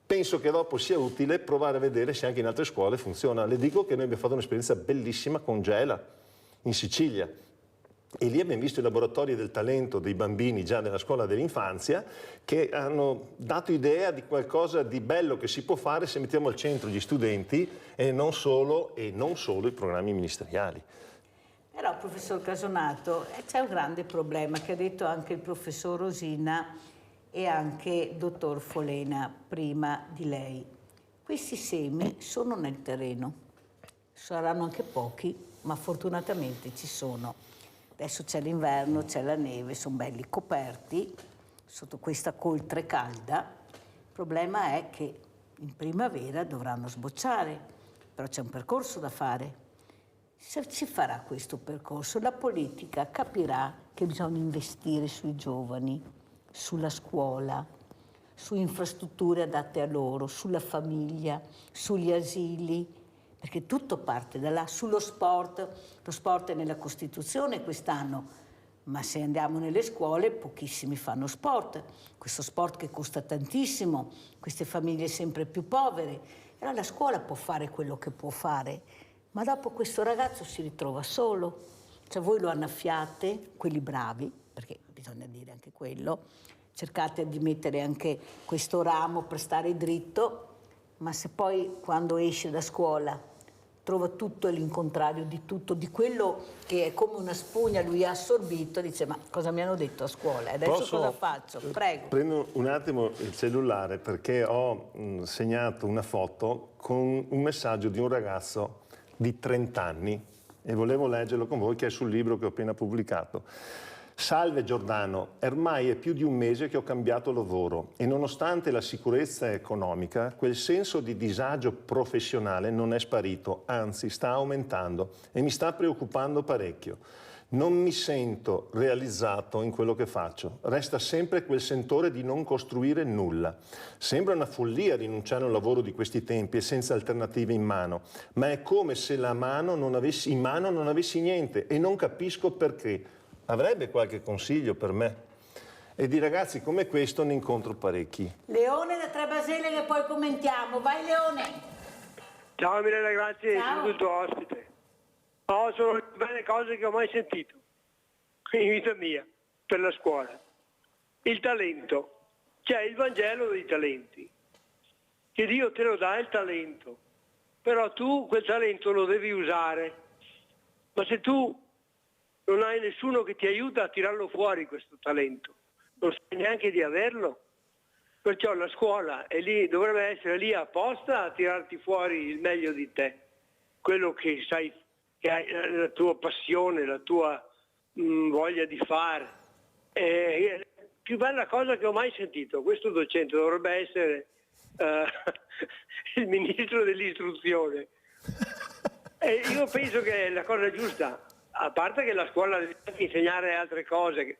penso che dopo sia utile provare a vedere se anche in altre scuole funziona. Le dico che noi abbiamo fatto un'esperienza bellissima con Gela, in Sicilia. E lì abbiamo visto i laboratori del talento dei bambini già nella scuola dell'infanzia, che hanno dato idea di qualcosa di bello che si può fare se mettiamo al centro gli studenti e non solo i programmi ministeriali. Però, professor Casonato, c'è un grande problema che ha detto anche il professor Rosina e anche il dottor Folena prima di lei. Questi semi sono nel terreno, saranno anche pochi, ma fortunatamente ci sono. Adesso c'è l'inverno, c'è la neve, sono belli coperti sotto questa coltre calda. Il problema è che in primavera dovranno sbocciare, però c'è un percorso da fare. Se si farà questo percorso, la politica capirà che bisogna investire sui giovani, sulla scuola, su infrastrutture adatte a loro, sulla famiglia, sugli asili, perché tutto parte da là, sullo sport. Lo sport è nella Costituzione quest'anno, ma se andiamo nelle scuole pochissimi fanno sport. Questo sport che costa tantissimo, queste famiglie sempre più povere. Allora la scuola può fare quello che può fare, ma dopo questo ragazzo si ritrova solo. Cioè voi lo annaffiate, quelli bravi, perché bisogna dire anche quello, cercate di mettere anche questo ramo per stare dritto, ma se poi quando esce da scuola trova tutto l'incontrario di tutto, di quello che è come una spugna lui ha assorbito, dice ma cosa mi hanno detto a scuola, adesso cosa faccio? Prego. Prendo un attimo il cellulare perché ho segnato una foto con un messaggio di un ragazzo di 30 anni e volevo leggerlo con voi, che è sul libro che ho appena pubblicato. Salve Giordano, ormai è più di un mese che ho cambiato lavoro e nonostante la sicurezza economica, quel senso di disagio professionale non è sparito, anzi sta aumentando e mi sta preoccupando parecchio. Non mi sento realizzato in quello che faccio, resta sempre quel sentore di non costruire nulla. Sembra una follia rinunciare a un lavoro di questi tempi e senza alternative in mano, ma è come se in mano non avessi niente e non capisco perché. Avrebbe qualche consiglio per me? E di ragazzi come questo ne incontro parecchi. Leone da Trebasele che poi commentiamo. Vai Leone! Ciao Mirella, grazie per il tuo ospite. Sono le più belle cose che ho mai sentito in vita mia per la scuola. Il talento. C'è il Vangelo dei talenti. Che Dio te lo dà il talento. Però tu quel talento lo devi usare. Ma se tu non hai nessuno che ti aiuta a tirarlo fuori questo talento, non sai neanche di averlo, perciò la scuola è lì, dovrebbe essere lì apposta a tirarti fuori il meglio di te, quello che sai, che hai, la tua passione, la tua voglia di fare. È la più bella cosa che ho mai sentito. Questo docente dovrebbe essere il ministro dell'istruzione. E io penso che è la cosa giusta. A parte che la scuola deve insegnare altre cose,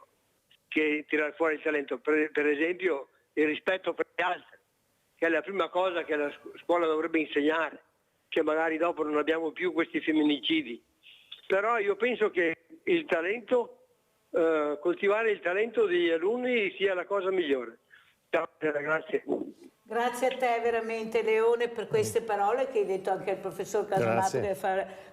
che tirare fuori il talento, per esempio il rispetto per gli altri, che è la prima cosa che la scuola dovrebbe insegnare, che magari dopo non abbiamo più questi femminicidi. Però io penso che il talento, coltivare il talento degli alunni sia la cosa migliore. Ciao, grazie. Grazie a te veramente Leone per queste parole che hai detto anche al professor Casamato, che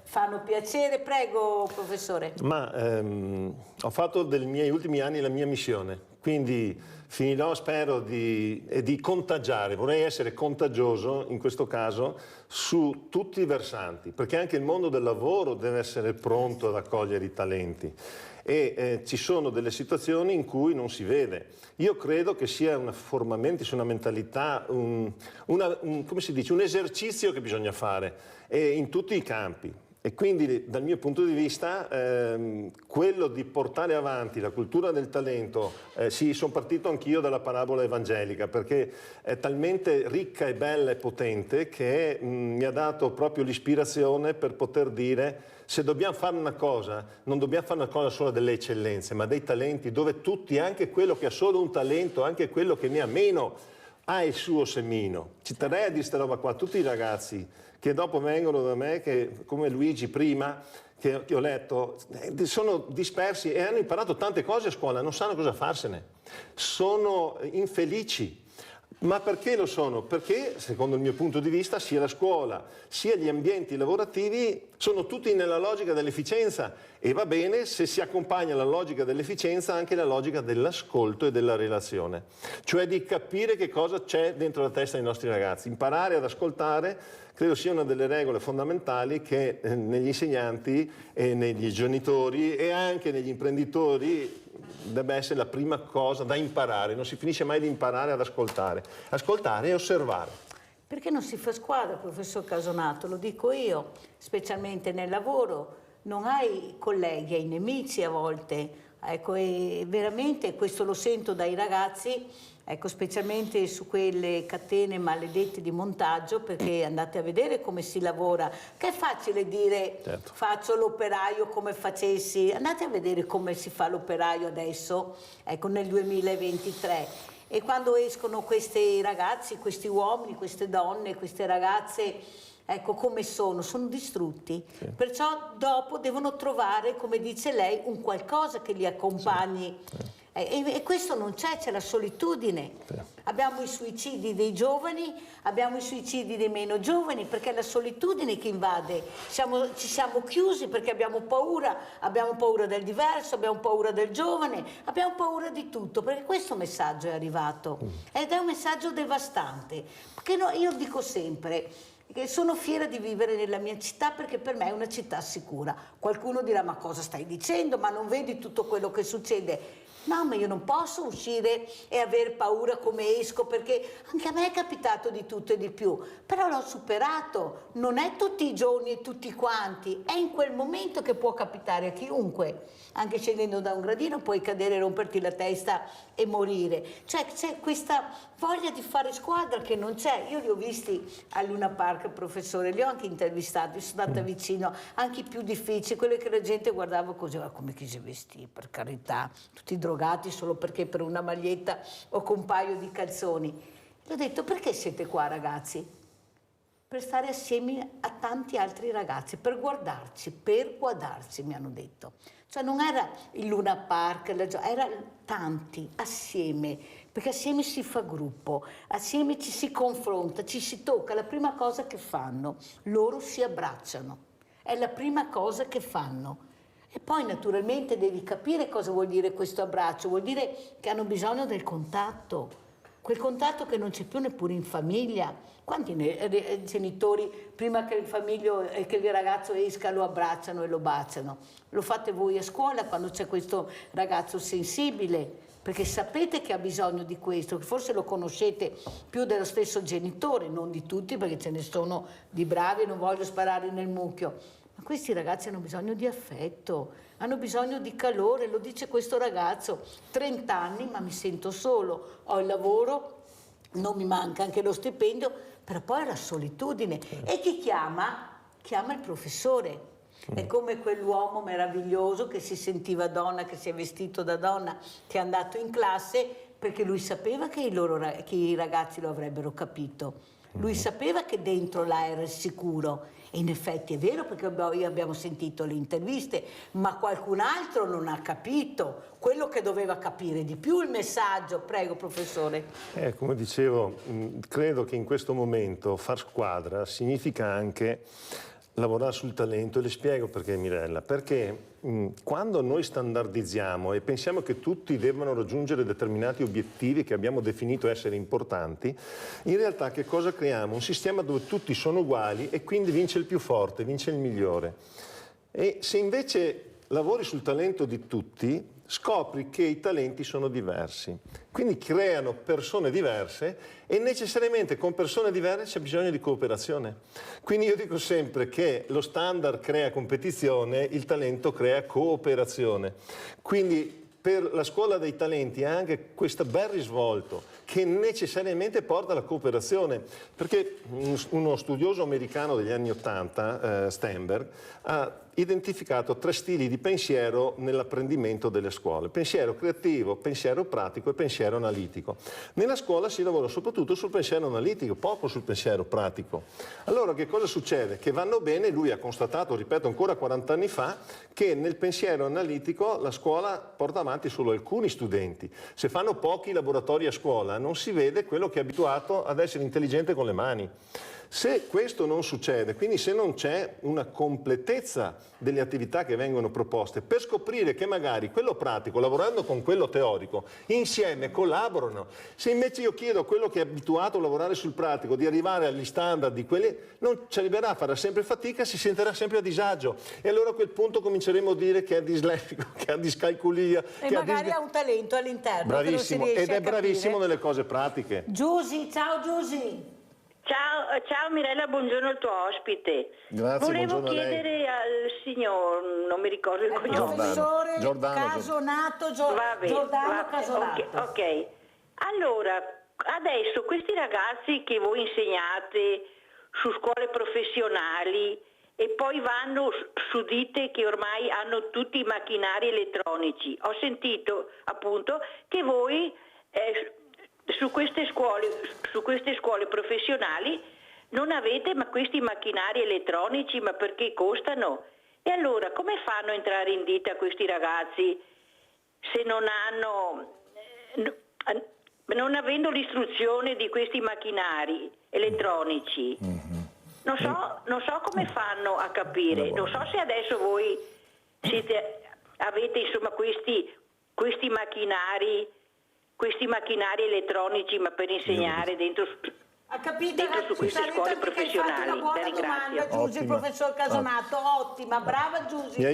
fanno piacere. Prego professore. Ho fatto dei miei ultimi anni la mia missione, quindi finirò, spero, di contagiare, vorrei essere contagioso in questo caso su tutti i versanti, perché anche il mondo del lavoro deve essere pronto ad accogliere i talenti. E ci sono delle situazioni in cui non si vede. Io credo che sia una mentalità, come si dice, un esercizio che bisogna fare in tutti i campi. E quindi dal mio punto di vista quello di portare avanti la cultura del talento, sì, sono partito anch'io dalla parabola evangelica perché è talmente ricca e bella e potente che mi ha dato proprio l'ispirazione per poter dire: se dobbiamo fare una cosa, non dobbiamo fare una cosa solo delle eccellenze, ma dei talenti, dove tutti, anche quello che ha solo un talento, anche quello che ne ha meno, ha il suo semino. Ci terrei a dire questa roba qua, tutti i ragazzi che dopo vengono da me, che come Luigi prima, che ho letto, sono dispersi e hanno imparato tante cose a scuola, non sanno cosa farsene, sono infelici. Ma perché lo sono? Perché, secondo il mio punto di vista, sia la scuola sia gli ambienti lavorativi sono tutti nella logica dell'efficienza e va bene se si accompagna alla logica dell'efficienza anche la logica dell'ascolto e della relazione, cioè di capire che cosa c'è dentro la testa dei nostri ragazzi. Imparare ad ascoltare credo sia una delle regole fondamentali che negli insegnanti e negli genitori e anche negli imprenditori deve essere la prima cosa da imparare. Non si finisce mai di imparare ad ascoltare e osservare. Perché non si fa squadra, professor Casamato? Lo dico io, specialmente nel lavoro. Non hai colleghi, hai nemici a volte. Ecco, e veramente questo lo sento dai ragazzi, ecco, specialmente su quelle catene maledette di montaggio, perché andate a vedere come si lavora, che è facile dire certo, faccio l'operaio come facessi, andate a vedere come si fa l'operaio adesso, ecco, nel 2023. E quando escono questi ragazzi, questi uomini, queste donne, queste ragazze, ecco come sono distrutti. Sì. Perciò dopo devono trovare, come dice lei, un qualcosa che li accompagni. Sì. E questo non c'è la solitudine. Sì. Abbiamo i suicidi dei giovani, abbiamo i suicidi dei meno giovani, perché è la solitudine che invade. Ci siamo chiusi perché abbiamo paura del diverso, abbiamo paura del giovane, abbiamo paura di tutto, perché questo messaggio è arrivato. Ed è un messaggio devastante, perché io dico sempre che sono fiera di vivere nella mia città perché per me è una città sicura. Qualcuno dirà: ma cosa stai dicendo? Ma non vedi tutto quello che succede? No, ma io non posso uscire e aver paura come esco, perché anche a me è capitato di tutto e di più, però l'ho superato. Non è tutti i giorni e tutti quanti, è in quel momento che può capitare a chiunque. Anche scendendo da un gradino puoi cadere, romperti la testa e morire. Cioè c'è questa voglia di fare squadra che non c'è. Io li ho visti a Luna Park, professore, li ho anche intervistati, sono andata vicino, anche i più difficili, quelli che la gente guardava così, come chi si vestì, per carità, tutti drogati solo perché per una maglietta o con un paio di calzoni. Gli ho detto: perché siete qua ragazzi? Per stare assieme a tanti altri ragazzi, per guardarci, mi hanno detto. Cioè non era il Luna Park, era tanti, assieme, perché assieme si fa gruppo, assieme ci si confronta, ci si tocca. La prima cosa che fanno, loro si abbracciano, è la prima cosa che fanno. E poi naturalmente devi capire cosa vuol dire questo abbraccio, vuol dire che hanno bisogno del contatto, quel contatto che non c'è più neppure in famiglia. Quanti genitori prima che il ragazzo esca lo abbracciano e lo baciano? Lo fate voi a scuola quando c'è questo ragazzo sensibile, perché sapete che ha bisogno di questo, forse lo conoscete più dello stesso genitore, non di tutti perché ce ne sono di bravi e non voglio sparare nel mucchio, ma questi ragazzi hanno bisogno di affetto, hanno bisogno di calore. Lo dice questo ragazzo: 30 anni ma mi sento solo, ho il lavoro, non mi manca anche lo stipendio, però poi la solitudine. E chi chiama? Chiama il professore. È come quell'uomo meraviglioso che si sentiva donna, che si è vestito da donna, che è andato in classe perché lui sapeva che i ragazzi lo avrebbero capito. Lui sapeva che dentro là era sicuro. E in effetti è vero, perché abbiamo sentito le interviste, ma qualcun altro non ha capito quello che doveva capire di più, il messaggio. Prego, professore. Come dicevo, credo che in questo momento far squadra significa anche lavorare sul talento, e le spiego perché, Mirella, perché quando noi standardizziamo e pensiamo che tutti debbano raggiungere determinati obiettivi che abbiamo definito essere importanti, in realtà che cosa creiamo? Un sistema dove tutti sono uguali e quindi vince il più forte, vince il migliore. E se invece lavori sul talento di tutti, scopri che i talenti sono diversi, quindi creano persone diverse e necessariamente con persone diverse c'è bisogno di cooperazione. Quindi io dico sempre che lo standard crea competizione, il talento crea cooperazione. Quindi per la scuola dei talenti ha anche questo bel risvolto che necessariamente porta alla cooperazione, perché uno studioso americano degli anni 80, Sternberg, ha identificato 3 stili di pensiero nell'apprendimento delle scuole: pensiero creativo, pensiero pratico e pensiero analitico. Nella scuola si lavora soprattutto sul pensiero analitico, poco sul pensiero pratico. Allora che cosa succede? Che vanno bene, lui ha constatato, ripeto ancora 40 anni fa, che nel pensiero analitico la scuola porta avanti solo alcuni studenti. Se fanno pochi laboratori a scuola non si vede quello che è abituato ad essere intelligente con le mani. Se questo non succede, quindi se non c'è una completezza delle attività che vengono proposte, per scoprire che magari quello pratico, lavorando con quello teorico, insieme collaborano. Se invece io chiedo a quello che è abituato a lavorare sul pratico di arrivare agli standard di quelli, non ci arriverà, farà sempre fatica, si sentirà sempre a disagio. E allora a quel punto cominceremo a dire che è dislessico, che ha discalculia. E che magari ha un talento all'interno. Bravissimo, ed è bravissimo nelle cose pratiche. Giusy, ciao Giusy. Ciao Mirella, buongiorno al tuo ospite. Grazie, volevo buongiorno chiedere al signor, non mi ricordo il cognome. Professore Giordano Casonato, Casonato. Ok, allora, adesso questi ragazzi che voi insegnate su scuole professionali e poi vanno su ditte che ormai hanno tutti i macchinari elettronici, ho sentito appunto che voi... su queste scuole professionali non avete questi macchinari elettronici, ma perché costano? E allora come fanno a entrare in ditta questi ragazzi se non avendo l'istruzione di questi macchinari elettronici? Non so come fanno a capire, non so se adesso voi avete insomma questi macchinari elettronici, ma per insegnare dentro su queste scuole professionali. Buona domanda, Giusy, il professor Casonato, ottima, brava Giusy. Mi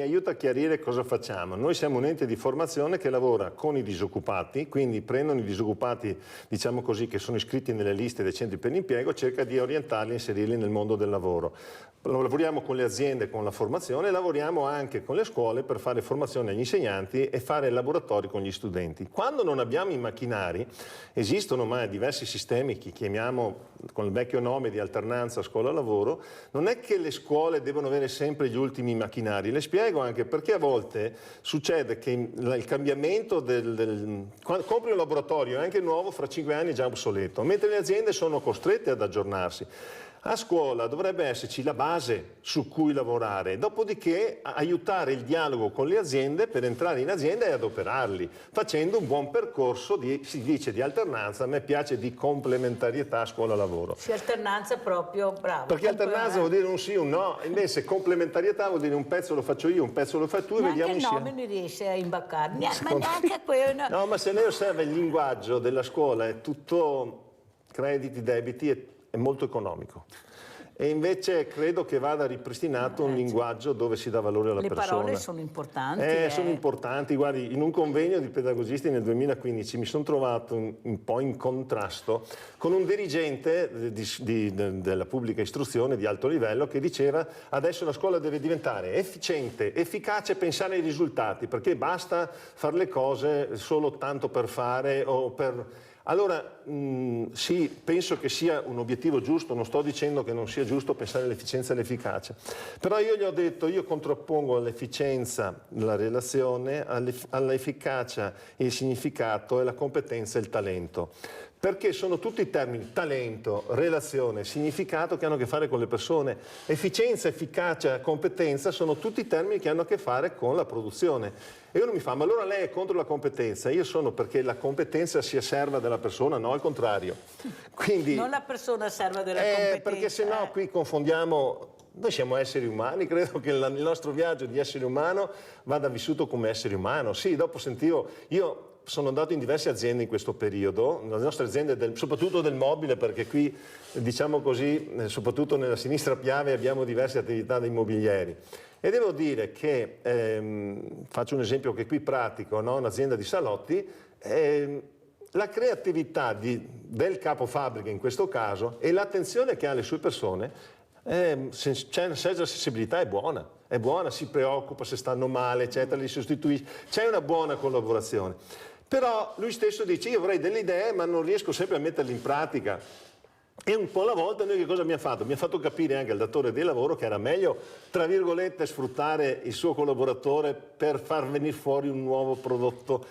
aiuta a chiarire cosa facciamo. Noi siamo un ente di formazione che lavora con i disoccupati, quindi prendono i disoccupati, diciamo così, che sono iscritti nelle liste dei centri per l'impiego, cerca di orientarli e inserirli nel mondo del lavoro. Lavoriamo con le aziende con la formazione, lavoriamo anche con le scuole per fare formazione agli insegnanti e fare laboratori con gli studenti. Quando non abbiamo i macchinari, esistono ormai diversi sistemi che chiamiamo con il vecchio nome di alternanza scuola-lavoro. Non è che le scuole devono avere sempre gli ultimi macchinari, le spiego anche perché a volte succede che il cambiamento quando compri un laboratorio anche nuovo, fra 5 anni è già obsoleto, mentre le aziende sono costrette ad aggiornarsi. A scuola dovrebbe esserci la base su cui lavorare, dopodiché aiutare il dialogo con le aziende per entrare in azienda e adoperarli, facendo un buon percorso si dice di alternanza, a me piace di complementarietà scuola-lavoro. Sì, alternanza proprio, bravo. Perché alternanza vuol dire un sì, un no, invece complementarietà vuol dire un pezzo lo faccio io, un pezzo lo fai tu e vediamo insieme. Neanche il nome non riesce a imbaccare, ma neanche quello. No, ma se lei osserva il linguaggio della scuola è tutto crediti, debiti, è molto economico. E invece credo che vada ripristinato un linguaggio dove si dà valore alla persona. Le parole sono importanti. Sono importanti. Guardi, in un convegno di pedagogisti nel 2015 mi sono trovato un po' in contrasto con un dirigente della pubblica istruzione di alto livello che diceva adesso la scuola deve diventare efficiente, efficace, pensare ai risultati, perché basta fare le cose solo tanto per fare o per Allora, sì, penso che sia un obiettivo giusto, non sto dicendo che non sia giusto pensare all'efficienza e all'efficacia, però io gli ho detto, io contrappongo all'efficienza la relazione, all'efficacia il significato e la competenza il talento. Perché sono tutti termini, talento, relazione, significato, che hanno a che fare con le persone. Efficienza, efficacia, competenza sono tutti termini che hanno a che fare con la produzione. E uno mi fa, ma allora lei è contro la competenza? Io sono perché la competenza sia serva della persona, no, al contrario. Quindi, non la persona serva della competenza. Perché sennò qui confondiamo. Noi siamo esseri umani, credo che il nostro viaggio di essere umano vada vissuto come essere umano. Sì, dopo sentivo, io sono andato in diverse aziende in questo periodo, le nostre aziende soprattutto del mobile, perché qui, diciamo così, soprattutto nella sinistra Piave abbiamo diverse attività dei immobiliari. E devo dire che, faccio un esempio che qui pratico, no? Un'azienda di salotti, la creatività del capo fabbrica in questo caso e l'attenzione che ha alle sue persone, c'è una certa sensibilità, è buona, si preoccupa se stanno male, eccetera, li sostituisce, c'è una buona collaborazione. Però lui stesso dice, io avrei delle idee ma non riesco sempre a metterle in pratica. E un po' alla volta noi che cosa abbiamo fatto? Abbiamo fatto capire anche al datore di lavoro che era meglio, tra virgolette, sfruttare il suo collaboratore per far venire fuori un nuovo prodotto.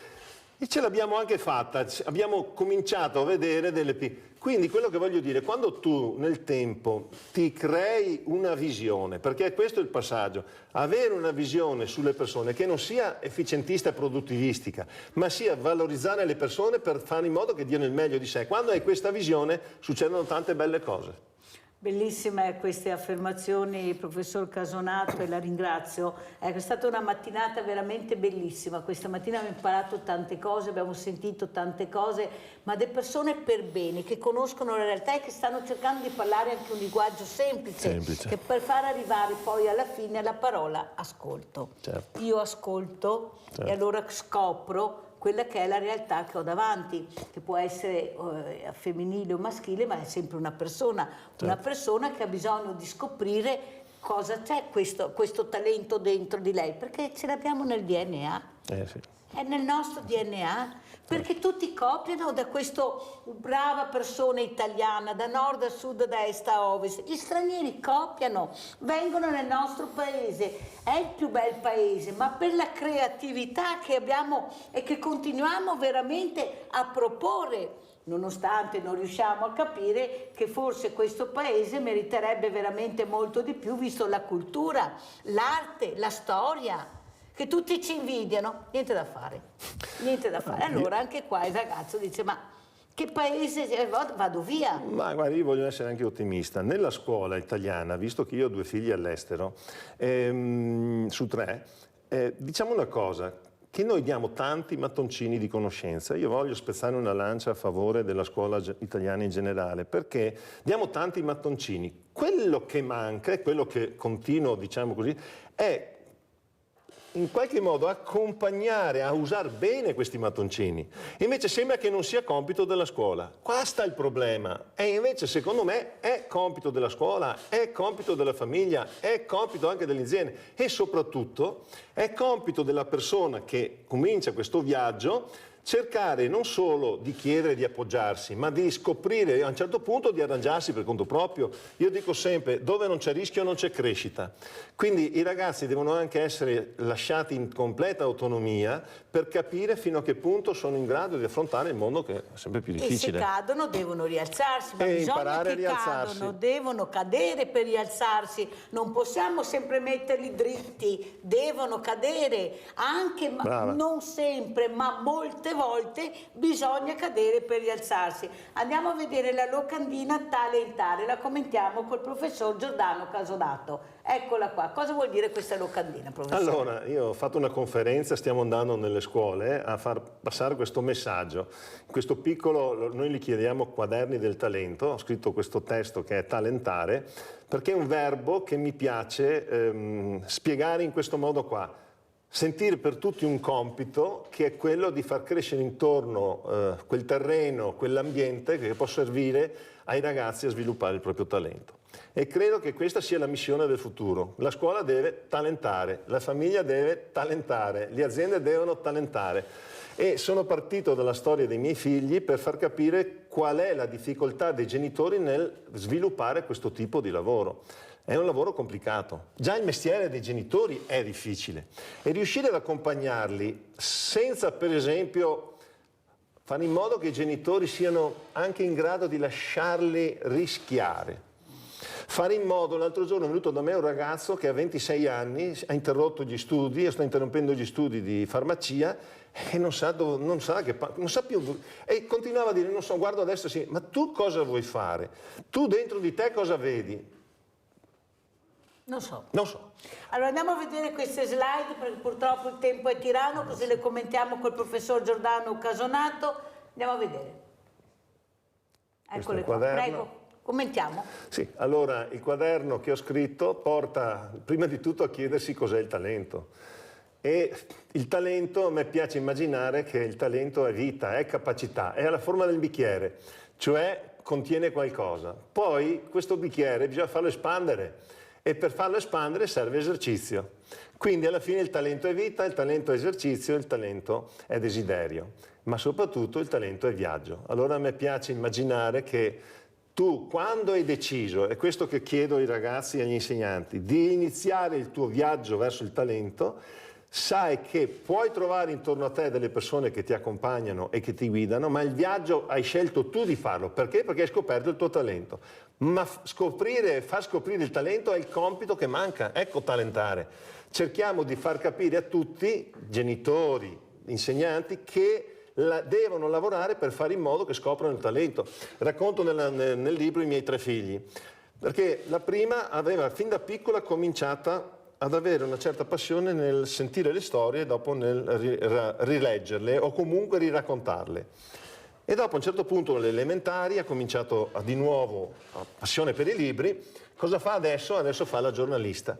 E ce l'abbiamo anche fatta, abbiamo cominciato a vedere delle... Quindi quello che voglio dire, quando tu nel tempo ti crei una visione, perché questo è il passaggio, avere una visione sulle persone che non sia efficientista e produttivistica, ma sia valorizzare le persone per fare in modo che diano il meglio di sé. Quando hai questa visione succedono tante belle cose. Bellissime queste affermazioni, professor Casonato, e la ringrazio. È stata una mattinata veramente bellissima. Questa mattina abbiamo imparato tante cose, abbiamo sentito tante cose, ma delle persone per bene, che conoscono la realtà e che stanno cercando di parlare anche un linguaggio semplice. Che per far arrivare poi alla fine alla parola ascolto. Certo. Io ascolto, certo, e allora scopro quella che è la realtà che ho davanti, che può essere femminile o maschile, ma è sempre una persona, certo, una persona che ha bisogno di scoprire cosa c'è questo talento dentro di lei, perché ce l'abbiamo nel DNA. Sì. È nel nostro DNA, perché tutti copiano da questa brava persona italiana, da nord a sud, da est a ovest. Gli stranieri copiano, vengono nel nostro paese, è il più bel paese, ma per la creatività che abbiamo e che continuiamo veramente a proporre, nonostante non riusciamo a capire che forse questo paese meriterebbe veramente molto di più, visto la cultura, l'arte, la storia, che tutti ci invidiano. Niente da fare, niente da fare. Allora anche qua il ragazzo dice, ma che paese, vado via. Ma guarda, io voglio essere anche ottimista. Nella scuola italiana, visto che io ho 2 figli all'estero, su 3, diciamo una cosa, che noi diamo tanti mattoncini di conoscenza. Io voglio spezzare una lancia a favore della scuola italiana in generale, perché diamo tanti mattoncini. Quello che manca, e quello che continuo, diciamo così, è in qualche modo accompagnare a usare bene questi mattoncini. Invece sembra che non sia compito della scuola. Qua sta il problema. E invece secondo me è compito della scuola, è compito della famiglia, è compito anche dell'azienda e soprattutto è compito della persona che comincia questo viaggio cercare non solo di chiedere di appoggiarsi, ma di scoprire a un certo punto di arrangiarsi per conto proprio. Io dico sempre, dove non c'è rischio non c'è crescita. Quindi i ragazzi devono anche essere lasciati in completa autonomia per capire fino a che punto sono in grado di affrontare il mondo che è sempre più difficile. E se cadono devono rialzarsi, ma e bisogna imparare che a rialzarsi. cadono, devono cadere per rialzarsi, non possiamo sempre metterli dritti, devono cadere, anche non sempre, ma molte volte bisogna cadere per rialzarsi. Andiamo a vedere la locandina talentare, la commentiamo col professor Giordano Casonato. Eccola qua, cosa vuol dire questa locandina, professore? Allora, io ho fatto una conferenza, stiamo andando nelle scuole a far passare questo messaggio. In questo piccolo, noi li chiediamo quaderni del talento, ho scritto questo testo che è talentare, perché è un verbo che mi piace spiegare in questo modo qua. Sentire per tutti un compito che è quello di far crescere intorno quel terreno, quell'ambiente che può servire ai ragazzi a sviluppare il proprio talento. E credo che questa sia la missione del futuro. La scuola deve talentare, la famiglia deve talentare, le aziende devono talentare. E sono partito dalla storia dei miei figli per far capire qual è la difficoltà dei genitori nel sviluppare questo tipo di lavoro. È un lavoro complicato. Già il mestiere dei genitori è difficile. E riuscire ad accompagnarli senza, per esempio, fare in modo che i genitori siano anche in grado di lasciarli rischiare. Fare in modo, l'altro giorno è venuto da me un ragazzo che a 26 anni ha interrotto gli studi, e sta interrompendo gli studi di farmacia e non sa più, e continuava a dire, non so, guardo adesso, sì, ma tu cosa vuoi fare? Tu dentro di te cosa vedi? Non so. Non so. Allora andiamo a vedere queste slide perché purtroppo il tempo è tiranno, così le commentiamo col professor Giordano Casonato. Andiamo a vedere. Eccole qua, prego. Commentiamo? Sì, allora il quaderno che ho scritto porta prima di tutto a chiedersi cos'è il talento. E il talento, a me piace immaginare che il talento è vita, è capacità, è la forma del bicchiere, cioè contiene qualcosa. Poi questo bicchiere bisogna farlo espandere e per farlo espandere serve esercizio. Quindi alla fine il talento è vita, il talento è esercizio, il talento è desiderio, ma soprattutto il talento è viaggio. Allora a me piace immaginare che tu, quando hai deciso, è questo che chiedo ai ragazzi e agli insegnanti, di iniziare il tuo viaggio verso il talento, sai che puoi trovare intorno a te delle persone che ti accompagnano e che ti guidano, ma il viaggio hai scelto tu di farlo. Perché? Perché hai scoperto il tuo talento. Ma far scoprire il talento è il compito che manca. Ecco talentare. Cerchiamo di far capire a tutti, genitori, insegnanti, che devono lavorare per fare in modo che scoprano il talento. Racconto nel libro i miei 3 figli, perché la prima aveva fin da piccola cominciata ad avere una certa passione nel sentire le storie e dopo nel rileggerle o comunque riraccontarle. E dopo a un certo punto alle elementari ha cominciato di nuovo passione per i libri. Cosa fa adesso? Adesso fa la giornalista.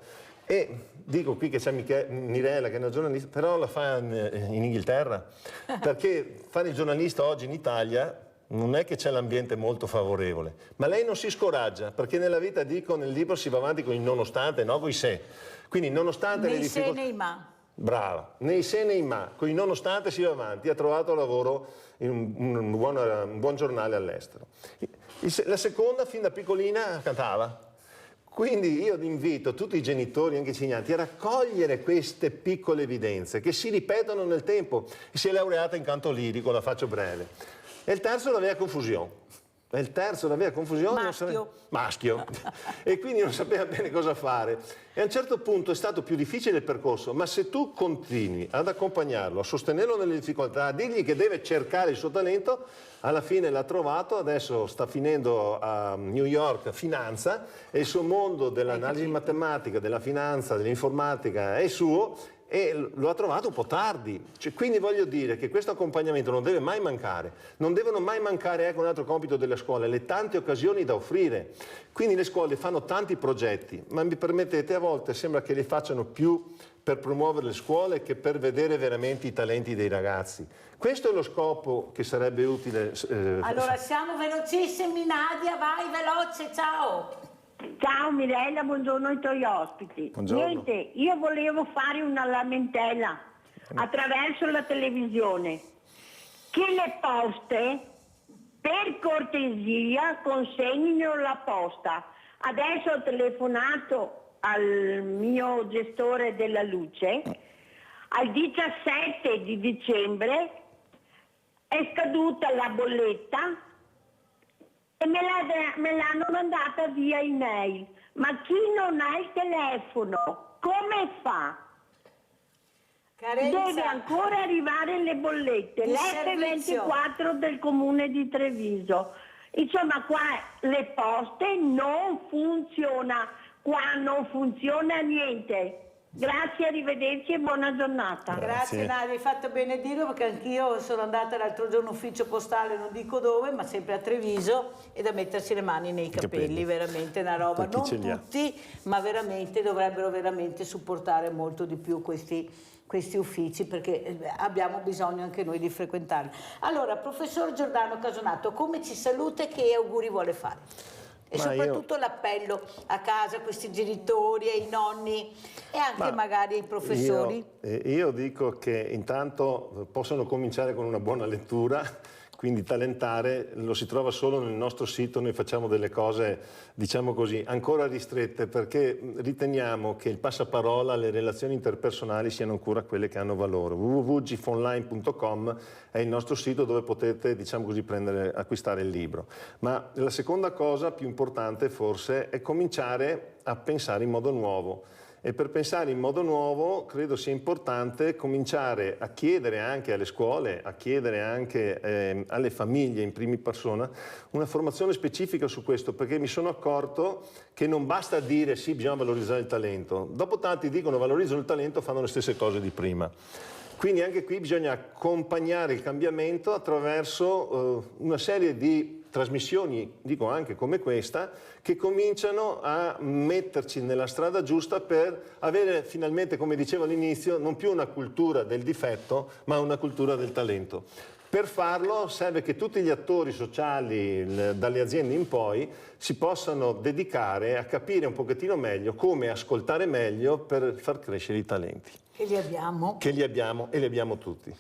E dico qui che c'è Mirella che è una giornalista, però la fa in Inghilterra, perché fare il giornalista oggi in Italia non è che c'è l'ambiente molto favorevole, ma lei non si scoraggia, perché nella vita, dico nel libro, si va avanti con il nonostante, no con i se. Quindi nonostante le difficoltà... Nei se, nei ma. Brava, nei se, nei ma, con il nonostante si va avanti, ha trovato lavoro in un buon giornale all'estero. La seconda, fin da piccolina, cantava. Quindi io invito tutti i genitori e anche i insegnanti a raccogliere queste piccole evidenze che si ripetono nel tempo. Si è laureata in canto lirico, la faccio breve. E il terzo l'aveva confusione. Maschio. E quindi non sapeva bene cosa fare. E a un certo punto è stato più difficile il percorso, ma se tu continui ad accompagnarlo, a sostenerlo nelle difficoltà, a dirgli che deve cercare il suo talento, alla fine l'ha trovato, adesso sta finendo a New York finanza e il suo mondo dell'analisi matematica, della finanza, dell'informatica è suo e lo ha trovato un po' tardi. Quindi voglio dire che questo accompagnamento non deve mai mancare. Non devono mai mancare, ecco un altro compito delle scuole, le tante occasioni da offrire. Quindi le scuole fanno tanti progetti, ma mi permettete, a volte sembra che li facciano più per promuovere le scuole che per vedere veramente i talenti dei ragazzi. Questo è lo scopo che sarebbe utile. Allora siamo velocissimi, Nadia, vai veloce, ciao! Ciao Mirella, buongiorno ai tuoi ospiti. Buongiorno. Niente, io volevo fare una lamentela attraverso la televisione, che le poste per cortesia consegnino la posta. Adesso ho telefonato al mio gestore della luce, al 17 di dicembre è scaduta la bolletta e me l'hanno mandata via email. Ma chi non ha il telefono, come fa? Carenza. Deve ancora arrivare le bollette, l'F24 del comune di Treviso. Insomma, qua le poste non funziona, qua non funziona niente. Grazie, arrivederci e buona giornata. Grazie Nadia, hai fatto bene a dirlo, perché anch'io sono andata l'altro giorno ufficio postale, non dico dove, ma sempre a Treviso, e da mettersi le mani nei capelli, veramente una roba. Non tutti, ma veramente dovrebbero veramente supportare molto di più questi uffici, perché abbiamo bisogno anche noi di frequentarli. Allora, professor Giordano Casonato, come ci saluta e che auguri vuole fare? E soprattutto l'appello a casa a questi genitori, ai nonni e anche magari ai professori. Io dico che intanto possono cominciare con una buona lettura, quindi talentare lo si trova solo nel nostro sito. Noi facciamo delle cose, diciamo così, ancora ristrette, perché riteniamo che il passaparola, le relazioni interpersonali siano ancora quelle che hanno valore. www.gifonline.com è il nostro sito dove potete, diciamo così, acquistare il libro. Ma la seconda cosa più importante forse è cominciare a pensare in modo nuovo. E per pensare in modo nuovo credo sia importante cominciare a chiedere anche alle scuole, a chiedere anche alle famiglie in prima persona una formazione specifica su questo, perché mi sono accorto che non basta dire sì, bisogna valorizzare il talento. Dopo tanti dicono valorizzano il talento, fanno le stesse cose di prima. Quindi anche qui bisogna accompagnare il cambiamento attraverso una serie di trasmissioni, dico anche come questa, che cominciano a metterci nella strada giusta per avere finalmente, come dicevo all'inizio, non più una cultura del difetto, ma una cultura del talento. Per farlo serve che tutti gli attori sociali, dalle aziende in poi, si possano dedicare a capire un pochettino meglio come ascoltare meglio per far crescere i talenti. Che li abbiamo. Che li abbiamo e li abbiamo tutti.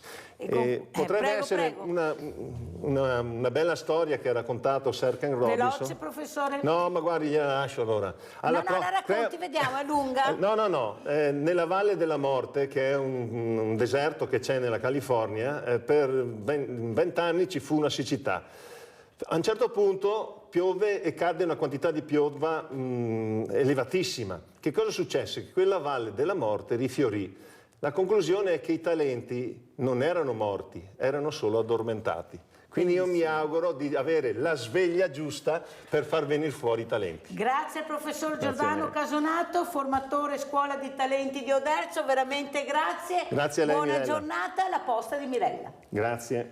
Potrebbe essere una bella storia che ha raccontato Serkan Robinson. Veloce, professore? No, ma guardi, gliela lascio allora. La racconti, vediamo, è lunga? No. Nella Valle della Morte, che è un deserto che c'è nella California, per 20 anni ci fu una siccità. A un certo punto piove e cade una quantità di pioggia elevatissima. Che cosa successe? Che quella Valle della Morte rifiorì. La conclusione è che i talenti non erano morti, erano solo addormentati. Quindi io mi auguro di avere la sveglia giusta per far venire fuori i talenti. Grazie al professor Giordano Casonato, formatore Scuola di Talenti di Oderzo, veramente grazie. Grazie a lei, Buona Mirella. giornata, alla posta di Mirella. Grazie.